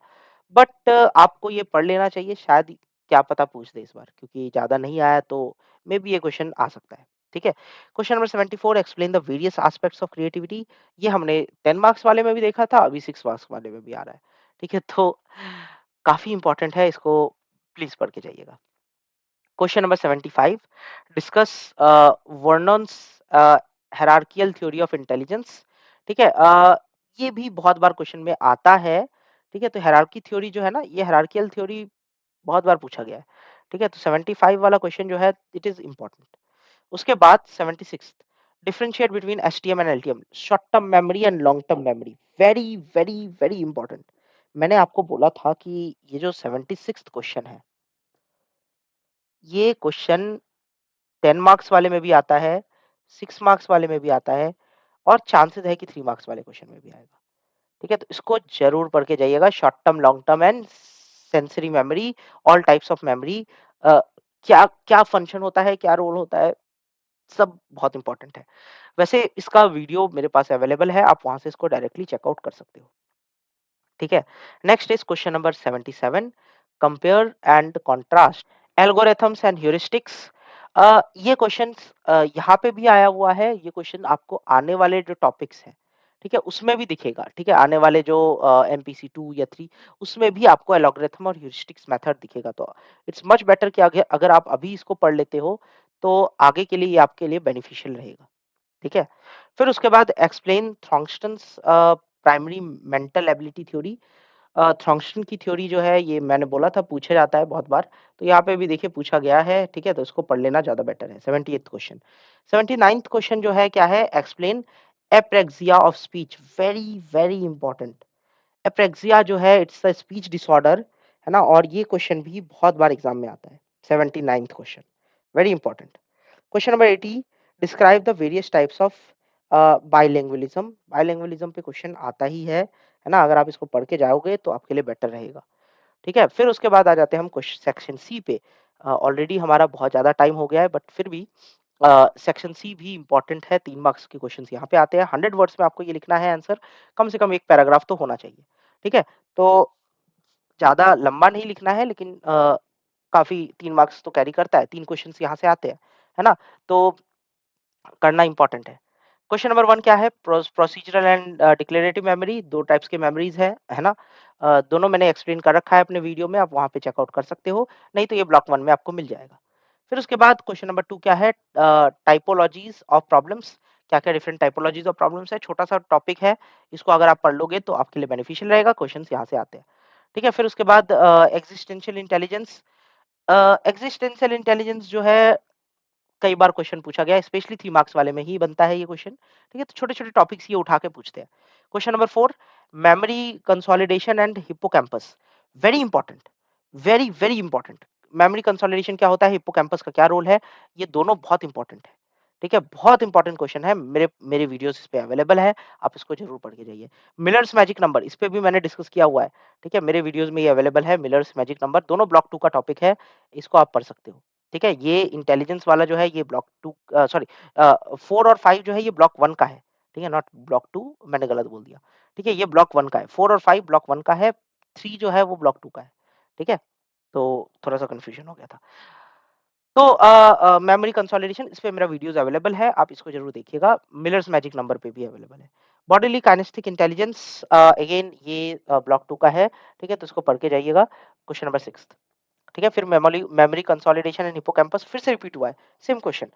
[SPEAKER 1] बट आपको ये पढ़ लेना चाहिए, शायद क्या पता पूछ दे इस बार, क्योंकि ज़्यादा नहीं आया तो मे बी ये क्वेश्चन आ सकता है। ठीक है, question number 74, explain the various aspects of creativity. ये हमने 10 मार्क्स वाले में भी देखा था, अभी 6 मार्क्स वाले में भी आ रहा है। ठीक है, तो काफी इंपॉर्टेंट है, इसको प्लीज पढ़ के जाइएगा। Question number 75, discuss Vernon's hierarchical theory of intelligence. ठीक है, ये भी बहुत बार क्वेश्चन में आता है। ठीक है, तो हायरार्की थ्योरी जो है ना, ये हायरार्कियल थ्योरी बहुत बार पूछा गया है। ठीक है, तो 75 वाला क्वेश्चन जो है, इट इज इंपॉर्टेंट। उसके बाद 76, differentiate between STM and LTM, short term memory and long term memory, very very very important. मैंने आपको बोला था कि ये जो 76 क्वेश्चन है, ये क्वेश्चन 10 मार्क्स वाले में भी आता है, 6 मार्क्स वाले में भी आता है, और चांसेस है कि 3 मार्क्स वाले क्वेश्चन में भी आएगा। ठीक है, तो इसको ज़रूर पढ़ के जाइएगा। Short term, long term and sensory memory, all types of memory, क्या क्या फंक्शन होता है, क्या रोल होता है, सब बहुत इंपॉर्टेंट है। वैसे इसका वीडियो मेरे पास अवेलेबल है, आप वहाँ से इसको डायरेक्टली चेकआउट कर सकते हो। ठीक है, next is question number 77, compare and contrast algorithms and heuristics. ये क्वेश्चन यहाँ पे भी आया हुआ है, ये क्वेश्चन आपको आने वाले जो टॉपिक्स हैं, ठीक है, उसमें भी दिखेगा। ठीक है, आने वाले जो एमपीसी 2 या 3, उसमें भी आपको एल्गोरिथम और ह्यूरिस्टिक्स मेथड दिखेगा। तो इट्स मच बेटर कि अगर अगर आप अभी इसको पढ़ लेते हो, तो आगे के लिए ये आपके लिए बेनिफिशियल रहेगा। ठीक है, फिर उसके बाद explain Thurstone's primary mental ability theory. Thurstone की थ्योरी जो है, ये मैंने बोला था पूछा जाता है बहुत बार, तो यहाँ पे भी देखिए पूछा गया है। ठीक है, तो इसको पढ़ लेना ज्यादा बेटर है। 78th question. 79th क्वेश्चन जो है क्या है, explain apraxia of speech, very very important. Apraxia जो है, इट्स अ स्पीच डिसऑर्डर, है ना? और ये क्वेश्चन भी बहुत बार एग्जाम में आता है। 79th question, very important. Question number 80, describe the various types of bilingualism. Bilingualism पे क्वेश्चन आता ही है ना? अगर आप इसको पढ़ के जाओगे तो आपके लिए बेटर रहेगा। ठीक है, फिर उसके बाद आ जाते हैं हम क्वेश्चन सेक्शन सी पे। ऑलरेडी हमारा बहुत ज्यादा टाइम हो गया है, बट फिर भी सेक्शन सी भी इंपॉर्टेंट है। 3 मार्क्स के क्वेश्चन यहाँ पे आते हैं। 100 वर्ड्स में आपको ये लिखना है आंसर, कम से कम एक पैराग्राफ तो होना चाहिए। ठीक है, तो ज्यादा लंबा नहीं लिखना है, लेकिन काफी 3 मार्क्स तो कैरी करता है। 3 क्वेश्चन यहाँ से आते हैं, है ना? तो करना इंपॉर्टेंट है। क्वेश्चन नंबर 1 क्या है, procedural and declarative memory. 2 types के मेमोरीज है ना? दोनों मैंने एक्सप्लेन कर रखा है अपने वीडियो में, आप वहाँ पे चेकआउट कर सकते हो, नहीं तो ये ब्लॉक 1 में आपको मिल जाएगा। फिर उसके बाद क्वेश्चन नंबर 2 क्या है, टाइपोलॉजीज ऑफ प्रॉब्लम्स। क्या-क्या डिफरेंट टाइपोलॉजीज ऑफ प्रॉब्लम्स है, छोटा-सा टॉपिक है, इसको अगर आप पढ़ लोगे तो आपके लिए बेनिफिशियल रहेगा। क्वेश्चंस यहाँ से आते हैं। ठीक है, फिर उसके बाद एक्जिस्टेंशियल इंटेलिजेंस। एक्जिस्टेंशियल इंटेलिजेंस जो है, कई बार क्वेश्चन पूछा गया है, स्पेशली 3 मार्क्स वाले में ही बनता है ये क्वेश्चन। ठीक है, तो छोटे-छोटे टॉपिक्स ये उठा के पूछते हैं। Question number 4, memory consolidation and hippocampus, very important, very very important. Memory consolidation क्या होता है, हिप्पोकैम्पस का क्या रोल है, ये दोनों बहुत इंपॉर्टेंट है। ठीक है, बहुत इंपॉर्टेंट क्वेश्चन है, मेरे मेरे वीडियोस इस पे अवेलेबल है, आप इसको जरूर पढ़ के जाइए। मिलर्स मैजिक नंबर, इस पे भी मैंने डिस्कस किया हुआ है। ठीक है, मेरे वीडियोस में ये अवेलेबल है। मिलर्स मैजिक नंबर दोनों ब्लॉक 2 का टॉपिक है, इसको आप पढ़ सकते हो। ठीक है, ये इंटेलिजेंस वाला जो है, ये ब्लॉक 2, सॉरी 4 और 5 जो है, ये ब्लॉक 1 का है। ठीक है, नॉट ब्लॉक 2, मैंने गलत बोल दिया। ठीक है, ये ब्लॉक 1 का है, 4 और 5 ब्लॉक 1 का है, 3 जो है वो ब्लॉक 2 का है। ठीक है, तो थोड़ा सा कंफ्यूजन हो गया था। तो मेमोरी कंसोलिडेशन इस पे मेरा वीडियोस अवेलेबल है, आप इसको ज़रूर देखिएगा। मिलर्स मैजिक नंबर पे भी अवेलेबल है। बॉडीली काइनेस्टिक इंटेलिजेंस अगेन ये ब्लॉक 2 का है, ठीक है? तो इसको पढ़ के जाइएगा। क्वेश्चन नंबर 6, ठीक है? फिर memory memory consolidation and hippocampus फिर से रिपीट हुआ है, सेम क्वेश्चन,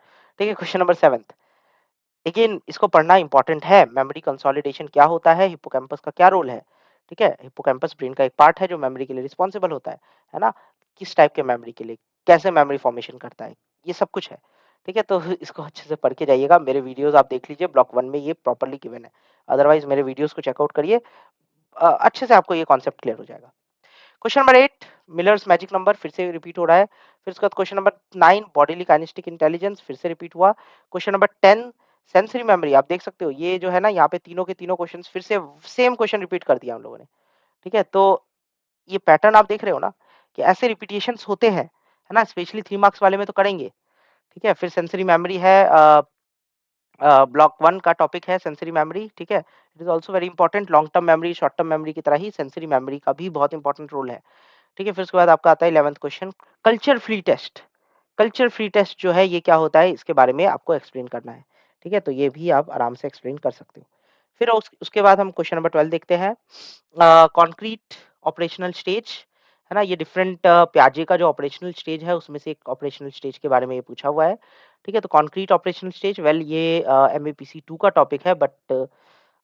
[SPEAKER 1] ठीक है? क्वेश्चन नंबर 7, अगेन इसको पढ़ना इंपॉर्टेंट है। मेमोरी कंसोलिडेशन क्या होता है? हिप्पोकैम्पस का क्या रोल है? ठीक है? हिप्पोकैम्पस ब्रेन का एक पार्ट है जो मेमोरी के लिए रिस्पॉन्सिबल होता है ना? किस टाइप के मेमोरी के लिए? कैसे मेमोरी फॉर्मेशन करता है? ये सब कुछ है। ठीक है? तो इसको अच्छे से पढ़ के जाइएगा। मेरे वीडियोज़ आप देख लीजिए, ब्लॉक 1 में ये प्रॉपर्ली गिवन है। अदरवाइज़ मेरे वीडियोज़ को चेकआउट करिए। अच्छे से आपको ये कॉन्सेप्ट क्लियर हो जाएगा। Question number 8, millers magic number फिर से रिपीट हो रहा है। फिर उसके बाद question number 9, bodily kinesthetic intelligence फिर से रिपीट हुआ। Question number 10, sensory memory. आप देख सकते हो ये जो है ना, यहाँ पे तीनों के तीनों क्वेश्चंस फिर से सेम क्वेश्चन रिपीट कर दिया हम लोगों ने। ठीक है? तो ये पैटर्न आप देख रहे हो ना, कि ऐसे रिपीटिशंस होते हैं, है ना? स्पेशली 3 मार्क्स वाले में तो करेंगे। ठीक है? फिर सेंसरी मेमोरी है, ब्लॉक 1 का टॉपिक है सेंसरी मेमोरी, ठीक है? It is also very important. Long term memory, short term memory की तरह ही सेंसरी मेमोरी का भी बहुत इंपॉर्टेंट रोल है। ठीक है? फिर उसके बाद आपका आता है 11th question, culture free test. Culture free test जो है ये क्या होता है, इसके बारे में आपको एक्सप्लेन करना है। ठीक है? तो ये भी आप आराम से एक्सप्लेन कर सकते हो। फिर उसके बाद हम क्वेश्चन नंबर 12 देखते हैं। कंक्रीट ऑपरेशनल स्टेज, है ना? ये डिफरेंट प्याजे का जो ऑपरेशनल स्टेज है उसमें से एक ऑपरेशनल स्टेज के बारे में ये पूछा हुआ है। ठीक है? तो कंक्रीट ऑपरेशनल स्टेज, वेल ये एमएपीसी 2 का टॉपिक है, बट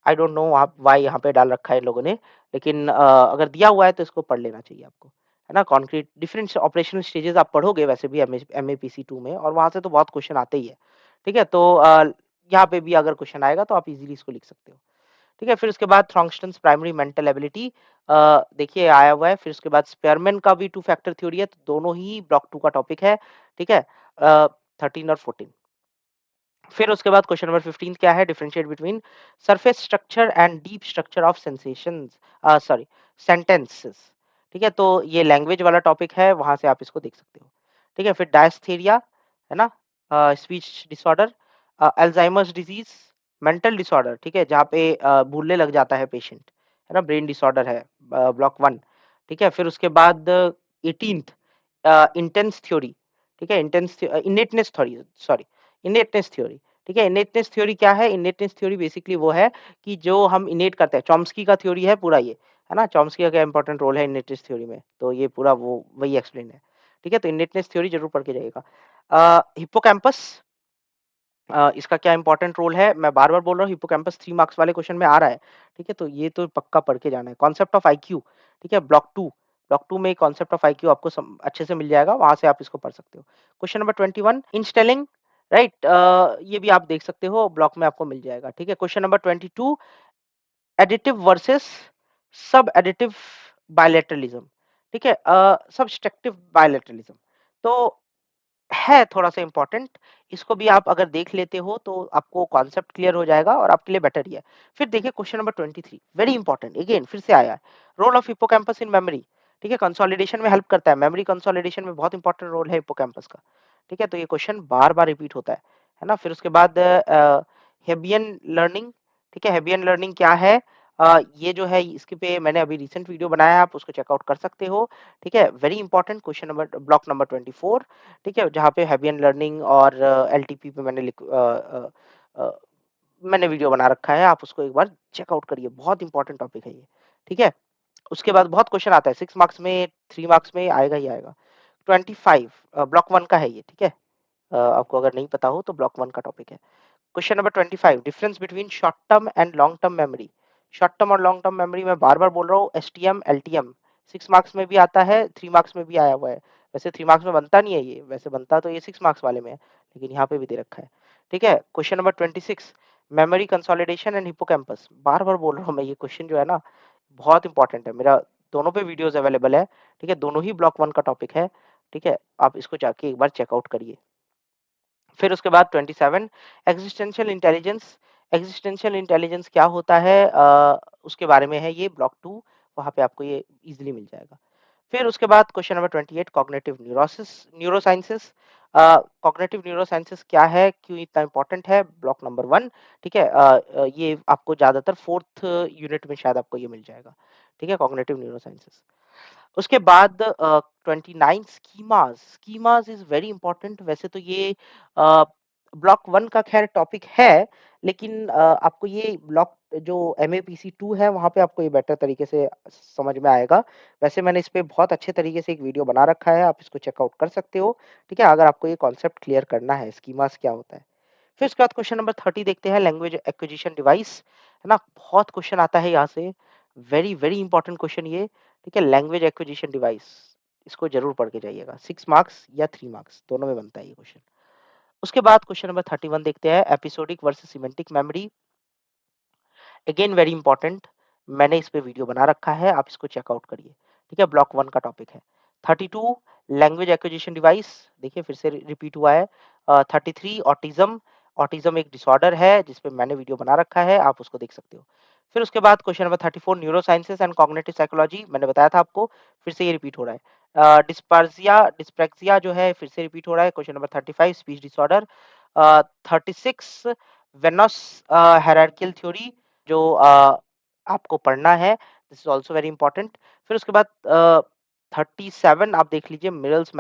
[SPEAKER 1] आई डोंट नो आप व्हाई यहाँ पे डाल रखा है इन लोगों ने, लेकिन अगर दिया हुआ है तो इसको पढ़ लेना चाहिए आपको, है ना? कॉन्क्रीट डिफरेंट ऑपरेशनल स्टेजेस आप पढ़ोगे वैसे भी एमएपीसी 2 में, और वहाँ से तो बहुत क्वेश्चन आते ही है। ठीक है? तो यहाँ पे भी अगर क्वेश्चन आएगा तो आप इजीली इसको लिख सकते हो। ठीक है? फिर उसके बाद थॉन्गस्टन्स प्राइमरी मेंटल एबिलिटी देखिए आया हुआ है। फिर उसके बाद स्पेयरमैन का भी टू फैक्टर थ्योरी है, तो दोनों ही ब्लॉक 2 का टॉपिक है। ठीक है? 13 और 14। फिर उसके बाद क्वेश्चन नंबर 15 क्या है? Differentiate between surface structure and deep structure of sensations, sorry, sentences. ठीक है? तो ये लैंग्वेज वाला टॉपिक है, वहां से आप इसको देख सकते हो। ठीक है? फिर डायस्थेरिया, है ना? Speech disorder, Alzheimer's disease, mental disorder, ठीक है? जहाँ पे भूलने लग जाता है पेशेंट, है ना? ब्रेन डिसऑर्डर है, ब्लॉक 1। ठीक है? फिर उसके बाद 18th इंटेंस थ्योरी, ठीक है? Innateness theory, sorry, innateness theory. ठीक है? इनेटनेस थ्योरी क्या है? इनेटनेस थ्योरी बेसिकली वो है कि जो हम इनेट करते हैं, चॉम्स्की का थ्योरी है पूरा ये, है ना? चॉम्स्की का क्या इंपॉर्टेंट रोल है इनेटनेस थ्योरी में, तो ये पूरा वो वही एक्सप्लेन है। ठीक है? तो इनेटनेस थ्योरी जरूर पढ़ के जाइएगा। हिप्पोकैम्पस, इसका क्या इंपॉर्टेंट रोल है? मैं बार-बार बोल रहा हूँ, हिप्पोकैम्पस 3 मार्क्स वाले क्वेश्चन में आ रहा है। ठीक है? तो ये तो पक्का पढ़ के जाना है। कॉन्सेप्ट ऑफ आईक्यू, ठीक है? ब्लॉक 2 में कॉन्सेप्ट ऑफ आईक्यू आपको अच्छे से मिल जाएगा, वहाँ से आप इसको पढ़ सकते हो। क्वेश्चन नंबर 21, इंस्टेलिंग, राइट? ये भी आप देख सकते हो, ब्लॉक में आपको मिल जाएगा। ठीक है? क्वेश्चन नंबर 22, एडिटिव वर्सेस सब एडिटिव बायलैटरलिज्म, ठीक है? सब्सट्रैक्टिव बायलैटरलिज्म, तो है थोड़ा-सा इम्पोर्टेंट, इसको भी आप अगर देख लेते हो तो आपको कॉन्सेप्ट क्लियर हो जाएगा और आपके लिए बेटर ही है। फिर देखिए question number 23, very important, again फिर से आया है। Role of hippocampus in memory, ठीक है? कंसोलिडेशन में हेल्प करता है, मेमोरी कंसोलिडेशन में बहुत इंपॉर्टेंट रोल है हिप्पोकैम्पस का। ठीक है? तो ये क्वेश्चन बार-बार रिपीट होता है ना? फिर उसके बाद हेबियन लर्निंग, ठीक है? हेबियन लर्निंग क्या है? ये जो है इसके पे मैंने अभी रिसेंट वीडियो बनाया है, आप उसको चेकआउट कर सकते हो। ठीक है? Very important question number, block number 24, ठीक है? जहाँ पे हेबियन लर्निंग और एलटीपी पे अ, मैंने वीडियो बना रखा है, आप उसको एक बार चेकआउट करिए, बहुत इंपॉर्टेंट टॉपिक है ये। ठीक है? उसके बाद बहुत क्वेश्चन आता है, 6 मार्क्स में, 3 मार्क्स में आएगा ही आएगा। 25 ब्लॉक 1 का है ये, ठीक है? आपको अगर नहीं पता हो तो ब्लॉक 1 का टॉपिक है। Question number 25, difference between short term and long term memory. Short term और लॉन्ग टर्म मेमोरी में बार-बार बोल रहा हूँ, एसटीएम, एलटीएम 6 मार्क्स में भी आता है, 3 मार्क्स में भी आया हुआ है। वैसे 3 मार्क्स में बनता नहीं है ये, वैसे बनता तो ये 6 मार्क्स वाले में है, लेकिन यहाँ पे भी दे रखा है। ठीक है? Question number 26, memory consolidation and hippocampus. बार-बार बोल रहा हूँ मैं, ये क्वेश्चन जो है ना बहुत इंपॉर्टेंट है। मेरा दोनों पे वीडियोस अवेलेबल है, ठीक है? दोनों ही ब्लॉक 1 का टॉपिक है, ठीक है? आप इसको जाके एक बार चेकआउट करिए। फिर उसके बाद 27, एक्जिस्टेंशियल इंटेलिजेंस। एक्जिस्टेंशियल इंटेलिजेंस क्या होता है? उसके बारे में है ये ब्लॉक 2, वहाँ पे आपको ये इजीली मिल जाएगा। फिर उसके बाद question number 28, cognitive neurosciences. Cognitive neurosciences क्या है, क्यों इतना इंपॉर्टेंट है? ब्लॉक नंबर 1, ठीक है? ये आपको ज्यादातर 4th यूनिट में शायद आपको ये मिल जाएगा। ठीक है? Cognitive neurosciences. उसके बाद 29 schemas, schemas is very important. वैसे तो ये अ, ब्लॉक 1 का ख़ैर टॉपिक है, लेकिन आपको ये ब्लॉक जो एमएपीसी 2 है, वहाँ पे आपको ये बेटर तरीके से समझ में आएगा। वैसे मैंने इस पे बहुत अच्छे तरीके से एक वीडियो बना रखा है, आप इसको चेकआउट कर सकते हो, ठीक है? अगर आपको ये कॉन्सेप्ट क्लियर करना है, स्कीमास क्या होता है। फिर उसके बाद क्वेश्चन नंबर 30 देखते हैं, लैंग्वेज एक्विजिशन डिवाइस, है ना? बहुत क्वेश्चन आता है यहाँ से, वेरी, वेरी इंपॉर्टेंट क्वेश्चन ये, ठीक है? लैंग्वेज एक्विजिशन डिवाइस, इसको ज़रूर पढ़ के जाइएगा। 6 मार्क्स या 3 मार्क्स, दोनों में बनता है ये क्वेश्चन। उसके बाद क्वेश्चन नंबर 31 देखते हैं, episodic versus semantic memory, again very important. मैंने इस पे वीडियो बना रखा है, आप इसको चेकआउट करिए, ठीक है? ब्लॉक 1 का टॉपिक है। 32 लैंग्वेज एक्विजिशन डिवाइस, देखिए फिर से रिपीट हुआ है। 33 ऑटिज्म, ऑटिज्म एक डिसऑर्डर है जिस पे मैंने वीडियो बना रखा है, आप उसको देख सकते हो। फिर उसके बाद question number 34 neuro sciences and cognitive psychology, मैंने बताया था आपको, फिर से ये रिपीट हो रहा है। डिस्पर्सिया डिस्प्रैक्सिया जो है फिर से रिपीट हो रहा है। Question number 35 speech disorder. 36 Vernon's hierarchical theory, जो आपको पढ़ना है, this is also very important. फिर उसके बाद 37 आप देख लीजिए, मिलर्स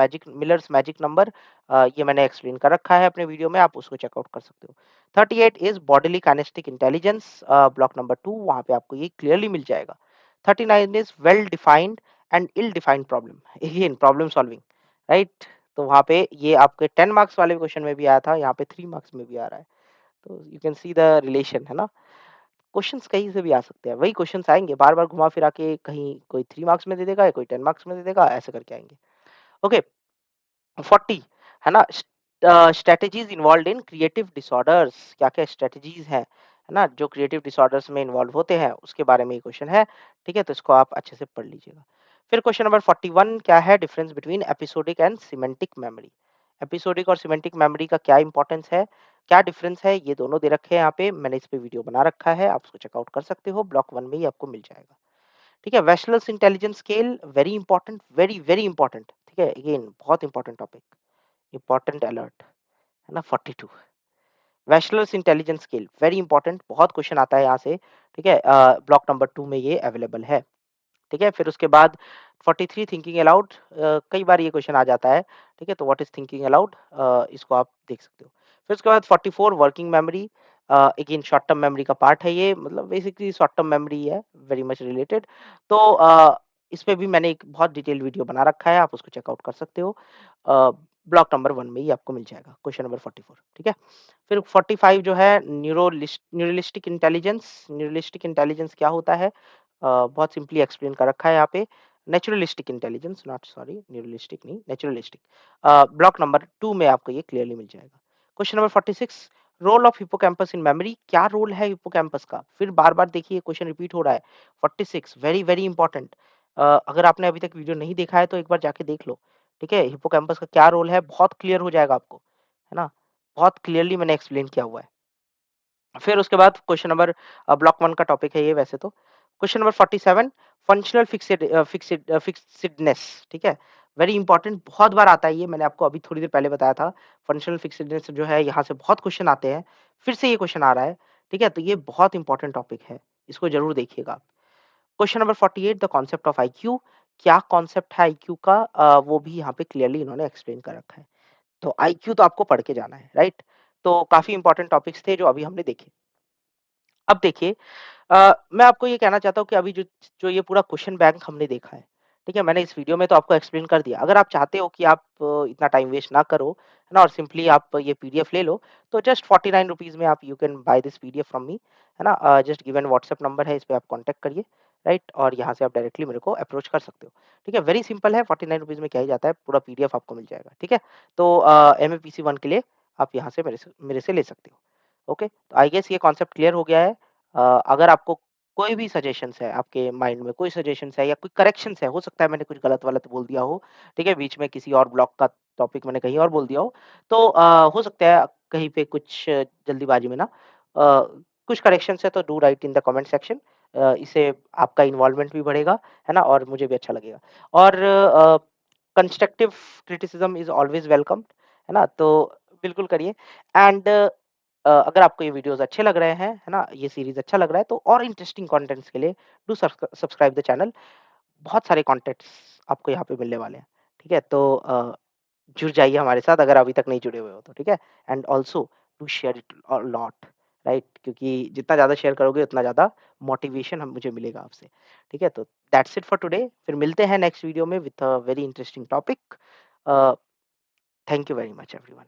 [SPEAKER 1] मैजिक नंबर, ये मैंने एक्सप्लेन कर रखा है अपने वीडियो में, आप उसको चेकआउट कर सकते हो। 38 is bodily kinesthetic intelligence, block number 2, वहां पे आपको ये क्लियरली मिल जाएगा। 39 is well defined and ill defined problem, again problem solving, right? तो वहां पे ये आपके 10 मार्क्स वाले क्वेश्चन में भी आया था, यहाँ पे 3 मार्क्स में भी आ रहा है। तो you can see the relation, है ना? क्वेश्चंस कहीं से भी आ सकते हैं, वही क्वेश्चंस आएँगे बार-बार घुमा फिरा के, कहीं कोई 3 मार्क्स में दे देगा या कोई 10 मार्क्स में दे देगा, ऐसे करके आएँगे। ओके, 40 है ना? Strategies involved in creative disorders, क्या-क्या स्ट्रैटेजीज़ हैं, है ना? जो क्रिएटिव डिसऑर्डर्स में इन्वॉल्व होते हैं, उसके बारे में ये क्वेश्चन है, ठीक है? तो इसको आप अच्छे से पढ़ लीजिएगा। फिर क्वेश्चन नंबर 41 क्या है? Difference between episodic and semantic memory. Episodic और सिमेंटिक मेमोरी का क्या इंपॉर्टेंस है? क्या डिफरेंस है? ये दोनों दे रखे हैं यहाँ पे, मैंने इस पे वीडियो बना रखा है, आप उसको चेकआउट कर सकते हो, ब्लॉक 1 में ही आपको मिल जाएगा। ठीक है? Wechsler's intelligence scale, very important, very, very important, ठीक है? अगेन बहुत इंपॉर्टेंट टॉपिक, इंपॉर्टेंट अलर्ट, है ना? 42 वैशलर्स इंटेलिजेंस स्केल, वेरी इंपॉर्टेंट, बहुत क्वेश्चन आता है यहाँ से, ठीक है? ब्लॉक नंबर 2 में ये अवेलेबल है। ठीक है? फिर उसके बाद 43 थिंकिंग अलाउड, कई बार ये क्वेश्चन आ जाता है, ठीक है? तो व्हाट इज़ थिंकिंग अलाउड, इसको आप देख सकते हो। फिर उसके बाद 44 working memory, again short term memory का पार्ट है ये, मतलब बेसिकली शॉर्ट टर्म मेमोरी है, वेरी मच रिलेटेड। तो इस पे भी मैंने एक बहुत डिटेल्ड वीडियो बना रखा है, आप उसको चेकआउट कर सकते हो। ब्लॉक नंबर 1 में ही आपको मिल जाएगा, क्वेश्चन नंबर 44, ठीक है? फिर 45 जो है न्यूरलिस्टिक इंटेलिजेंस, न्यूरलिस्टिक इंटेलिजेंस क्या होता है? बहुत सिंपली एक्सप्लेन कर रखा है यहाँ पे, नेचुरलिस्टिक इंटेलिजेंस, नॉट सॉरी न्यूरलिस्टिक नहीं, नेचुरलिस्टिक। ब्लॉक नंबर 2 में आपको ये क्लियरली मिल जाएगा। Question number 46 role of hippocampus in memory, क्या रोल है हिप्पोकैम्पस का? फिर बार-बार देखिए क्वेश्चन रिपीट हो रहा है। 46 वेरी वेरी इंपॉर्टेंट, अगर आपने अभी तक वीडियो नहीं देखा है तो एक बार जाके देख लो, ठीक है? हिप्पोकैम्पस का क्या रोल है, बहुत क्लियर हो जाएगा आपको, है ना? बहुत क्लियरली मैंने एक्सप्लेन किया हुआ है। फिर उसके बाद क्वेश्चन नंबर, ब्लॉक 1 का टॉपिक है ये वैसे तो। क्वेश्चन नंबर 47 फंक्शनल फिक्सिडनेस, ठीक है? वेरी इंपॉर्टेंट, बहुत बार आता है ये, मैंने आपको अभी थोड़ी देर पहले बताया था। फंक्शनल फिक्सिडनेस जो है यहाँ से बहुत क्वेश्चन आते हैं, फिर से ये क्वेश्चन आ रहा है, ठीक है? तो ये बहुत इंपॉर्टेंट टॉपिक है, इसको ज़रूर देखिएगा आप। Question number 48 the concept of IQ, क्या कॉन्सेप्ट है आईक्यू का? वो भी यहाँ पे क्लियरली इन्होंने एक्सप्लेन कर रखा है। तो आईक्यू तो आपको पढ़ के जाना है, राइट? तो काफ़ी इंपॉर्टेंट टॉपिक्स थे जो अभी हमने देखे। अब देखिए, मैं आपको ये कहना चाहता हूँ कि अभी जो जो ये पूरा क्वेश्चन बैंक हमने देखा है, ठीक है? मैंने इस वीडियो में तो आपको एक्सप्लेन कर दिया। अगर आप चाहते हो कि आप इतना टाइम वेस्ट ना करो, है ना? और सिंपली आप ये पीडीएफ ले लो, तो जस्ट 49 रुपीज़ में आप you can by this PDF from me, है ना? जस्ट गिवन व्हाट्सएप नंबर है, इस पे आप कॉन्टैक्ट करिए, राइट? और यहाँ से आप डायरेक्टली मेरे को अप्रोच कर सकते हो, ठीक है? वेरी सिंपल है, 49 रुपीज़ में क्या ही जाता है, पूरा पीडीएफ आपको मिल जाएगा, ठीक है? तो एमएपीसी 1 के लिए आप यहाँ से मेरे से ले सकते हो, ओके? तो आई गेस ये कॉन्सेप्ट क्लियर हो गया है। अगर आपको कोई भी सजेशंस है, आपके माइंड में कोई सजेशंस है या कोई करेक्शंस है, हो सकता है मैंने कुछ गलत-वलत बोल दिया हो, ठीक है? बीच में किसी और ब्लॉक का टॉपिक मैंने कहीं और बोल दिया हो, तो हो सकता है कहीं पे कुछ जल्दीबाजी में ना कुछ करेक्शंस है तो do right in the comment section, इससे आपका इन्वॉल्वमेंट भी बढ़ेगा, है ना? और मुझे भी अच्छा लगेगा। और constructive criticism is always welcomed, है ना? तो बिल्कुल करिए। एंड अगर आपको ये वीडियोज़ अच्छे लग रहे हैं, है ना? ये सीरीज़ अच्छा लग रहा है तो और इंटरेस्टिंग कंटेंट्स के लिए डू सब्सक्राइब द चैनल। बहुत सारे कॉन्टेंट्स आपको यहाँ पे मिलने वाले हैं, ठीक है? तो जुड़ जाइए हमारे साथ अगर अभी तक नहीं जुड़े हुए हो तो, ठीक है? And also do share it a lot, right? क्योंकि जितना ज़्यादा शेयर करोगे उतना ज़्यादा मोटिवेशन हम मुझे मिलेगा आपसे, ठीक है? तो दैट्स इट फॉर टुडे, फिर मिलते हैं नेक्स्ट वीडियो में with a very interesting topic. A, thank you very much everyone.